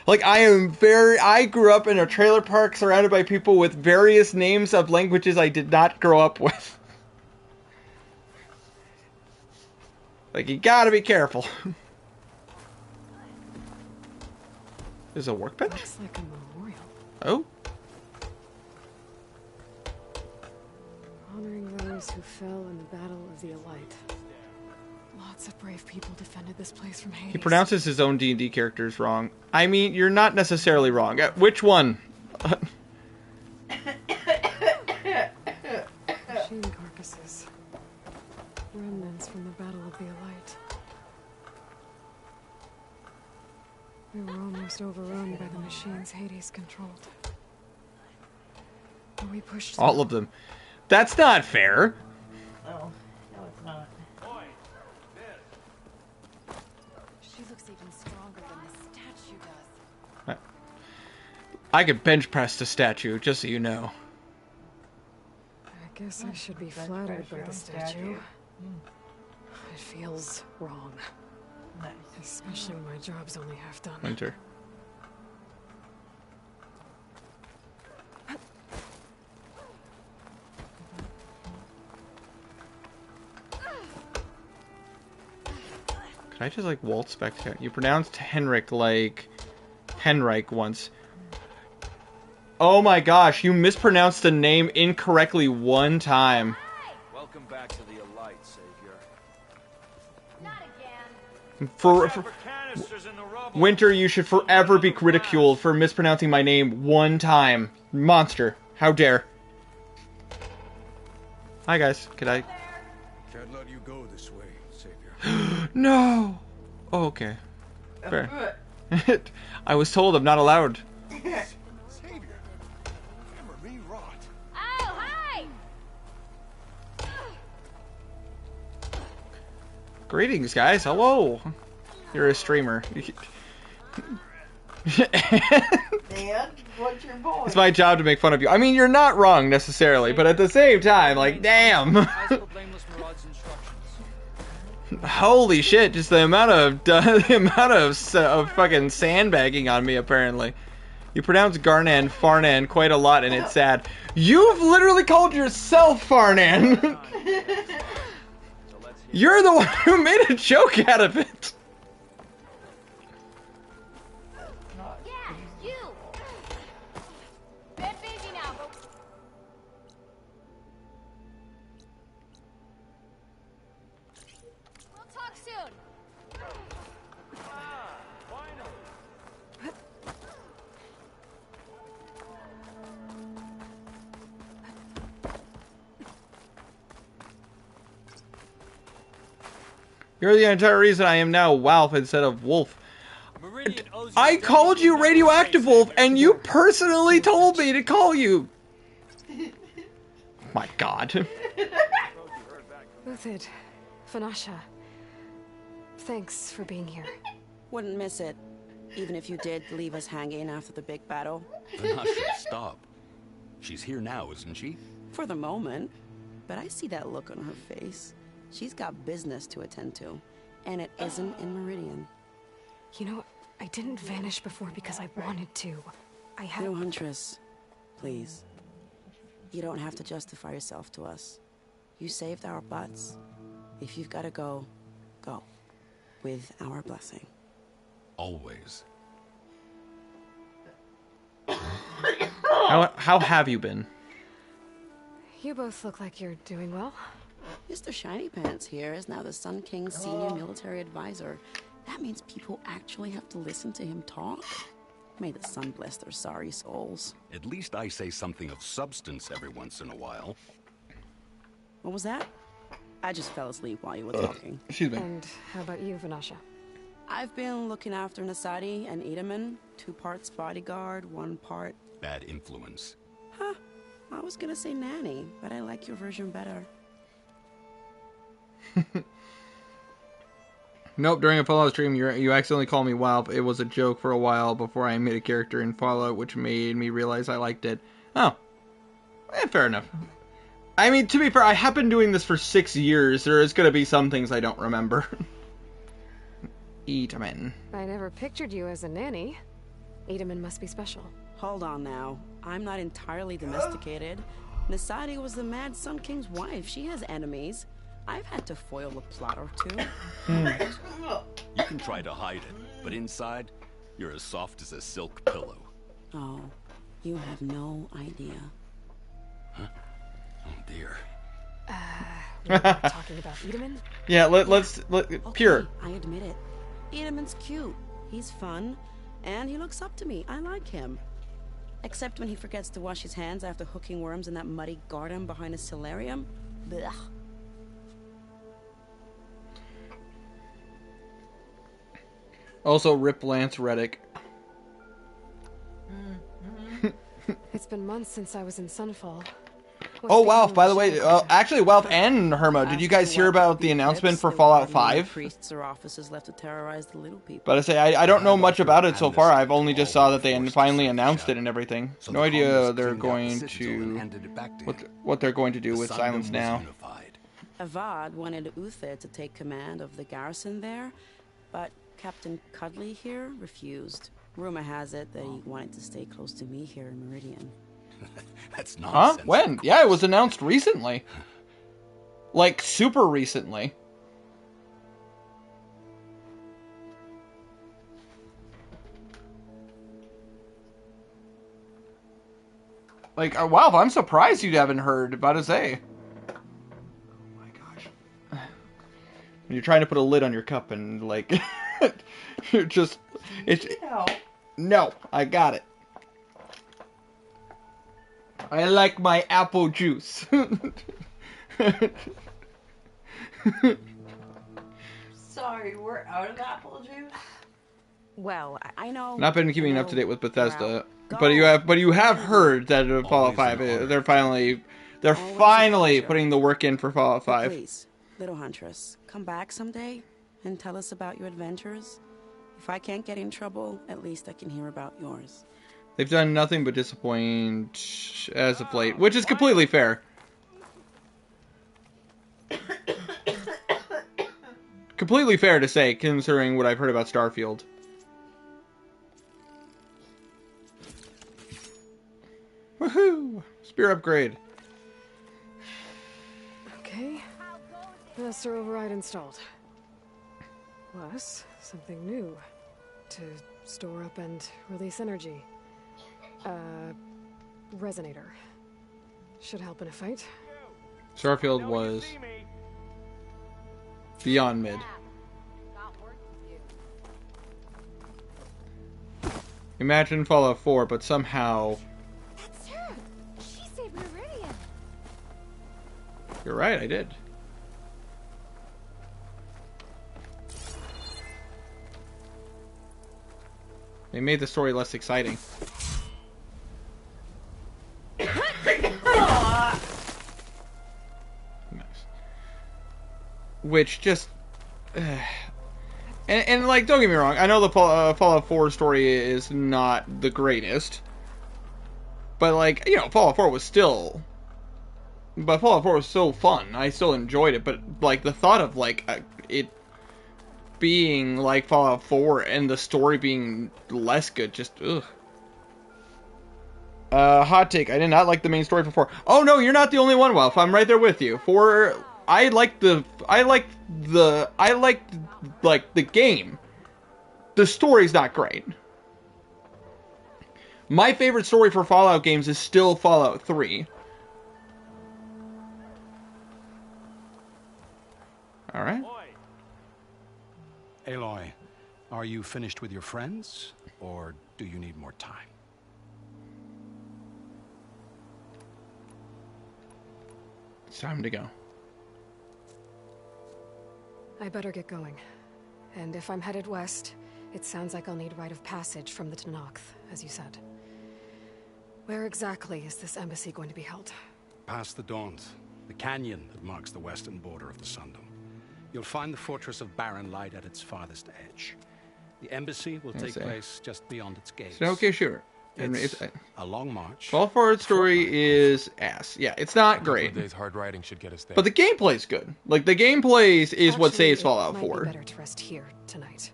Like, I grew up in a trailer park surrounded by people with various names of languages I did not grow up with. Like, you gotta be careful. There's a workbench? Looks like a memorial. Oh? Honoring those who fell in the Battle of the Elite. Lots of brave people defended this place from Hades. He pronounces his own D&D characters wrong. I mean, you're not necessarily wrong. Which one? Remnants from the Battle of the Elite. We were almost overrun by the machines Hades controlled. But we pushed all of them. That's not fair. No, it's not. She looks even stronger than the statue does. I could bench press the statue, just so you know. I guess I should be flattered by the statue. It feels wrong. Nice. Especially when my job's only half done. Winter. Could I just like waltz back to you? Pronounced Henrik like Henrik once. Oh my gosh, you mispronounced the name incorrectly one time. Welcome back to the Elite, Savior. For Winter, you should forever be ridiculed for mispronouncing my name one time. Monster. How dare. Hi guys, could I... Can't let you go this way, Savior. No! Oh, okay. Fair. I was told I'm not allowed. Savior. Remember me rot. Oh, hi! Greetings, guys. Hello. You're a streamer. Dan, what's your voice? It's my job to make fun of you. I mean, you're not wrong necessarily, but at the same time, like, damn. Holy shit! Just the amount of fucking sandbagging on me. Apparently, you pronounce Garnan Farnan quite a lot, and it's sad. You've literally called yourself Farnan. You're the one who made a joke out of it. Yeah, you! Bed busy now. We'll talk soon. You're the entire reason I am now Walf instead of Wolf. I called you Radioactive Wolf, and you personally told me to call you. My God. Uthid, Vanasha, thanks for being here. Wouldn't miss it, even if you did leave us hanging after the big battle. Vanasha, stop. She's here now, isn't she? For the moment. But I see that look on her face. She's got business to attend to, and it isn't in Meridian. You know, I didn't vanish before because I wanted to. I had... No, Huntress. Please. You don't have to justify yourself to us. You saved our butts. If you've got to go, go. With our blessing. Always. How have you been? You both look like you're doing well. Mr. Shiny Pants here is now the Sun King's senior military advisor. That means people actually have to listen to him talk. May the sun bless their sorry souls. At least I say something of substance every once in a while. What was that? I just fell asleep while you were talking. Excuse me. And how about you, Vanasha? I've been looking after Nasadi and Edaman. 2 parts bodyguard, 1 part... Bad influence. Huh. I was gonna say nanny, but I like your version better. Nope, during a Fallout stream, you accidentally called me Walp. It was a joke for a while before I made a character in Fallout, which made me realize I liked it. Oh. Fair enough. I mean, to be fair, I have been doing this for 6 years. There is going to be some things I don't remember. Edaman. I never pictured you as a nanny. Edaman must be special. Hold on now. I'm not entirely domesticated. Nasadi was the Mad Sun King's wife. She has enemies. I've had to foil a plot or 2. You can try to hide it, but inside, you're as soft as a silk pillow. Oh, you have no idea. Huh? Oh dear. We're talking about Edaman? Yeah, let's pure. Okay, I admit it. Edaman's cute. He's fun, and he looks up to me. I like him. Except when he forgets to wash his hands after hooking worms in that muddy garden behind his solarium. Blech. Also, rip Lance Reddick. It's been months since I was in Sunfall. Oh, Walf, by the way, actually, Walf and Herma, did you guys hear about the announcement for Fallout 5? Priests or officers left to terrorize the little people. But I say, I don't know much about it so far. I've only just saw that they finally announced it and everything. No idea they're going to... what they're going to do with Silence now. Avad wanted Uther to take command of the garrison there, but Captain Cudley here refused. Rumor has it that he wanted to stay close to me here in Meridian. That's nonsense. Huh? When? Yeah, it was announced recently. Like, super recently. Like, wow, I'm surprised you haven't heard about it. Oh my gosh. You're trying to put a lid on your cup and, like, you're just... No, I got it. I like my apple juice. Sorry, we're out of apple juice? Well, I know... Not been keeping up to date with Bethesda, but you have heard that Fallout 5, they're finally putting the work in for Fallout 5. Please, little Huntress, come back someday and tell us about your adventures. If I can't get in trouble, at least I can hear about yours. They've done nothing but disappoint as of late, which is completely fair. Completely fair to say, considering what I've heard about Starfield. Woohoo! Spear upgrade. Okay. Master override installed. Plus, something new. To store up and release energy. Resonator. Should help in a fight. Starfield was beyond mid. Imagine Fallout 4, but somehow... That's her! She saved Meridian! You're right, I did. They made the story less exciting. Which just... and like, don't get me wrong, I know the Fallout 4 story is not the greatest. But, like, you know, Fallout 4 was still... But Fallout 4 was so fun. I still enjoyed it, but, like, the thought of, like, it being like Fallout 4 and the story being less good, just, ugh. Hot take, I did not like the main story for 4. Oh, no, you're not the only one, Welf. I'm right there with you. I liked the game. The story's not great. My favorite story for Fallout games is still Fallout 3. Alright. Aloy, are you finished with your friends, or do you need more time? It's time to go. I better get going. And if I'm headed west, it sounds like I'll need rite of passage from the Tenakth, as you said. Where exactly is this embassy going to be held? Past the Dawns, the canyon that marks the western border of the Sundom. You'll find the fortress of Barren Light at its farthest edge. The embassy will take place just beyond its gates. So, okay, sure. It's a long march. Fallout 4 story is ass. Yeah, it's not great. Days hard riding should get us there. But the gameplay's good. Like, the gameplay is what saves Fallout 4. It might be better to rest here tonight.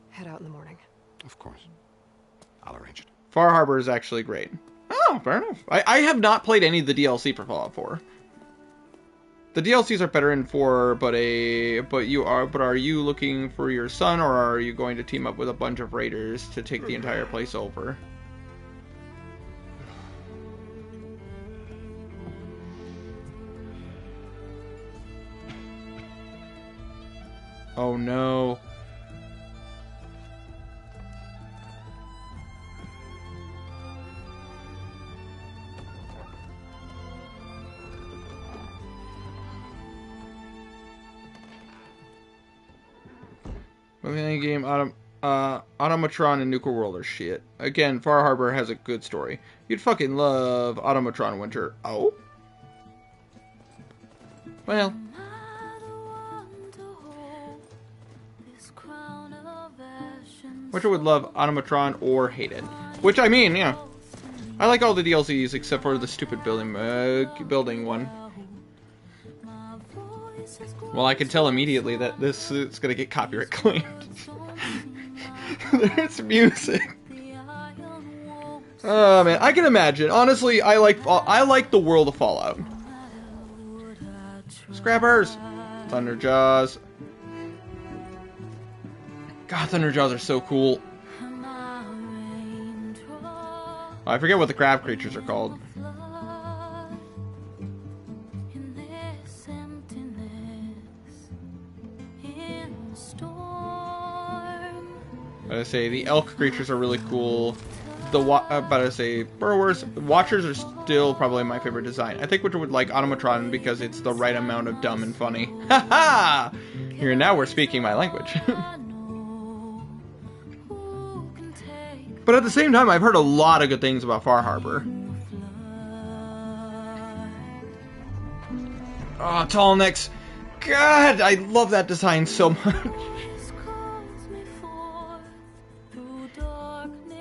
Head out in the morning. Of course. I'll arrange it. Far Harbor is actually great. Oh, fair enough. I have not played any of the DLC for Fallout 4. The DLCs are better in 4, but are you looking for your son, or are you going to team up with a bunch of raiders to take the entire place over? Oh no. Moving game autumn. Automatron and Nuka World are shit. Again, Far Harbor has a good story. You'd fucking love Automatron Winter. Oh? Well. Winter would love Automatron or hate it. Which, I mean, yeah. I like all the DLCs except for the stupid building one. Well, I can tell immediately that this is gonna get copyright claimed. There's music. Oh man, I can imagine. Honestly, I like the world of Fallout. Scrappers, Thunderjaws. God, Thunderjaws are so cool. I forget what the crab creatures are called. I say the elk creatures are really cool. Burrowers, Watchers are still probably my favorite design. I think Winter would like Automatron because it's the right amount of dumb and funny. Ha ha! Here now we're speaking my language. But at the same time, I've heard a lot of good things about Far Harbor. Oh, Tall Necks. God, I love that design so much.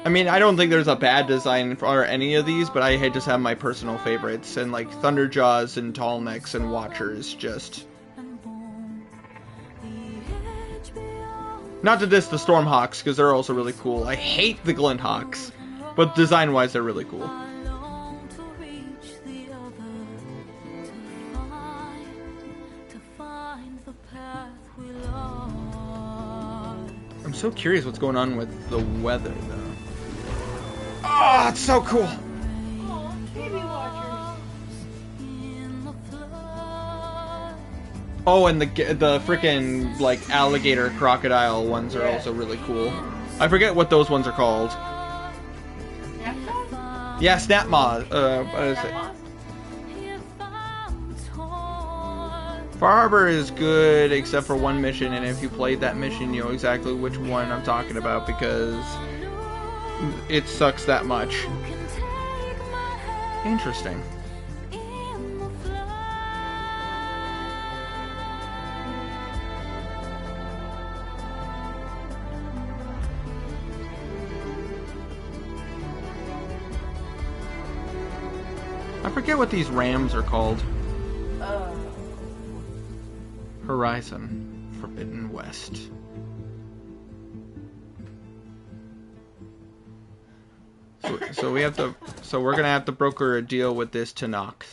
I mean, I don't think there's a bad design for any of these, but I just have my personal favorites. And like Thunderjaws and Tall Necks and Watchers, just... Not to diss the Stormhawks, because they're also really cool. I hate the Glinthawks, but design-wise, they're really cool. I'm so curious what's going on with the weather, though. Oh, it's so cool! Oh, baby watchers. Oh, and the freaking like alligator crocodile ones are also really cool. I forget what those ones are called. Yeah, Snapmaw. What is it? Far Harbor is good except for one mission, and if you played that mission, you know exactly which one I'm talking about because it sucks that much. Interesting. I forget what these rams are called. Horizon, Forbidden West. So we have to. So we're gonna have to broker a deal with this Tanox.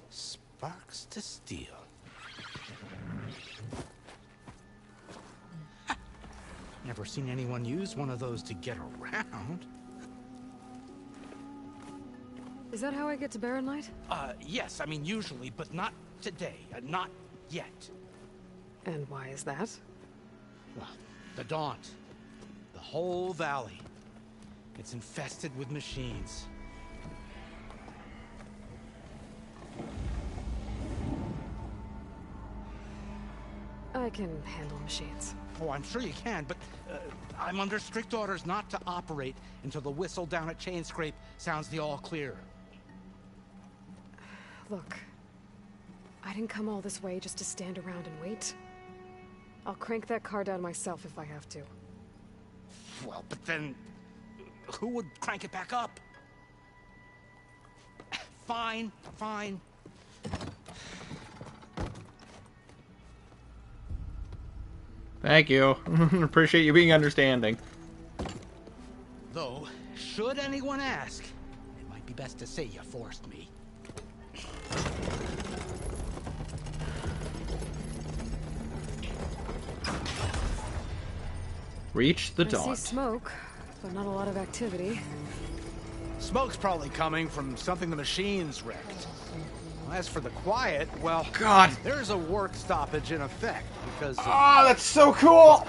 Sparks to steel. Never seen anyone use one of those to get around. Is that how I get to Barren Light? Yes, I mean usually, but not today. Not yet. And why is that? Well, the Daunt. The whole valley. It's infested with machines. I can handle machines. Oh, I'm sure you can, but I'm under strict orders not to operate until the whistle down at Chainscrape sounds the all clear. Look, I didn't come all this way just to stand around and wait. I'll crank that car down myself if I have to. Well, but then who would crank it back up? Fine, fine. Thank you. Appreciate you being understanding. Though, should anyone ask, it might be best to say you forced me. Reach the Daunt. I see smoke, but not a lot of activity. Smoke's probably coming from something the machines wrecked. As for the quiet, well, God, there's a work stoppage in effect because of... Oh, that's so cool!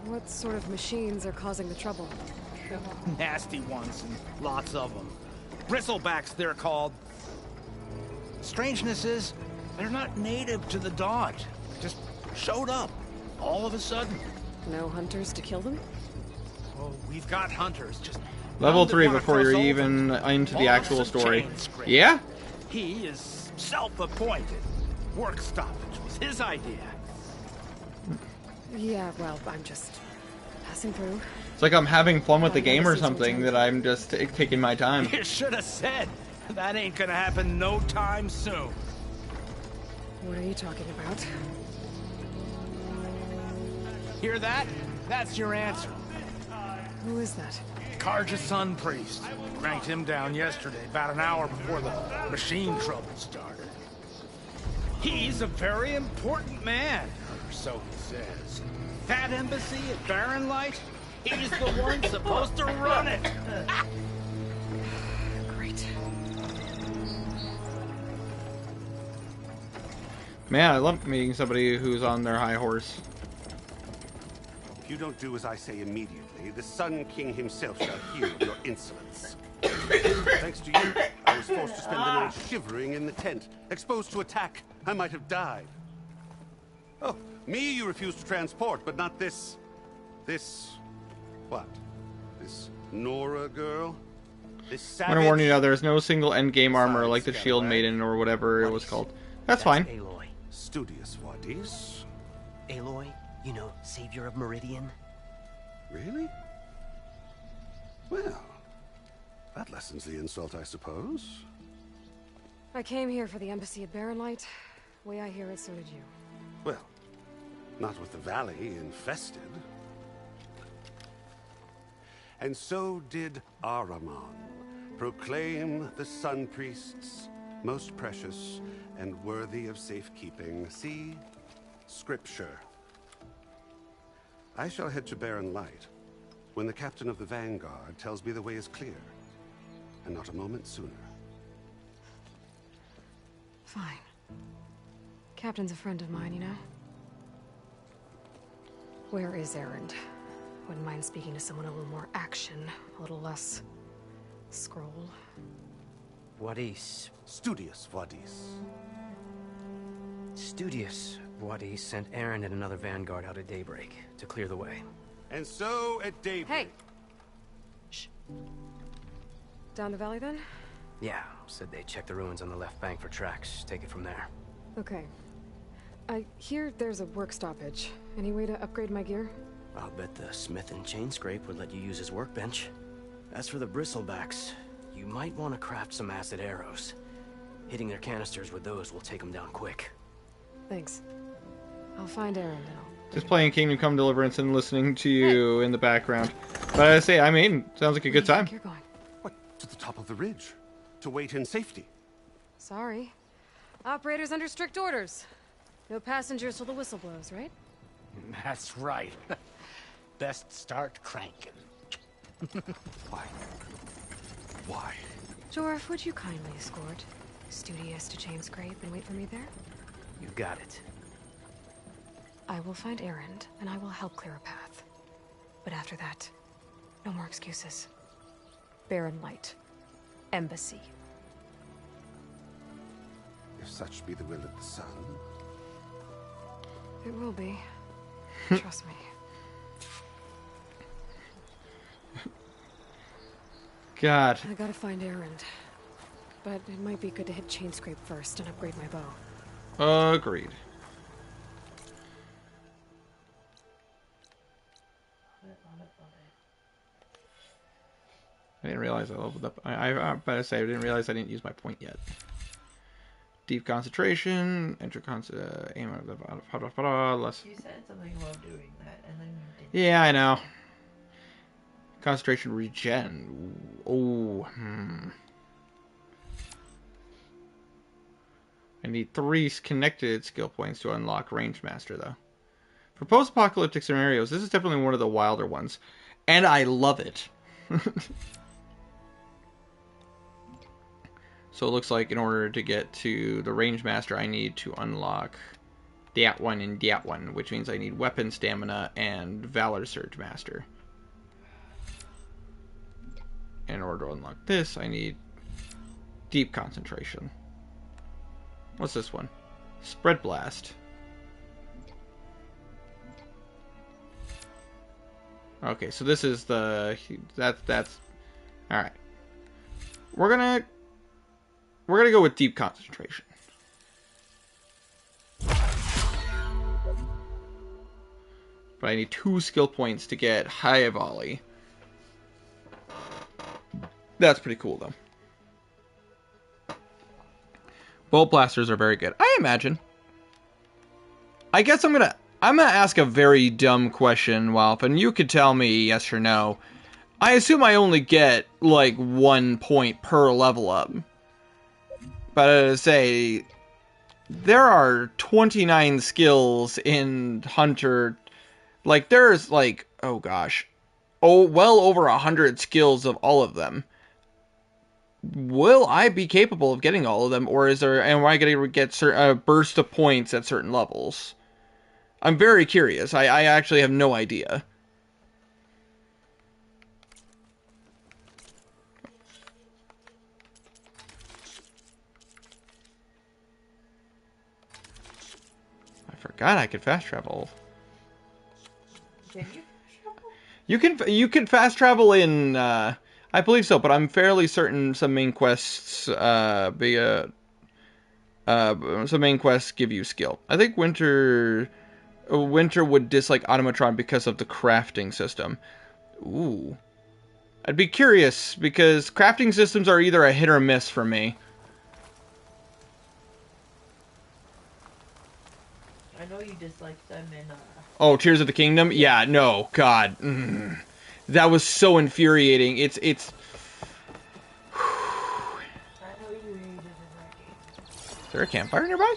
What sort of machines are causing the trouble? Nasty ones, and lots of them. Bristlebacks, they're called. Strangeness is, they're not native to the Daunt. just showed up, all of a sudden. No hunters to kill them? Oh, we've got hunters, just... Level none that 3 wanna before cross you're over. even into the Boss actual of story. chain scrape. Yeah? He is self-appointed. Work stoppage was his idea. Yeah, well, I'm just passing through. It's like I'm having fun with the game or something, that I'm just taking my time. You should have said. That ain't gonna happen no time soon. What are you talking about? Hear that? That's your answer. Who is that? Karja's son priest. Cranked him down yesterday, about an hour before the machine trouble started. He's a very important man, or so he says. That embassy at Barren Light, he's the one supposed to run it. Great. Man, I love meeting somebody who's on their high horse. If you don't do as I say immediately, the Sun King himself shall hear of your insolence. Thanks to you, I was forced to spend the night shivering in the tent. Exposed to attack, I might have died. Oh, me you refused to transport, but not this... what? This Nora girl? This savage? I'm gonna warn you now, there's no single endgame armor like the Shield Maiden or whatever it was called. That's fine. Aloy. Studious Wadis. Aloy, you know, savior of Meridian. Really? Well, that lessens the insult, I suppose. I came here for the embassy at Barren Light. Way I hear it, so did you. Well, not with the valley infested. And so did Ahriman proclaim the Sun Priests most precious and worthy of safekeeping. See? Scripture. I shall head to Barren Light when the captain of the Vanguard tells me the way is clear, and not a moment sooner. Fine. Captain's a friend of mine, you know? Where is Erend? Wouldn't mind speaking to someone a little more action, a little less scroll. Wadis. Studious Wadis. Studious Wadis sent Aaron and another Vanguard out at daybreak to clear the way. And so at daybreak... Hey! Shh. Down the valley, then? Yeah, said they checked the ruins on the left bank for tracks. Take it from there. Okay. I hear there's a work stoppage. Any way to upgrade my gear? I'll bet the smith and chain scrape would let you use his workbench. As for the bristlebacks, you might want to craft some acid arrows. Hitting their canisters with those will take them down quick. Thanks. I'll find Erend and I'll... Just playing Kingdom Come Deliverance and listening to you in the background. But I say, I mean, sounds like a good time. You're going. What? To the top of the ridge? To wait in safety? Sorry. Operator's under strict orders. No passengers till the whistle blows, right? That's right. Best start cranking. Why? Why? Jorf, would you kindly escort Studious to Chain Scrape and wait for me there? You got it. I will find Erend, and I will help clear a path. But after that, no more excuses. Barren Light. Embassy. If such be the will of the Sun. It will be. Trust me. God. I gotta find Erend. But it might be good to hit Chain Scrape first and upgrade my bow. Agreed. I didn't realize I leveled up. I'm about to say I didn't realize I didn't use my point yet. Deep concentration, enter aim at the less. You said something about doing that, and then you didn't. Yeah, I know. Concentration regen. Oh, I need 3 connected skill points to unlock Range Master, though. For post-apocalyptic scenarios, this is definitely one of the wilder ones, and I love it. So it looks like in order to get to the Range Master, I need to unlock that one and that one, which means I need Weapon Stamina and Valor Surge Master. In order to unlock this, I need Deep Concentration. What's this one? Spread Blast. Okay, so this is the... That's... Alright. We're gonna go with deep concentration. But I need 2 skill points to get high volley. That's pretty cool, though. Bolt blasters are very good, I imagine. I guess I'm gonna ask a very dumb question, Walp, and you could tell me yes or no. I assume I only get, like, 1 point per level up. But as I say, there are 29 skills in Hunter. Like, there's, like, oh gosh. Oh, well over 100 skills of all of them. Will I be capable of getting all of them, or am I going to get a burst of points at certain levels? I'm very curious. I actually have no idea. I forgot I could fast travel. Can you fast travel? You can fast travel in I believe so, but I'm fairly certain some main quests some main quests give you skill. I think Winter would dislike Automatron because of the crafting system. Ooh. I'd be curious, because crafting systems are either a hit or miss for me. I know you dislike them in Oh, Tears of the Kingdom? Yeah, no, God. That was so infuriating. It's I know you hated in that game. Is there a campfire nearby?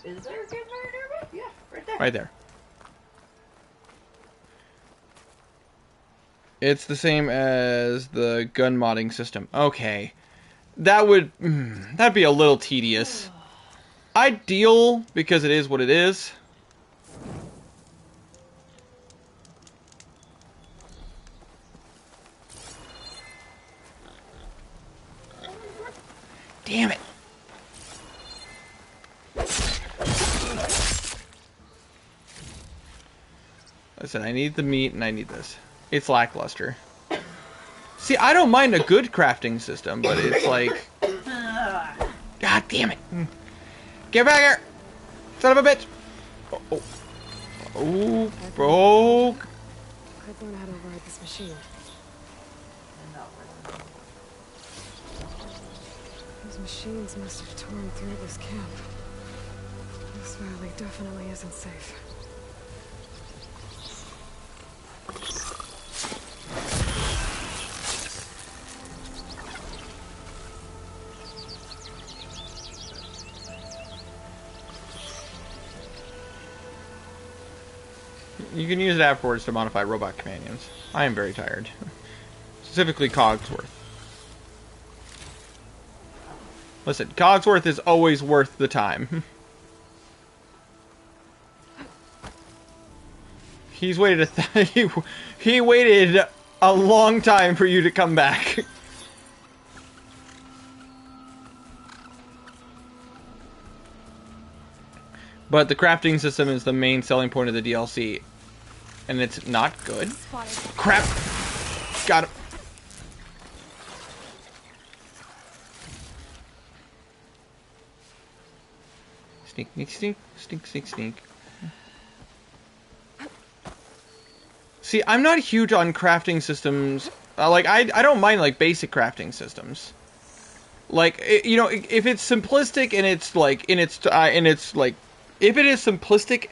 Is there a campfire nearby? Yeah, right there. Right there. It's the same as the gun modding system. Okay. That'd be a little tedious. Ideal, because it is what it is. Damn it. Listen, I need the meat and I need this. It's lackluster. See, I don't mind a good crafting system, but it's like... God damn it. Get back here! Son of a bitch! Oh, oh. Oh. I'd learn how to ride this machine. Those machines must have torn through this camp. This valley definitely isn't safe. You can use it afterwards to modify robot companions. I am very tired. Specifically Cogsworth. Listen, Cogsworth is always worth the time. He's waited he waited a long time for you to come back. But the crafting system is the main selling point of the DLC. And it's not good. Crap! Got him. Stink, stink, stink, stink, stink. See, I'm not huge on crafting systems. Like, I don't mind, like, basic crafting systems. Like, you know, if it's simplistic and it's, like, if it is simplistic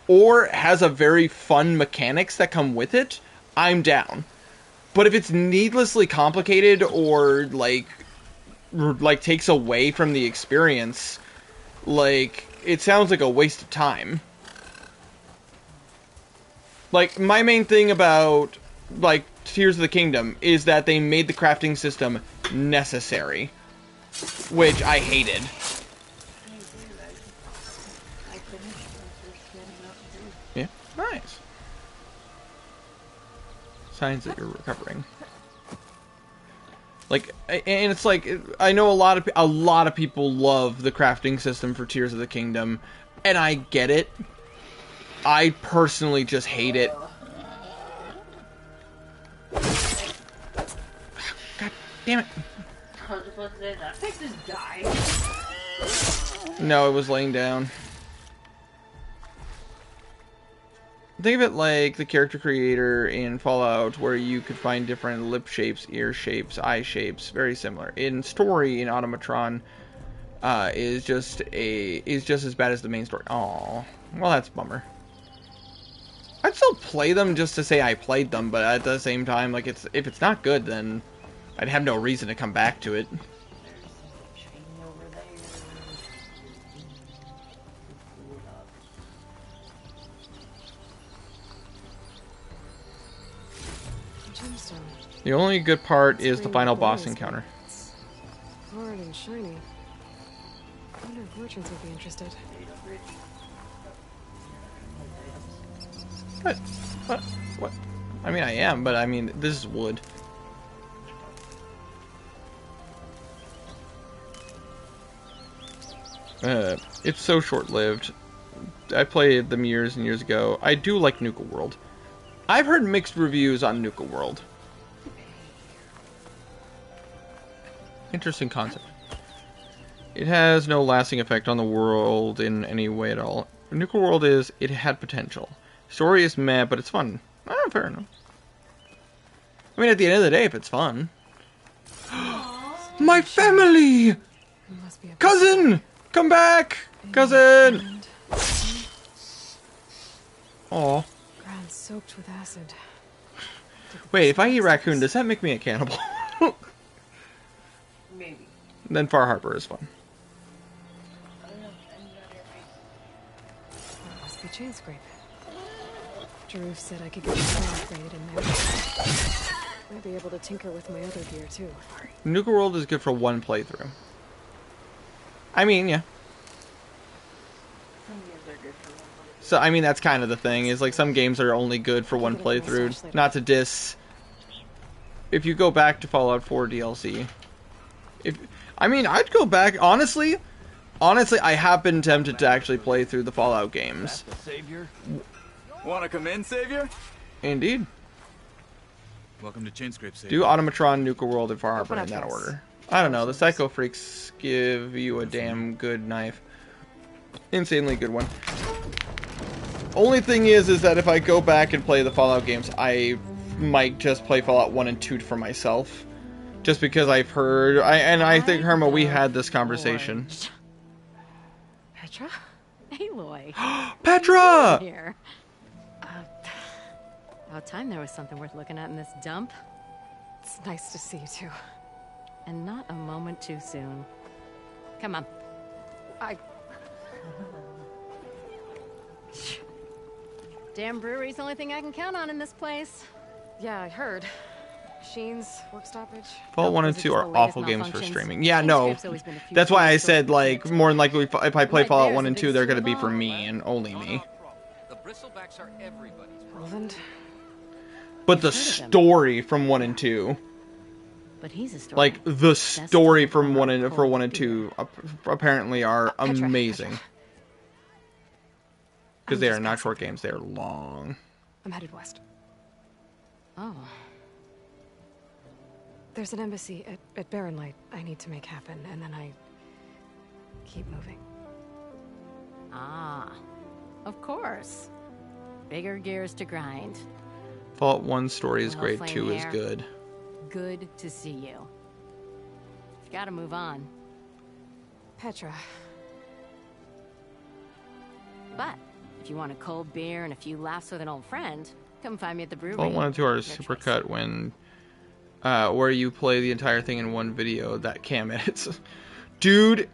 or has a very fun mechanics that come with it, I'm down. But if it's needlessly complicated or, like takes away from the experience, like, it sounds like a waste of time. Like, my main thing about, like, Tears of the Kingdom is that they made the crafting system necessary. Which I hated. Yeah, nice. Signs that you're recovering. Like, and it's like, I know a lot of people love the crafting system for Tears of the Kingdom, and I get it. I personally just hate it. Damn it. I was supposed to say that. Pick this guy. No, it was laying down. Think of it like the character creator in Fallout, where you could find different lip shapes, ear shapes, eye shapes, very similar. In story, in Automatron, is just as bad as the main story. Oh, well, that's a bummer. I'd still play them just to say I played them, but at the same time, like, if it's not good, then I'd have no reason to come back to it. The only good part is the final boss encounter. Hard and shiny. I wonder if merchants would be interested. What? I mean, I am, but I mean, this is wood. It's so short-lived. I played them years and years ago. I do like Nuka World. I've heard mixed reviews on Nuka World. Interesting concept. It has no lasting effect on the world in any way at all. Nuka World it had potential. Story is meh, but it's fun. Fair enough. I mean, at the end of the day, if it's fun. My family! Cousin! Come back! Cousin! Aw. Ground soaked with acid. Wait, if I eat raccoon, does that make me a cannibal? Maybe. Then Far Harbor is fun. Must be chain scrape. Drew said I could get the upgrade in there. Might be able to tinker with my other gear too. Nuka World is good for one playthrough. I mean, yeah. So, I mean, that's kind of the thing, is like some games are only good for one playthrough. Not to diss. If you go back to Fallout 4 DLC, I mean, I'd go back, honestly, I have been tempted to actually play through the Fallout games. The Savior? Wanna come in, Savior? Indeed. Welcome to Chainscrape, Savior. Do Automatron, Nuka World, and Far Harbor in that order. I don't know, the Psycho Freaks give you a damn good knife. Insanely good one. Only thing is that if I go back and play the Fallout games, I might just play Fallout 1 and 2 for myself. Just because I've heard, I think, Herma, we had this conversation. Petra? Aloy. Petra! Here. About time there was something worth looking at in this dump. It's nice to see you too. And not a moment too soon. Come on. Damn brewery's the only thing I can count on in this place. Yeah, I heard. Machines, work stoppage. Fallout 1 and 2 are awful games for streaming. Yeah, no. That's why I said, like, more than likely, if I play Fallout 1 and 2, they're going to be for me and only me. The bristlebacks are everybody's Roland. But the story from 1 and 2. But he's a story. Like, the story from 1 and 2 apparently are amazing. Because they are not short games, they are long. I'm headed west. Oh. There's an embassy at Barren Light I need to make happen, and then I keep moving. Ah, of course. Bigger gears to grind. Fallout 1 story is Well, great, 2 is Flame good. Good to see you. You gotta move on. Petra. But if you want a cold beer and a few laughs with an old friend, come find me at the brewery. Fallout 1 and 2 are supercut when where you play the entire thing in one video that Cam edits. Dude,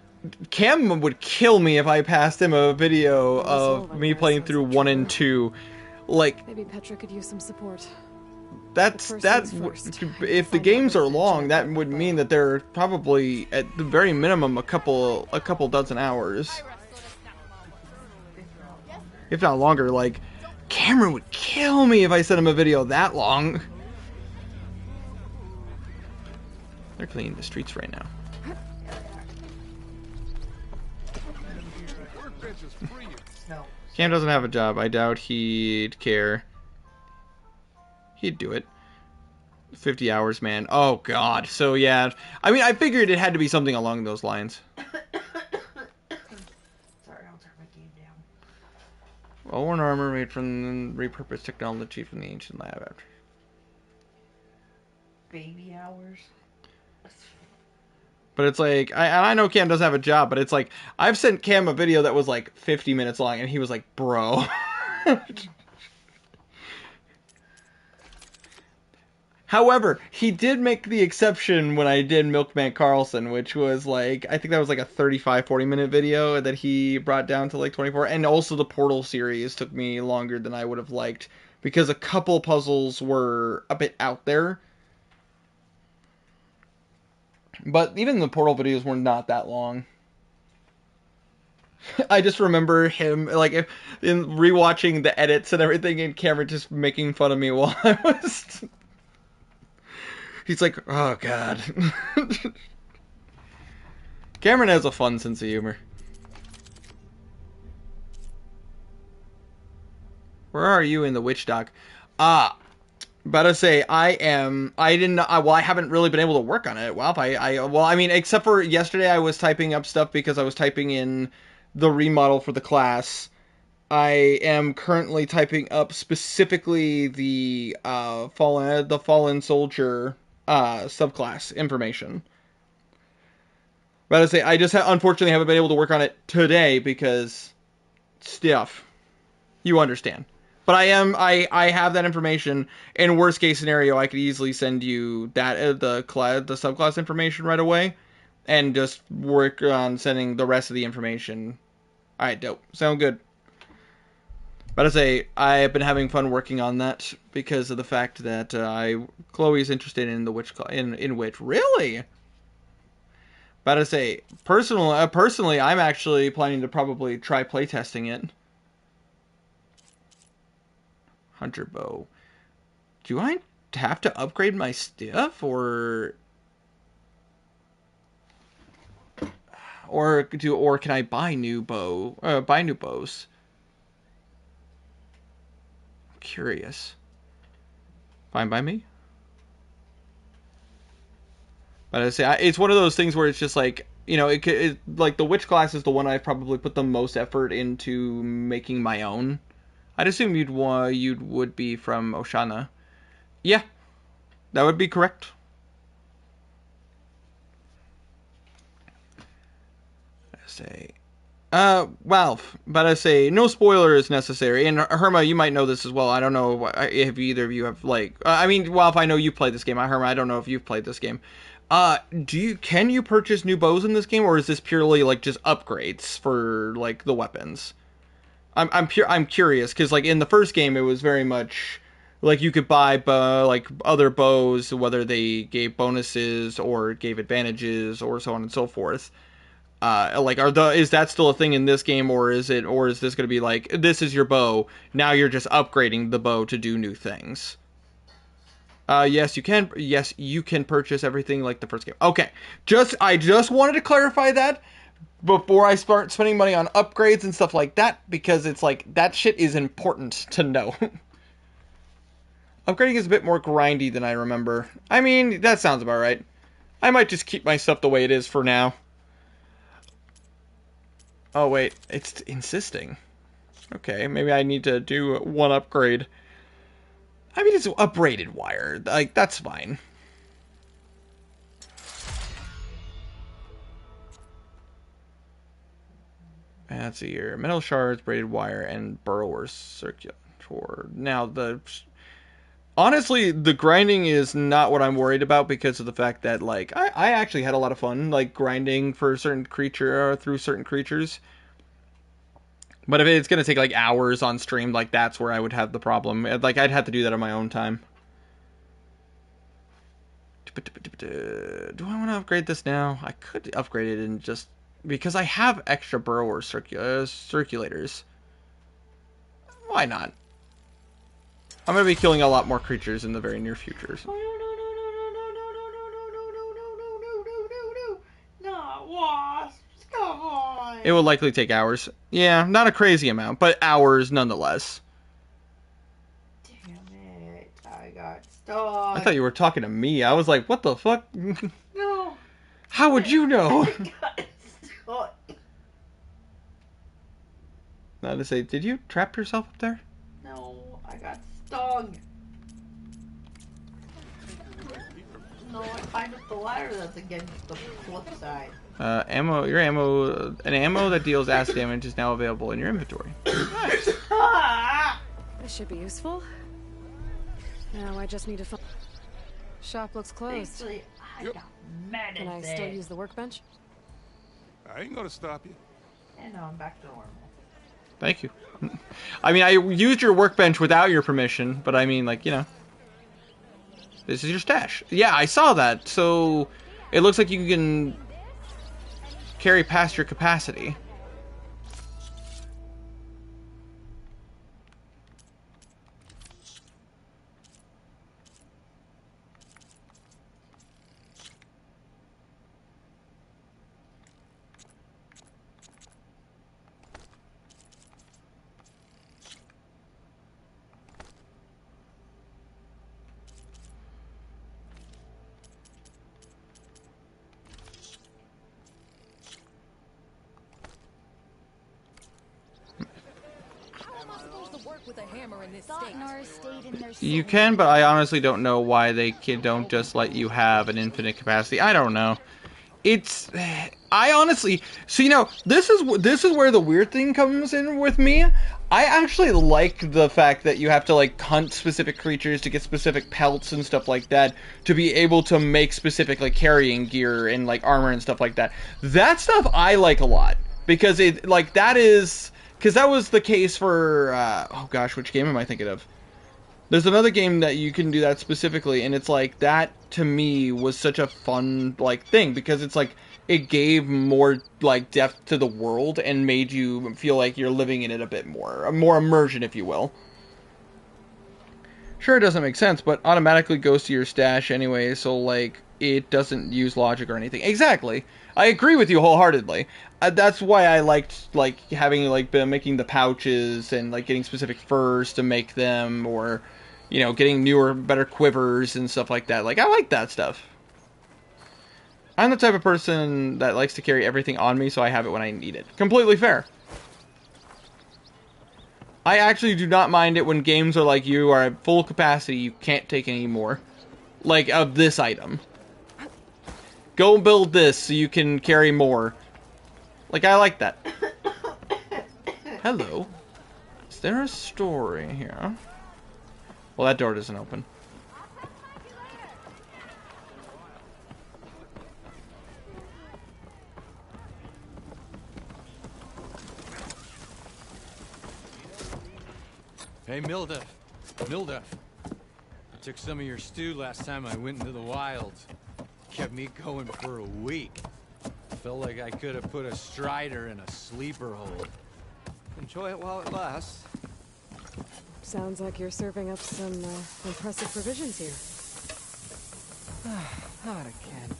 Cam would kill me if I passed him a video of me playing through 1 and 2. Like, maybe Petra could use some support. If the games are long, that would mean that they're probably at the very minimum a couple dozen hours, if not longer. Like, Cameron would kill me if I sent him a video that long. They're cleaning the streets right now. Cam doesn't have a job. I doubt he'd care. He'd do it. 50 hours, man. Oh, God. So, yeah. I mean, I figured it had to be something along those lines. Sorry, I'll turn my game down. Worn armor made from repurposed technology from the ancient lab. Baby hours. But it's like, I know Cam doesn't have a job, but it's like, I've sent Cam a video that was like 50 minutes long, and he was like, bro. However, he did make the exception when I did Milkman Carlson, which was like, I think that was like a 35, 40-minute video that he brought down to like 24. And also the Portal series took me longer than I would have liked, because a couple puzzles were a bit out there. But even the Portal videos were not that long. I just remember him, like, in rewatching the edits and everything, and Cameron just making fun of me while I was... He's like, oh, God. Cameron has a fun sense of humor. Where are you in the witch doc? About to say, I haven't really been able to work on it. Well, I mean, except for yesterday I was typing up stuff because I was typing in the remodel for the class. I am currently typing up specifically the fallen soldier subclass information. But I say I just unfortunately haven't been able to work on it today because stuff. You understand. But I have that information. In worst case scenario, I could easily send you that the subclass information right away, and just work on sending the rest of the information. All right, dope. Sound good. But I say I have been having fun working on that because of the fact that Chloe's interested in the witch in witch. Really? But I say personally, I'm actually planning to probably try playtesting it. Hunter bow. Do I have to upgrade my stuff or can I buy new bows? I'm curious. Fine by me. But I say it's one of those things where it's just like, you know, like the witch class is the one I've probably put the most effort into making my own. I'd assume you would be from Oshana. Yeah, that would be correct. I say, well, but I say no spoiler is necessary. And Herma, you might know this as well. I don't know if either of you have like. I mean, Walf, I know you played this game. Herma, I don't know if you've played this game. Can you purchase new bows in this game, or is this purely like just upgrades for like the weapons? I'm curious because like in the first game it was very much like you could buy like other bows, whether they gave bonuses or gave advantages or so on and so forth. Like is that still a thing in this game, or is this going to be like, this is your bow, now you're just upgrading the bow to do new things? Yes, you can. Yes, you can purchase everything like the first game. Okay, I just wanted to clarify that before I start spending money on upgrades and stuff like that, because it's like, that shit is important to know. Upgrading is a bit more grindy than I remember. I mean, that sounds about right. I might just keep my stuff the way it is for now. Oh wait, it's insisting. Okay, maybe I need to do one upgrade. I mean, it's a braided wire. Like, that's fine. Let's see here. Metal shards, braided wire, and burrower circular. Now, honestly, the grinding is not what I'm worried about because of the fact that, like, I actually had a lot of fun, like, grinding for certain through certain creatures. But if it's going to take, like, hours on stream, like, that's where I would have the problem. Like, I'd have to do that on my own time. Do I want to upgrade this now? I could upgrade it and just... because I have extra burrower circulators. Why not? I'm going to be killing a lot more creatures in the very near future. Not wasps. Come on. It will likely take hours. Yeah, not a crazy amount, but hours nonetheless. Damn it. I got dog. I thought you were talking to me. I was like, what the fuck? No. How would you know? Dog. Now to say, did you trap yourself up there? No, I got stung. No, I climbed up the ladder that's against the cliff side. Ammo. Your ammo. An ammo that deals acid damage is now available in your inventory. Nice. This should be useful. Now I just need to find. Shop looks closed. Actually, I got mad Can I at still that. use the workbench? I ain't gonna stop you. And now I'm back to normal. Thank you. I mean, I used your workbench without your permission, but I mean, like, you know. This is your stash. Yeah, I saw that. So, it looks like you can carry past your capacity. You can, but I honestly don't know why they don't just let you have an infinite capacity. I don't know. It's, I honestly, so you know, this is where the weird thing comes in with me. I actually like the fact that you have to like hunt specific creatures to get specific pelts and stuff like that to be able to make specific like carrying gear and like armor and stuff like that. That stuff I like a lot because it like that is because that was the case for oh gosh, which game am I thinking of? There's another game that you can do that specifically, and it's like that to me was such a fun like thing because it's like it gave more like depth to the world and made you feel like you're living in it a bit more immersion, if you will. Sure, it doesn't make sense, but automatically goes to your stash anyway, so like it doesn't use logic or anything. Exactly, I agree with you wholeheartedly. That's why I liked like having like making the pouches and like getting specific furs to make them, or you know, getting newer, better quivers and stuff like that. Like I like that stuff. I'm the type of person that likes to carry everything on me so I have it when I need it. Completely fair. I actually do not mind it when games are like you are at full capacity, you can't take any more. Like of this item. Go build this so you can carry more. Like I like that. Hello. Is there a story here? Well, that door doesn't open. Hey, Milda. Milda. I took some of your stew last time I went into the wilds. Kept me going for a week. Felt like I could have put a strider in a sleeper hole. Enjoy it while it lasts. Sounds like you're serving up some impressive provisions here. Not again.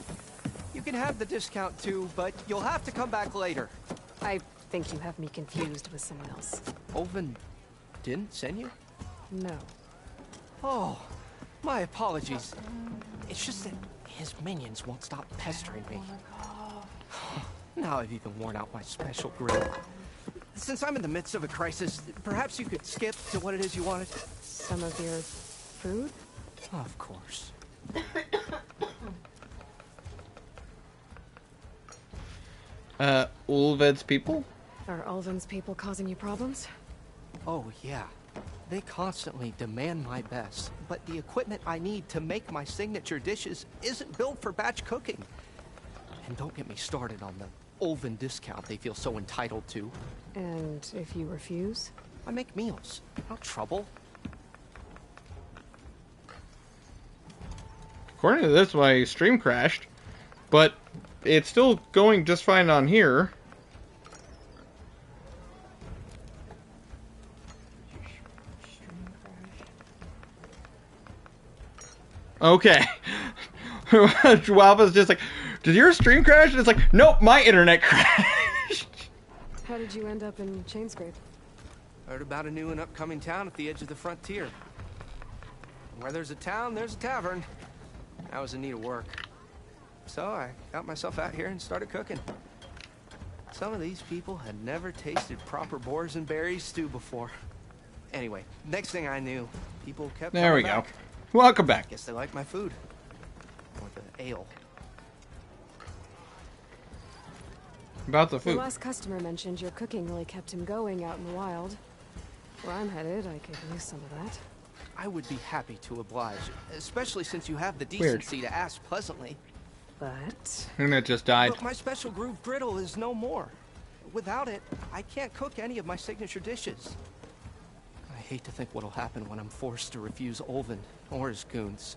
You can have the discount too, but you'll have to come back later. I think you have me confused with someone else. Olvin didn't send you? No. Oh, my apologies. It's just that his minions won't stop pestering me. Now I've even worn out my special grill. Since I'm in the midst of a crisis, perhaps you could skip to what it is you wanted? Some of your food? Of course. Ulved's people? Are Ulvin's people causing you problems? Oh, yeah. They constantly demand my best, but the equipment I need to make my signature dishes isn't built for batch cooking. And don't get me started on the Ulvin discount they feel so entitled to. And if you refuse? I make meals. No trouble. According to this, my stream crashed, but it's still going just fine on here. Okay. Walpa's just like, did your stream crash? And it's like, nope, my internet crashed. How did you end up in Chainscrape? Heard about a new and upcoming town at the edge of the frontier. Where there's a town, there's a tavern. I was in need of work. So I got myself out here and started cooking. Some of these people had never tasted proper boars and berries stew before. Anyway, next thing I knew, people kept There we coming go. back. Welcome back. Guess they like my food. Or the ale. About the The food. last customer mentioned your cooking really kept him going out in the wild. Where I'm headed, I could use some of that. I would be happy to oblige, especially since you have the Weird. decency to ask pleasantly. But... And it just died. But my special groove griddle is no more. Without it, I can't cook any of my signature dishes. I hate to think what'll happen when I'm forced to refuse Olvin or his goons.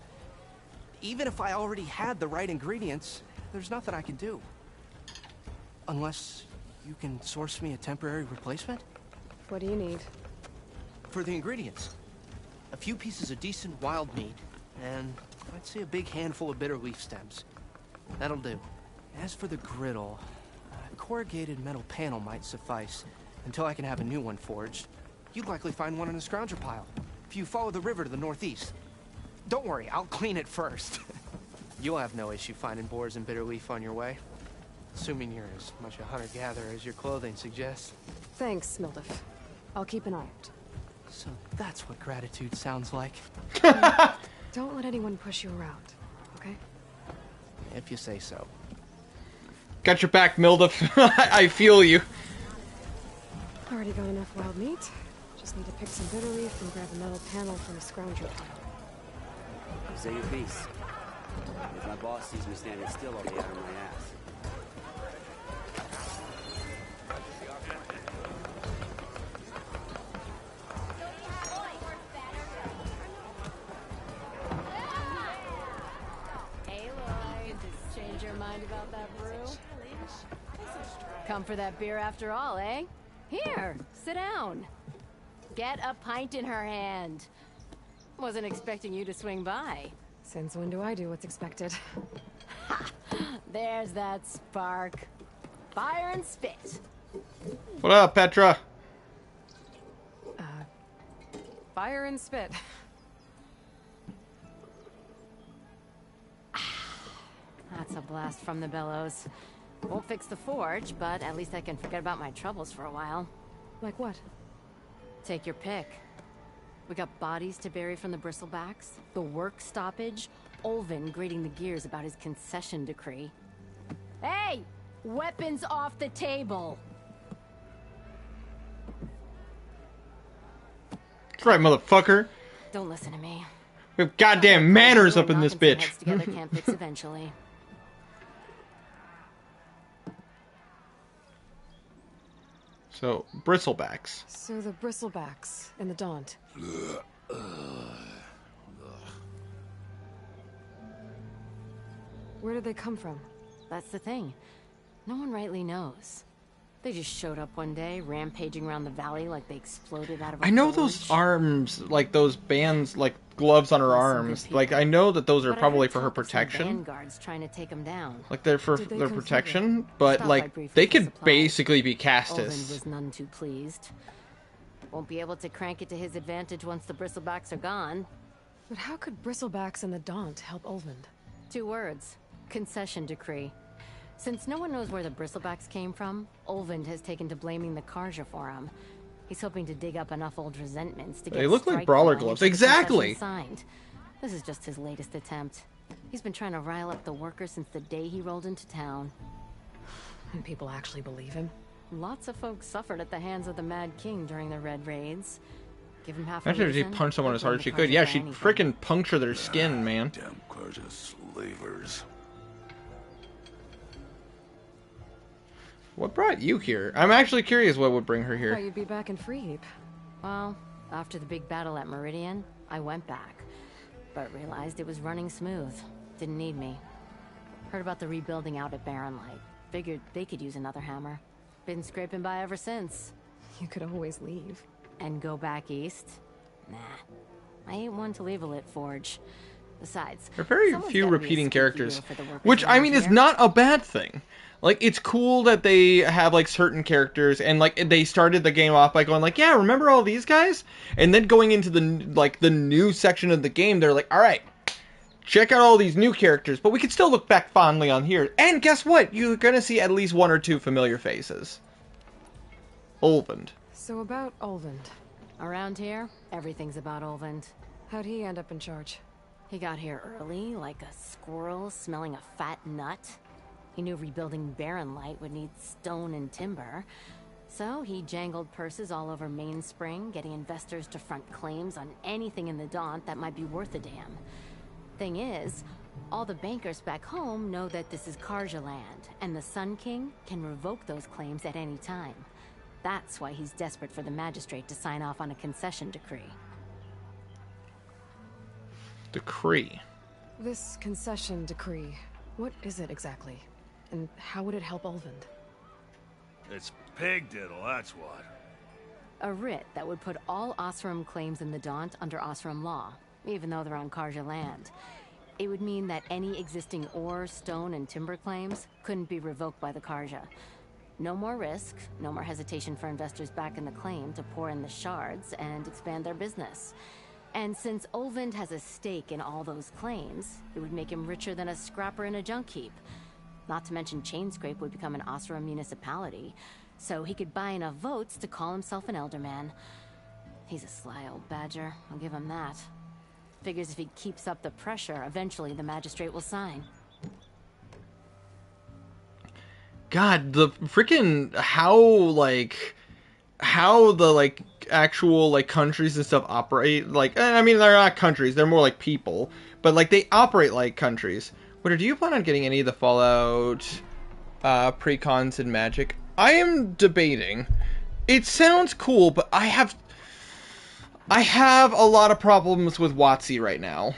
Even if I already had the right ingredients, there's nothing I can do. Unless you can source me a temporary replacement? What do you need? For the ingredients. A few pieces of decent wild meat, and I'd say a big handful of bitter leaf stems. That'll do. As for the griddle, a corrugated metal panel might suffice until I can have a new one forged. You'd likely find one in a scrounger pile if you follow the river to the northeast. Don't worry, I'll clean it first. You'll have no issue finding boars and bitter leaf on your way. Assuming you're as much a hunter-gatherer as your clothing suggests. Thanks, Mildef. I'll keep an eye out. So that's what gratitude sounds like. Don't let anyone push you around, okay? If you say so. Got your back, Mildef. I feel you. Already got enough wild meat. Just need to pick some bitter leaf and grab a metal panel from a scrounger pile. Say your piece. If my boss sees me standing still, I'll be out of my ass. Hey, Lloyd. Change your mind about that brew? Come for that beer after all, eh? Here, sit down. Get a pint in her hand. Wasn't expecting you to swing by. Since when do I do what's expected? There's that spark. Fire and spit. What up, Petra? Fire and spit. That's a blast from the bellows. Won't fix the forge, but at least I can forget about my troubles for a while. Like what? Take your pick. We got bodies to bury from the bristlebacks, the work stoppage, Olvin grating the gears about his concession decree. Hey! Weapons off the table! That's right, motherfucker. Don't listen to me. We have goddamn manners up in this Knocking some bitch. heads together can't fix eventually. So, bristlebacks. So the bristlebacks and the Daunt. Where did they come from? That's the thing. No one rightly knows. They just showed up one day, rampaging around the valley like they exploded out of a I know forge. those arms, like those bands, like gloves on her arms. Like, I know that those are But I probably heard for her talk of some protection. vanguards trying to take them down. Like, they're for Did they their come protection, further? but Stopped by like, briefly they for could supplies. basically be Olvin Castus. was none too pleased. Won't be able to crank it to his advantage once the bristlebacks are gone. But how could bristlebacks and the Daunt help Olvin? 2 words. Concession decree. Since no one knows where the bristlebacks came from, Olvind has taken to blaming the Karja for him. He's hoping to dig up enough old resentments to get They look like strike brawler going gloves. and get the Exactly. concession signed. This is just his latest attempt. He's been trying to rile up the workers since the day he rolled into town. And people actually believe him? Lots of folks suffered at the hands of the Mad King during the Red Raids. Give him half a Imagine if she reason, punched someone they'll as hard blame as she the could. Karja Yeah, for she'd anything. freaking puncture their skin, man. Damn Karja slavers. What brought you here? I'm actually curious what would bring her Thought here. you'd be back in Freeheap. Well, after the big battle at Meridian, I went back, but realized it was running smooth. Didn't need me. Heard about the rebuilding out at Barren Light. Figured they could use another hammer. Been scraping by ever since. You could always leave. And go back east? Nah. I ain't one to leave a lit forge. Besides, There are very someone's few gotta be a repeating squeaky characters, wheel for the workers which I around mean is here. not a bad thing. Like, it's cool that they have like certain characters, and like they started the game off by going like, yeah, remember all these guys? And then going into the new section of the game, they're like, all right, check out all these new characters, but we can still look back fondly on here. And guess what? You're gonna see at least one or two familiar faces. Olvend. So about Olvend. Around here, everything's about Olvend. How'd he end up in charge? He got here early, like a squirrel smelling a fat nut. He knew rebuilding Barren Light would need stone and timber. So he jangled purses all over Mainspring, getting investors to front claims on anything in the Daunt that might be worth a damn. Thing is, all the bankers back home know that this is Karja land, and the Sun King can revoke those claims at any time. That's why he's desperate for the magistrate to sign off on a concession decree. Decree? This concession decree, what is it exactly? And how would it help Olvend? It's pig diddle, that's what. A writ that would put all Osram claims in the Daunt under Osram law, even though they're on Karja land. It would mean that any existing ore, stone, and timber claims couldn't be revoked by the Karja. No more risk, no more hesitation for investors back in the claim to pour in the shards and expand their business. And since Olvend has a stake in all those claims, it would make him richer than a scrapper in a junk heap. Not to mention Chainscrape would become an Osram municipality, so he could buy enough votes to call himself an elderman. He's a sly old badger, I'll give him that. Figures if he keeps up the pressure, eventually the magistrate will sign. God, the freaking how the like actual like countries and stuff operate, like, I mean, they're not countries, they're more like people, but like they operate like countries. Winter, do you plan on getting any of the Fallout precons in Magic? I am debating. It sounds cool, but I have a lot of problems with WotC right now.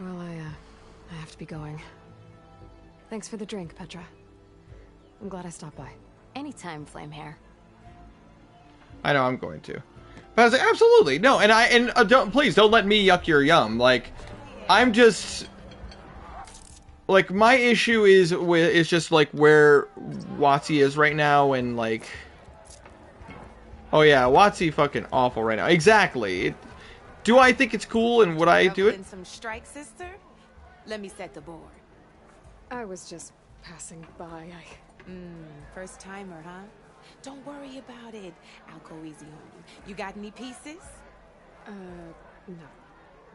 Well, I have to be going. Thanks for the drink, Petra. I'm glad I stopped by. Anytime, Flamehair. I know I'm going to. But I was like, absolutely. No, and please don't let me yuck your yum. Like, I'm just like, my issue is just like where WotC is right now, and like, oh yeah, WotC fucking awful right now. Exactly. Do I think it's cool, and would I do it? Some strike, sister? Let me set the board. I was just passing by. First timer, huh? Don't worry about it. I'll go easy on you. You got any pieces? No.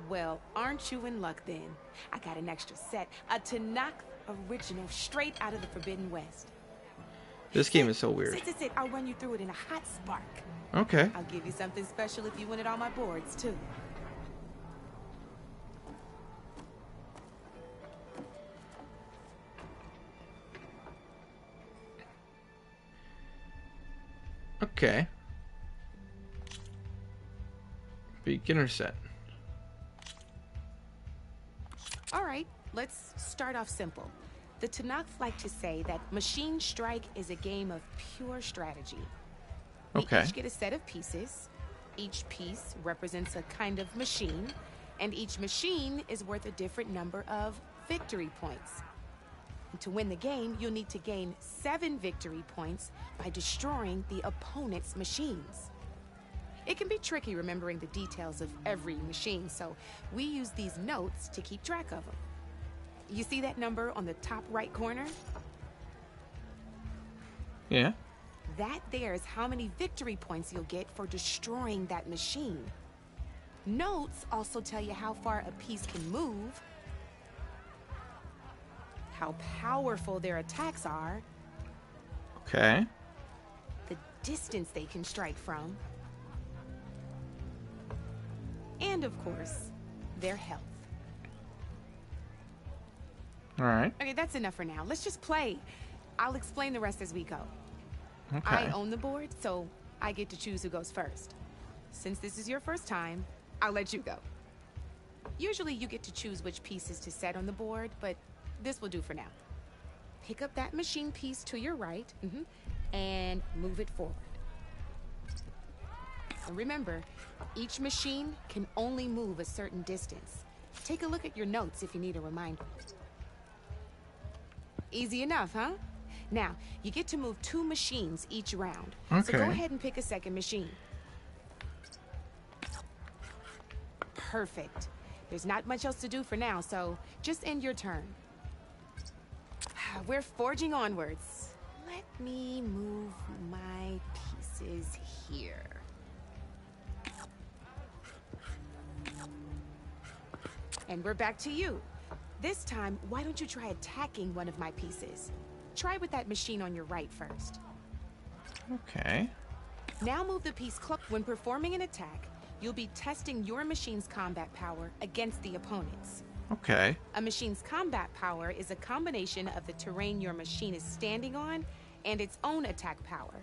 Well, aren't you in luck then? I got an extra set, a Tanakh original, straight out of the Forbidden West. This game is so weird. Sit. I'll run you through it in a hot spark. Okay. I'll give you something special if you win it on my boards, too. Okay. Beginner set. All right, let's start off simple. The Tanakh like to say that Machine Strike is a game of pure strategy. Okay. We each get a set of pieces. Each piece represents a kind of machine, and each machine is worth a different number of victory points. And to win the game, you'll need to gain 7 victory points by destroying the opponent's machines. It can be tricky remembering the details of every machine, so we use these notes to keep track of them. You see that number on the top right corner? Yeah. That there is how many victory points you'll get for destroying that machine. Notes also tell you how far a piece can move, how powerful their attacks are, Okay. the distance they can strike from, and of course, their health. All right. Okay, that's enough for now. Let's just play. I'll explain the rest as we go. Okay. I own the board, so I get to choose who goes first. Since this is your first time, I'll let you go. Usually you get to choose which pieces to set on the board, but this will do for now. Pick up that machine piece to your right, and move it forward. And remember, each machine can only move a certain distance. Take a look at your notes if you need a reminder. Easy enough, huh? Now, you get to move 2 machines each round. So go Okay. ahead and pick a second machine. Perfect. There's not much else to do for now, so just end your turn. We're forging onwards. Let me move my pieces here. And we're back to you. This time, why don't you try attacking one of my pieces? Try with that machine on your right first. Okay. Now move the piece close. When performing an attack, you'll be testing your machine's combat power against the opponent's. Okay. A machine's combat power is a combination of the terrain your machine is standing on and its own attack power.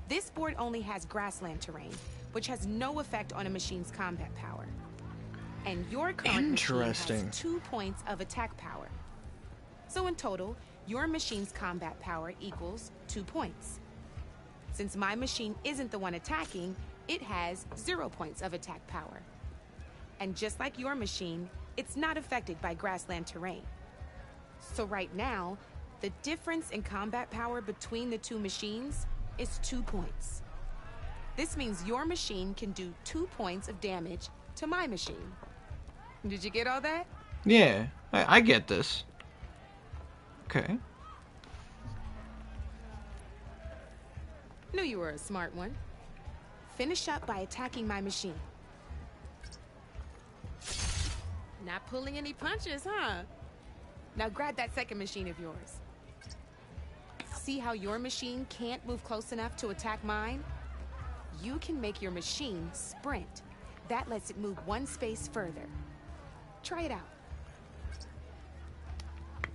This board only has grassland terrain, which has no effect on a machine's combat power. And your current machine has 2 points of attack power. So in total, your machine's combat power equals 2 points. Since my machine isn't the one attacking, it has 0 points of attack power. And just like your machine, it's not affected by grassland terrain. So right now, the difference in combat power between the 2 machines is 2 points. This means your machine can do 2 points of damage to my machine. Did you get all that? Yeah, I get this. Okay. Knew you were a smart one. Finish up by attacking my machine. Not pulling any punches, huh? Now grab that second machine of yours. See how your machine can't move close enough to attack mine? You can make your machine sprint. That lets it move 1 space further. Try it out.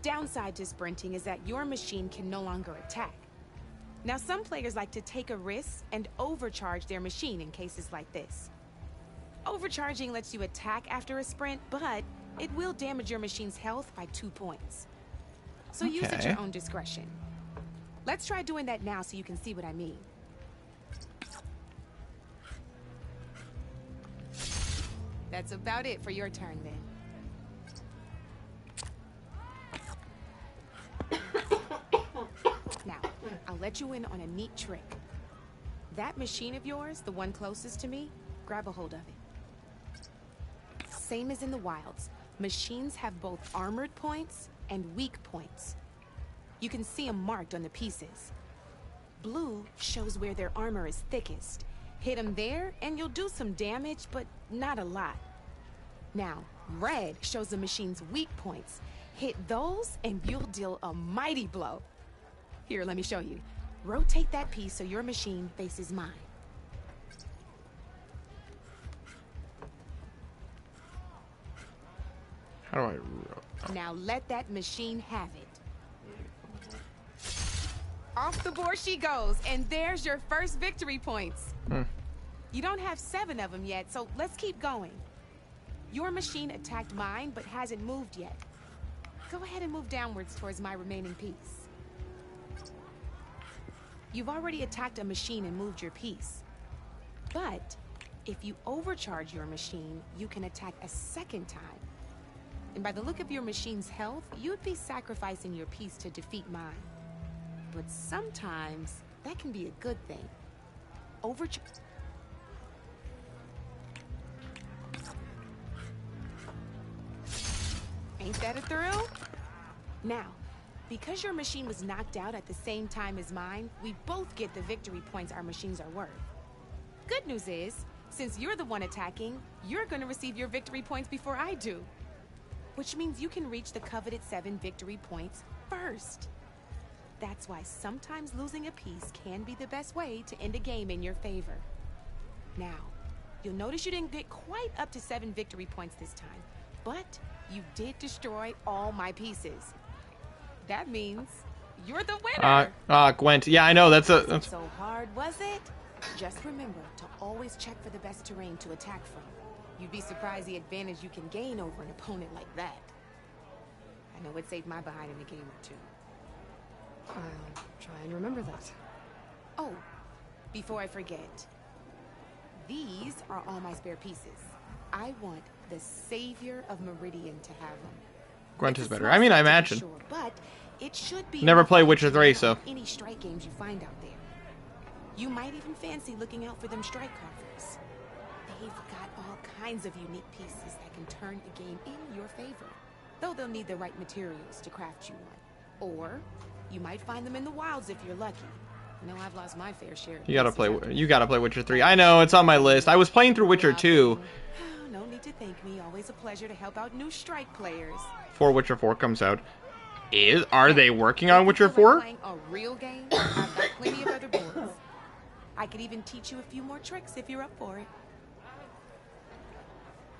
Downside to sprinting is that your machine can no longer attack. Now, some players like to take a risk and overcharge their machine in cases like this. Overcharging lets you attack after a sprint, but it will damage your machine's health by 2 points. So use it at your own discretion. Let's try doing that now so you can see what I mean. That's about it for your turn then. Now, I'll let you in on a neat trick. That machine of yours, the one closest to me, grab a hold of it. Same as in the wilds, machines have both armored points and weak points. You can see them marked on the pieces. Blue shows where their armor is thickest. Hit them there and you'll do some damage, but not a lot. Now, red shows the machine's weak points. Hit those and you'll deal a mighty blow. Here, let me show you. Rotate that piece so your machine faces mine. How do I... Now let that machine have it. Off the board she goes, and there's your first victory points. You don't have 7 of them yet, so let's keep going. Your machine attacked mine, but hasn't moved yet. Go ahead and move downwards towards my remaining piece. You've already attacked a machine and moved your piece. But if you overcharge your machine, you can attack a second time. And by the look of your machine's health, you'd be sacrificing your piece to defeat mine. But sometimes, that can be a good thing. Ain't that a thrill? Now, because your machine was knocked out at the same time as mine, we both get the victory points our machines are worth. Good news is, since you're the one attacking, you're gonna receive your victory points before I do. Which means you can reach the coveted 7 victory points first. That's why sometimes losing a piece can be the best way to end a game in your favor. Now, you'll notice you didn't get quite up to 7 victory points this time, but you did destroy all my pieces. That means you're the winner! Gwent. Yeah, I know, that's a... Wasn't so hard, was it? Just remember to always check for the best terrain to attack from. You'd be surprised the advantage you can gain over an opponent like that. I know it saved my behind in a game or 2. I'll try and remember that. Oh, before I forget. These are all my spare pieces. I want the savior of Meridian to have them. Gwent is better. I mean, I imagine. Sure, but it should be Never enough played to Witcher get you 3, in so. on any strike games you find out there. You might even fancy looking out for them strike carvers. They've got all kinds of unique pieces that can turn a game in your favor. Though they'll need the right materials to craft you one. Or you might find them in the wilds if you're lucky. You know, I've lost my fair share of You gotta play Witcher 3. I know, it's on my list. I was playing through Witcher 2. Oh, no need to thank me. Always a pleasure to help out new strike players. Before Witcher 4 comes out. Are they working on Witcher 4? Playing a real game, I've got plenty of other boards. I could even teach you a few more tricks if you're up for it.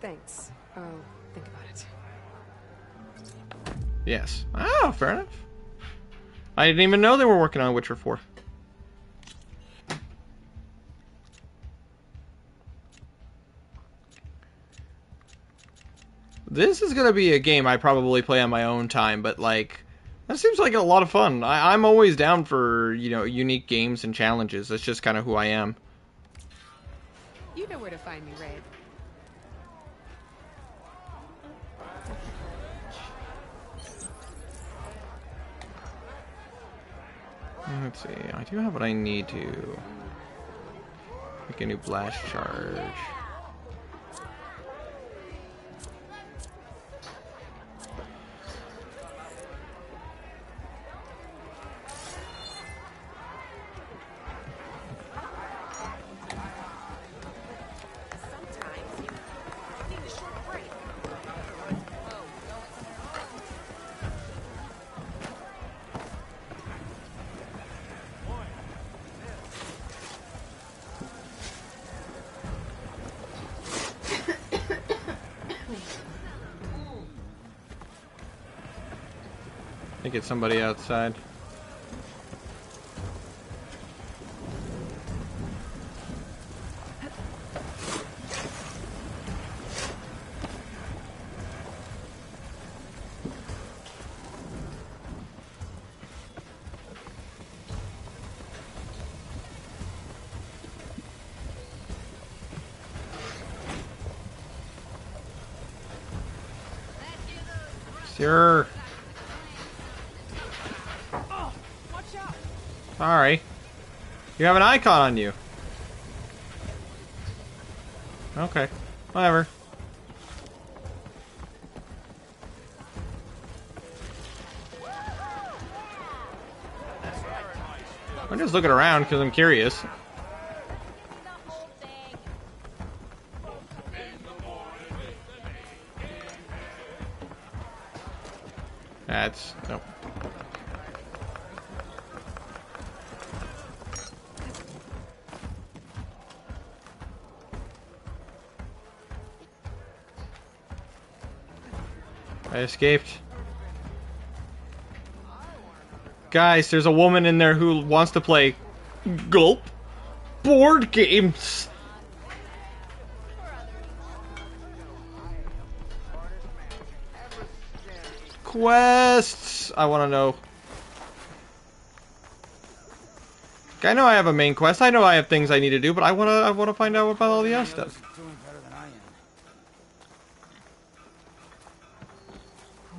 Thanks. I'll think about it. Yes. Oh, fair enough. I didn't even know they were working on Witcher 4. This is going to be a game I probably play on my own time, but, like, that seems like a lot of fun. I'm always down for, you know, unique games and challenges. That's just kind of who I am. You know where to find me, Red. Let's see. I do have what I need to make a new blast charge. I think it's somebody outside. Sure. Sorry. You have an icon on you. Okay. Whatever. I'm just looking around because I'm curious. That's... nope. I escaped. Guys, there's a woman in there who wants to play gulp board games. Quests. I want to know. I know I have a main quest. I know I have things I need to do, but I want to find out about all the other stuff.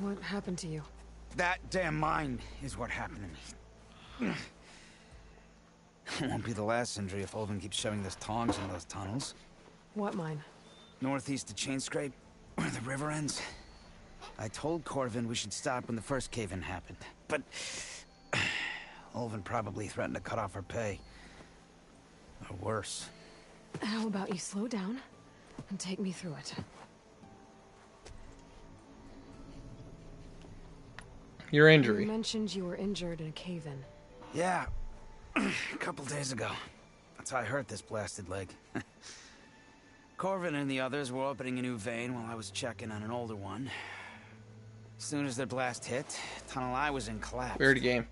What happened to you? That damn mine is what happened to me. It won't be the last injury if Olvin keeps shoving those tongs into those tunnels. What mine? Northeast of Chainscrape, where the river ends. I told Corvin we should stop when the first cave-in happened, but Olvin probably threatened to cut off her pay. Or worse. How about you slow down and take me through it? Your injury. You mentioned you were injured in a cave-in. Yeah, a couple days ago. That's how I hurt this blasted leg. Corvin and the others were opening a new vein while I was checking on an older one. As soon as their blast hit, the tunnel I was in collapsed. Weird game.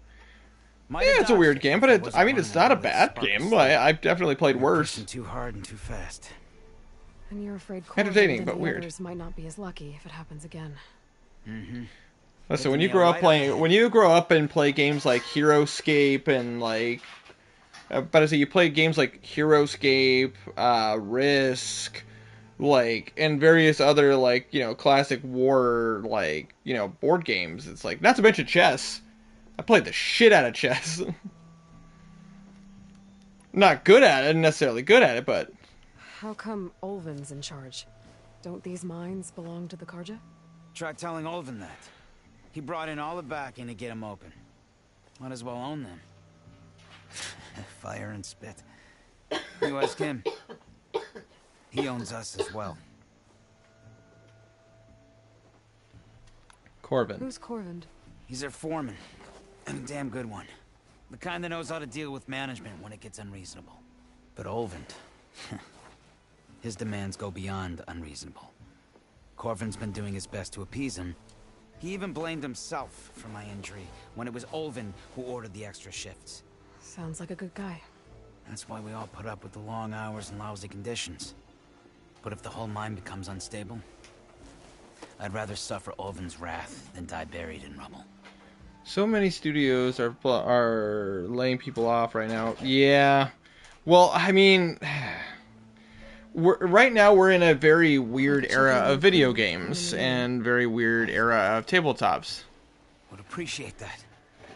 Yeah, it's a weird game, but I mean, it's not a bad game. I've definitely played worse. Too hard and too fast. And you're afraid entertaining, Corvin but and the weird. others might not be as lucky if it happens again. Mm-hmm. Listen, when you grow up and play games like HeroScape and like, but I say you play games like HeroScape, Risk, like, and various other, like, you know, classic war, like, you know, board games. It's like, not to mention chess. I played the shit out of chess. Not good at it, necessarily good at it, but... How come Olvin's in charge? Don't these mines belong to the Karja? Try telling Olvin that. He brought in all the backing to get them open. Might as well own them. Fire and spit. You ask him. He owns us as well. Corvin. Who's Corvin? He's their foreman. And a damn good one. The kind that knows how to deal with management when it gets unreasonable. But Olvin... his demands go beyond unreasonable. Corvin's been doing his best to appease him. He even blamed himself for my injury when it was Olvin who ordered the extra shifts. Sounds like a good guy. That's why we all put up with the long hours and lousy conditions. But if the whole mine becomes unstable, I'd rather suffer Olvin's wrath than die buried in rubble. So many studios are laying people off right now. Yeah. Well, I mean... right now we're in a very weird era of video games and very weird era of tabletops. Would appreciate that.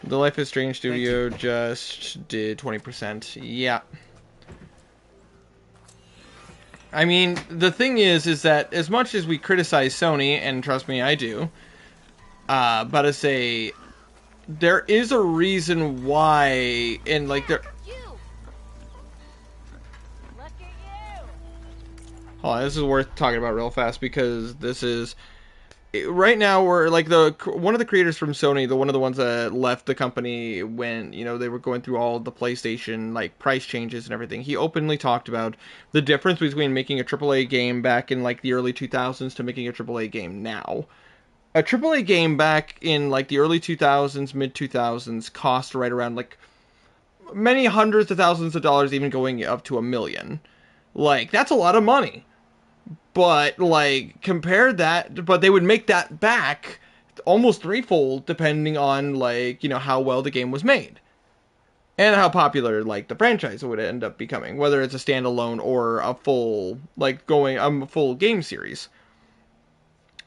The Life is Strange studio just did 20%. Yeah. I mean, the thing is that as much as we criticize Sony, and trust me, I do, but I say there is a reason why, and like there. Hold on, this is worth talking about real fast because this is right now we're like one of the creators from Sony, one of the ones that left the company when, you know, they were going through all the PlayStation like price changes and everything. He openly talked about the difference between making a AAA game back in like the early 2000s to making a AAA game now. A AAA game back in like the early 2000s, mid 2000s cost right around like many hundreds of thousands of dollars, even going up to $1 million. Like, that's a lot of money. But, like, compare that, but they would make that back almost threefold depending on, like, you know, how well the game was made. And how popular, like, the franchise would end up becoming, whether it's a standalone or a full, like, a full game series.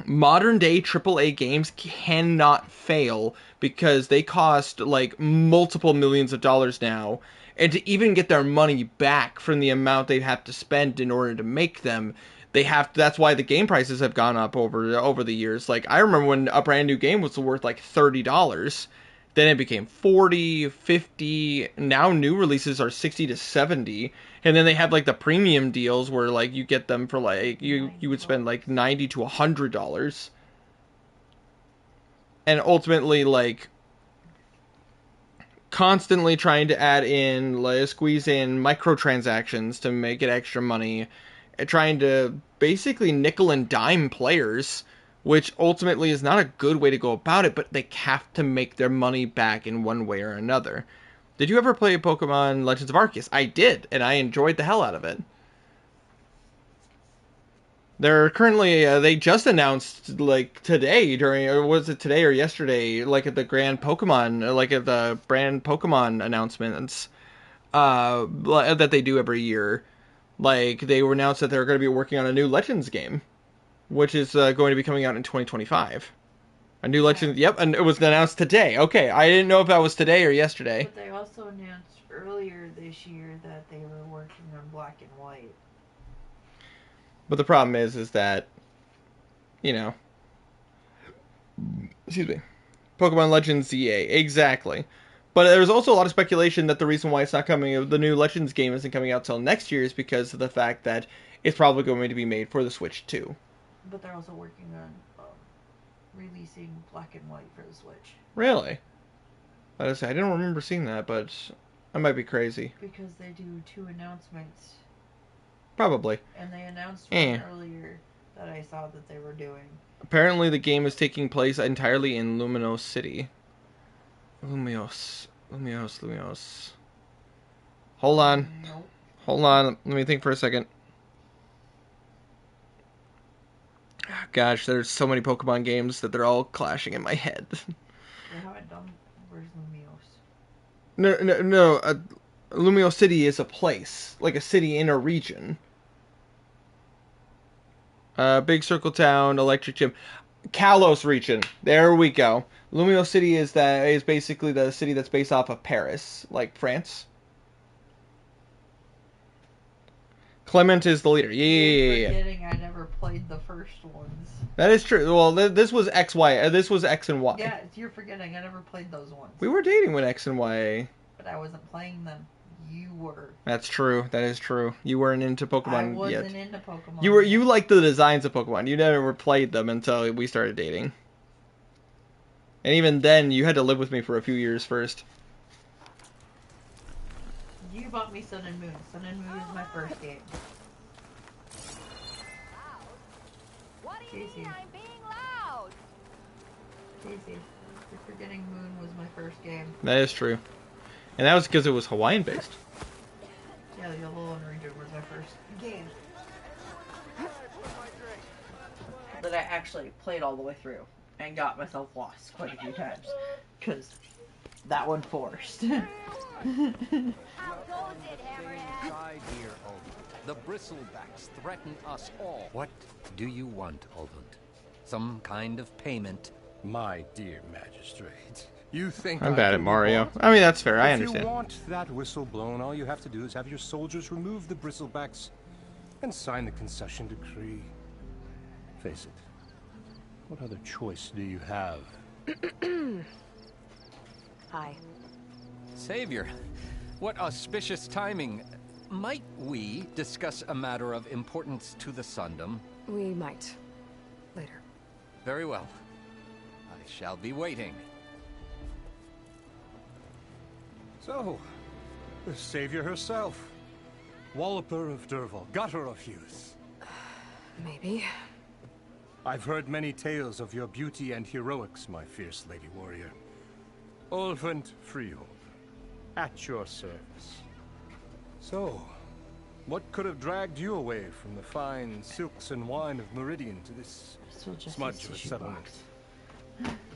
Modern day AAA games cannot fail because they cost, like, multiple millions of dollars now. And to even get their money back from the amount they have to spend in order to make them, they have to, that's why the game prices have gone up over the years. Like, I remember when a brand new game was worth like $30, then it became $40, $50. Now new releases are $60 to $70, and then they have like the premium deals where like you get them for like you would spend like $90 to $100, and ultimately like constantly trying to add in, like, squeeze in microtransactions to make it extra money, trying to basically nickel and dime players, which ultimately is not a good way to go about it, but they have to make their money back in one way or another. Did you ever play Pokemon Legends of Arceus? I did, and I enjoyed the hell out of it. They're currently, they just announced, like, today, or was it today or yesterday, like, at the Grand Pokemon, like, at the brand Pokemon announcements, that they do every year. Like, they were announced that they're going to be working on a new Legends game, which is going to be coming out in 2025. A new Legends, yep, and it was announced today. Okay, I didn't know if that was today or yesterday. But they also announced earlier this year that they were working on Black and White. But the problem is that, you know, excuse me, Pokemon Legends EA, exactly. But there's also a lot of speculation that the reason why it's not coming, the new Legends game isn't coming out till next year is because of the fact that it's probably going to be made for the Switch too. But they're also working on releasing Black and White for the Switch. Really? I didn't remember seeing that, but I might be crazy. Because they do 2 announcements. Probably. And they announced one earlier that I saw that they were doing. Apparently the game is taking place entirely in Luminos City. Luminos. Hold on. Nope. Hold on. Let me think for a second. Gosh, there's so many Pokemon games that they're all clashing in my head. They haven't done... Where's Lumios? No. Lumio City is a place. Like a city in a region. Big Circle Town, Electric Gym. Kalos region. There we go. Lumio City is basically the city that's based off of Paris, like France. Clement is the leader. Yeah. Forgetting I never played the first ones. That is true. Well, this was X, Y. This was X and Y. Yeah, you're forgetting I never played those ones. We were dating when X and Y. But I wasn't playing them. You were. That's true. That is true. You weren't into Pokemon I wasn't yet. into Pokemon. You liked the designs of Pokemon. You never played them until we started dating. And even then, you had to live with me for a few years first. You bought me Sun and Moon. Sun and Moon is my first game. Casey. Casey, you're forgetting Moon was my first game. That is true. And that was because it was Hawaiian based. Yeah, the Alolan region was my first game. That I actually played all the way through and got myself lost quite a few times. Because that one forced. How goes it, Hammerhead? The bristlebacks threaten us all. What do you want, Olvund? Some kind of payment? My dear magistrate, you think I'm bad at Mario. I mean, that's fair. I understand. If you want that whistle blown, all you have to do is have your soldiers remove the bristlebacks and sign the concession decree. Face it. What other choice do you have? Hi. Savior, what auspicious timing. Might we discuss a matter of importance to the Sundom? We might. Later. Very well. I shall be waiting. So, the savior herself. Walloper of Derval, gutter of youth. Maybe. I've heard many tales of your beauty and heroics, my fierce lady warrior. Olvund Freehold, at your service. So, what could have dragged you away from the fine silks and wine of Meridian to this smudge of a settlement?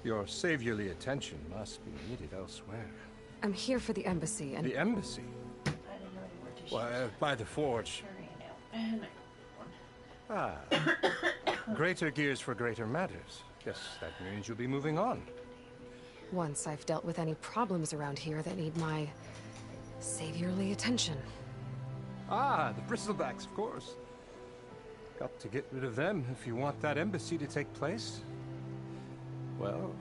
Your saviorly attention must be needed elsewhere. I'm here for the embassy and... The embassy? Why, by the forge. Ah. Greater gears for greater matters. Guess that means you'll be moving on. Once I've dealt with any problems around here that need my saviorly attention. Ah, the bristlebacks, of course. Got to get rid of them if you want that embassy to take place. Well,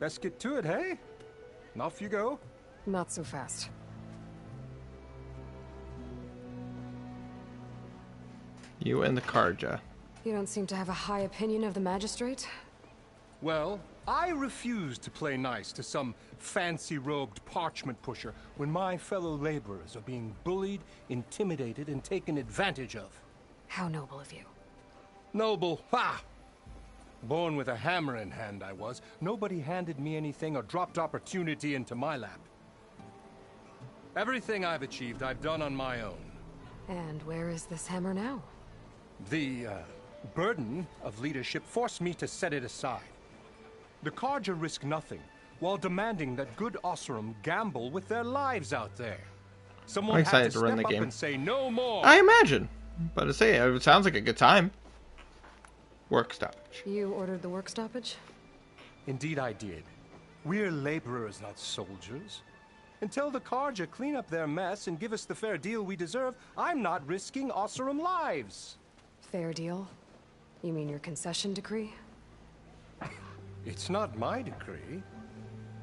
let's get to it, hey? And off you go. Not so fast. You and the Karja. You don't seem to have a high opinion of the magistrate? Well, I refuse to play nice to some fancy-robed parchment pusher when my fellow laborers are being bullied, intimidated, and taken advantage of. How noble of you. Noble? Ha! Born with a hammer in hand, I was. Nobody handed me anything or dropped opportunity into my lap. Everything I've achieved, I've done on my own. And where is this hammer now? The, burden of leadership forced me to set it aside. The Karja risk nothing, while demanding that good Oseram gamble with their lives out there. Someone I'm had to excited to run step the up game. and say no more. I imagine. But to say it sounds like a good time. Work stoppage. You ordered the work stoppage? Indeed I did. We're laborers, not soldiers. Until the Karja clean up their mess and give us the fair deal we deserve, I'm not risking Oseram lives. Fair deal? You mean your concession decree? It's not my decree.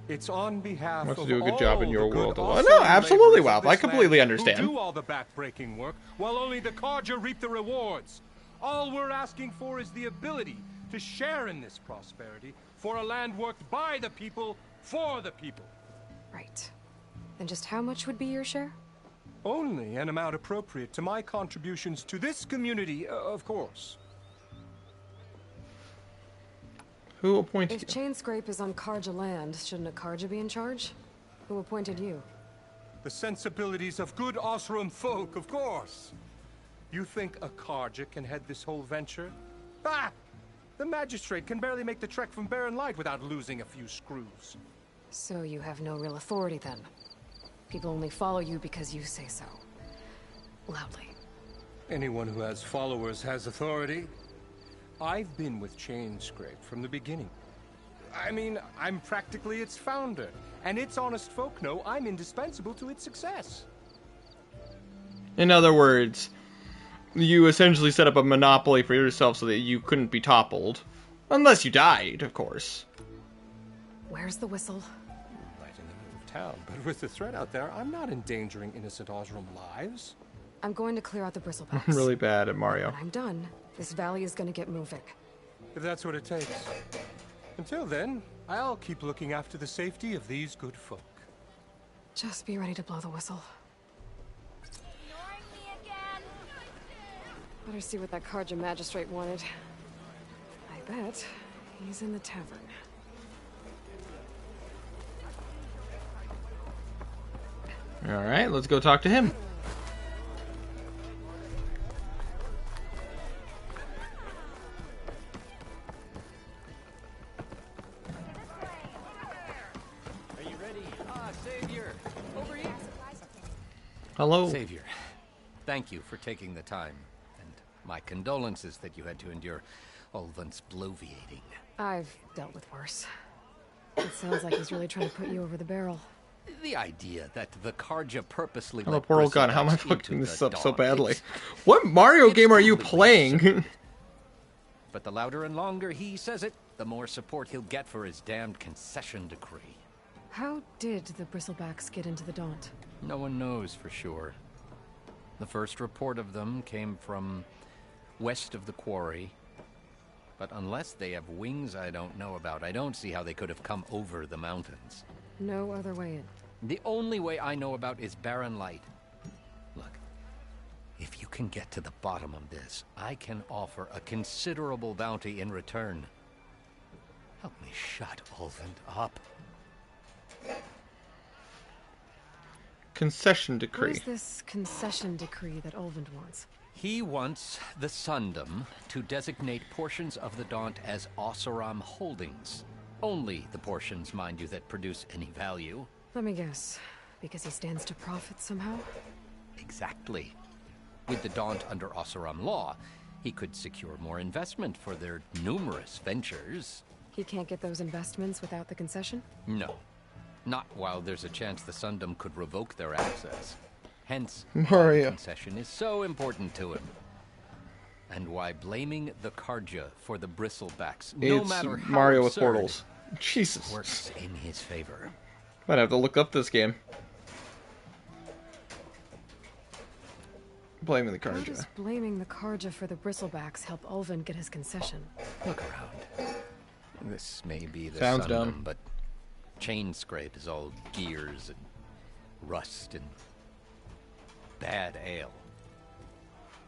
It's on behalf Wants of to do a good all job in your the good world. Oseram No, absolutely, laborers of Wap. I this completely land understand. Who do all the back-breaking work, while only the Karja reap the rewards. All we're asking for is the ability to share in this prosperity for a land worked by the people, for the people. Right. And just how much would be your share? Only an amount appropriate to my contributions to this community, of course. Who appointed If Chainscrape is on Karja land, shouldn't a Karja be in charge? Who appointed you? The sensibilities of good Oseram folk, of course. You think a Karja can head this whole venture? Ah! The magistrate can barely make the trek from Barren Light without losing a few screws. So you have no real authority then? People only follow you because you say so. Loudly. Anyone who has followers has authority. I've been with Chainscrape from the beginning. I mean, I'm practically its founder, and its honest folk know I'm indispensable to its success. In other words, you essentially set up a monopoly for yourself so that you couldn't be toppled. Unless you died, of course. Where's the whistle? Right in the middle of town, but with the threat out there, I'm not endangering innocent Osram lives. I'm going to clear out the bristlebacks. I'm really bad at Mario. When I'm done, this valley is going to get moving. If that's what it takes. Until then, I'll keep looking after the safety of these good folk. Just be ready to blow the whistle. Better see what that Karja magistrate wanted. I bet he's in the tavern. Alright, let's go talk to him. Are you ready? Ah, Savior! Over here! Hello. Savior, thank you for taking the time. And my condolences that you had to endure Ulvund's bloviating. I've dealt with worse. It sounds like he's really trying to put you over the barrel. The idea that the Karja purposely I'm a let portal gun. How am I Bristlebacks fucking into this the up so dawn. badly? What Mario game are you playing? But the louder and longer he says it, the more support he'll get for his damned concession decree. How did the bristlebacks get into the Daunt? No one knows for sure. The first report of them came from west of the quarry. But unless they have wings I don't know about, I don't see how they could have come over the mountains. No other way in. The only way I know about is barren light. Look, if you can get to the bottom of this, I can offer a considerable bounty in return. Help me shut Ulvund up. Concession What decree. is this concession decree that Ulvund wants? He wants the Sundom to designate portions of the Daunt as Oseram holdings. Only the portions, mind you, that produce any value. Let me guess. Because he stands to profit somehow? Exactly. With the Daunt under Oseram law, he could secure more investment for their numerous ventures. He can't get those investments without the concession? No. Not while there's a chance the Sundom could revoke their access. Hence, Mario. why the concession is so important to him. And why blaming the Karja for the bristlebacks, no It's matter how Mario with absurd, portals. Jesus. works in his favor. Might have to look up this game. Blaming the How Karja. does blaming the Karja for the bristlebacks help Ulvund get his concession? Look around. This may be the Sounds Sundom, dumb. but Chainscrape is all gears and rust and bad ale.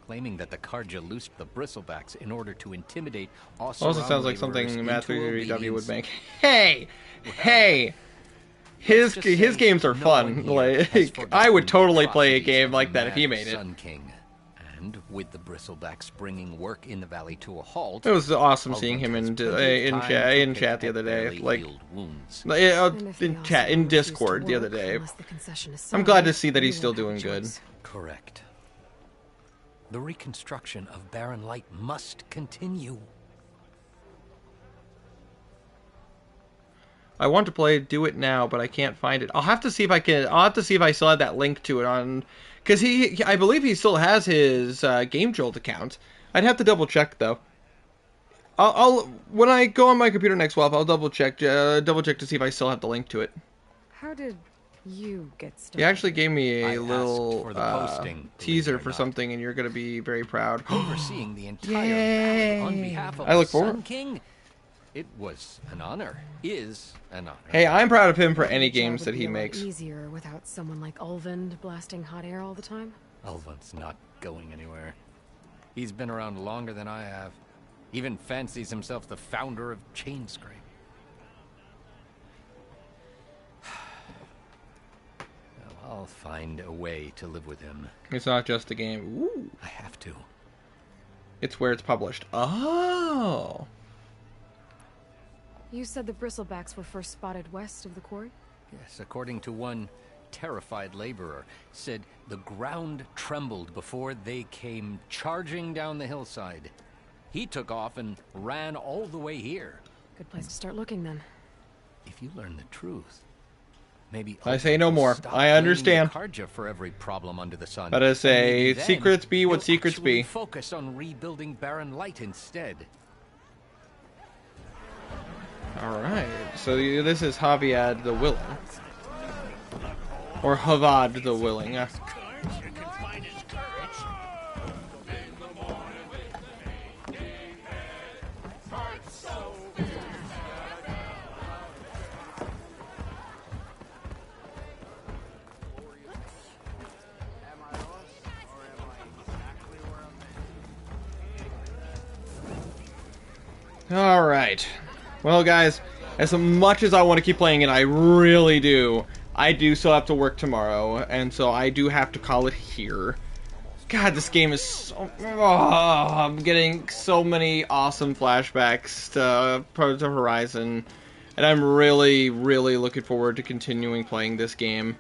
Claiming that the Karja loosed the bristlebacks in order to intimidate Also sounds like something Matthew W would make. Hey! His games are fun. Like, I would totally play a game like that if he made it. Sun King. And with the bristlebacks bringing work in the valley to a halt, It was awesome seeing him in chat the other day. Like, in Discord the other day. I'm glad to see that he's still doing good. Correct. The reconstruction of Barren Light must continue. I want to play Do It Now, but I can't find it. I'll have to see if I can. I'll have to see if I still have that link to it on, because I believe he still has his Game Jolt account. I'd have to double check though. I'll when I go on my computer next swap, I'll double check to see if I still have the link to it. How did you get started? He actually gave me a little for the posting, teaser for something, and you're gonna be very proud. Overseeing the entire valley on behalf of I look the Sun forward. King. It was an honor. Is an honor. Hey, I'm proud of him for any Your job games would that be he a lot makes. Easier without someone like Ulvund blasting hot air all the time. Ulvund's not going anywhere. He's been around longer than I have. Even fancies himself the founder of Chainscrape. I'll find a way to live with him. It's not just a game. Ooh. I have to. It's where it's published. Oh. You said the bristlebacks were first spotted west of the quarry? Yes, according to one terrified laborer, said the ground trembled before they came charging down the hillside. He took off and ran all the way here. Good place to start looking, then. If you learn the truth, maybe I say no more. I understand. Karja for every problem under the sun. But I say, secrets be what secrets be. Focus on rebuilding Barren Light instead. Alright, so this is Javiad the Willing. Or Havad the Willing. Alright. Well, guys, as much as I want to keep playing it, I really do. I do still have to work tomorrow, and so I do have to call it here. God, this game is so... Oh, I'm getting so many awesome flashbacks to Horizon, and I'm really, really looking forward to continuing playing this game.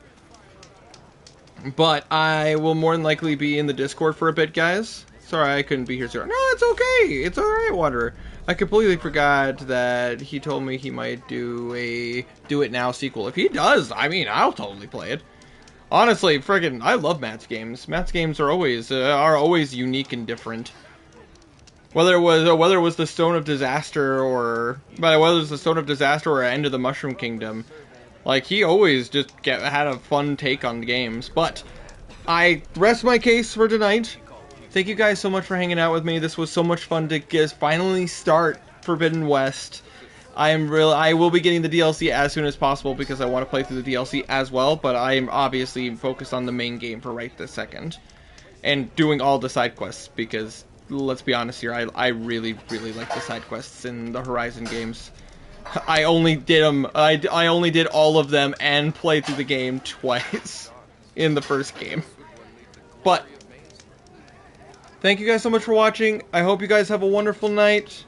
But I will more than likely be in the Discord for a bit, guys. Sorry, I couldn't be here sooner. No, it's okay. It's alright, Wanderer. I completely forgot that he told me he might do a Do It Now sequel. If he does, I mean, I'll totally play it. Honestly, friggin', I love Matt's games. Matt's games are always unique and different. Whether it was the Stone of Disaster or End of the Mushroom Kingdom, like he always just had a fun take on the games. But I rest my case for tonight. Thank you guys so much for hanging out with me. This was so much fun to finally start Forbidden West. I will be getting the DLC as soon as possible because I want to play through the DLC as well, but I am obviously focused on the main game for right this second. And doing all the side quests because, let's be honest here, I really, really like the side quests in the Horizon games. I only did them, I only did all of them and played through the game twice in the first game. But thank you guys so much for watching. I hope you guys have a wonderful night.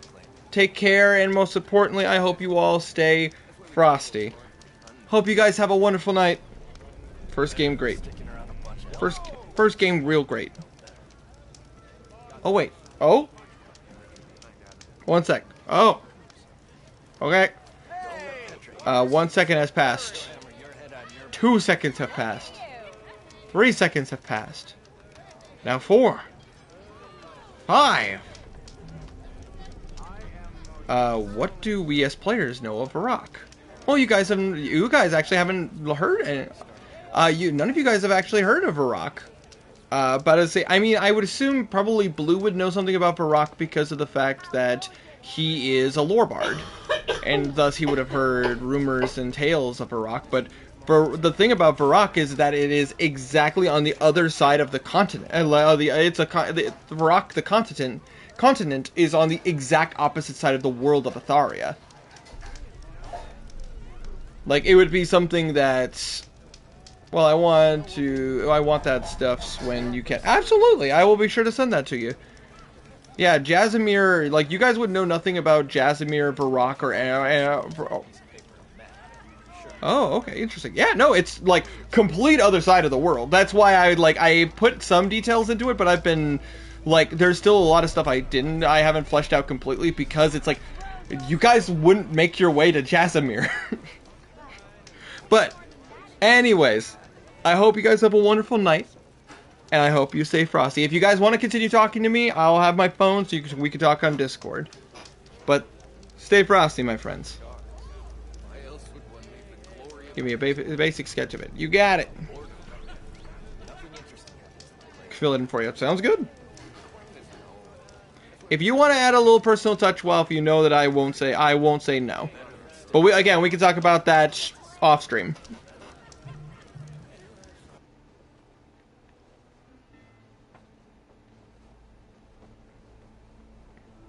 Take care, and most importantly, I hope you all stay frosty. Hope you guys have a wonderful night. First game, great. First game, real great. Oh, wait. Oh? 1 sec. Oh. Okay. 1 second has passed. 2 seconds have passed. 3 seconds have passed. Now 4. 5. What do we as players know of Varrock? Well, you guys actually haven't heard. None of you guys have actually heard of Varrock. But I would assume probably Blue would know something about Varrock because of the fact that he is a lore bard, and thus he would have heard rumors and tales of Varrock. But the thing about Varrock is that it is exactly on the other side of the continent. Varrock, the continent, is on the exact opposite side of the world of Atharia. Like, it would be something that, well, I want that stuff when you can. Absolutely, I will be sure to send that to you. Yeah, Jazzamir, like, you guys would know nothing about Jazzamir, Varrock, or oh, okay, interesting. Yeah, no, it's like complete other side of the world. That's why I put some details into it, but I've been like, there's still a lot of stuff I haven't fleshed out completely because it's like, you guys wouldn't make your way to Jazzamir. But anyways, I hope you guys have a wonderful night, and I hope you stay frosty. If you guys want to continue talking to me, I'll have my phone so we can talk on Discord. But stay frosty, my friends. Give me a basic sketch of it. You got it. Fill it in for you. Sounds good. If you want to add a little personal touch, well, if you know that I won't say no. But we can talk about that off stream.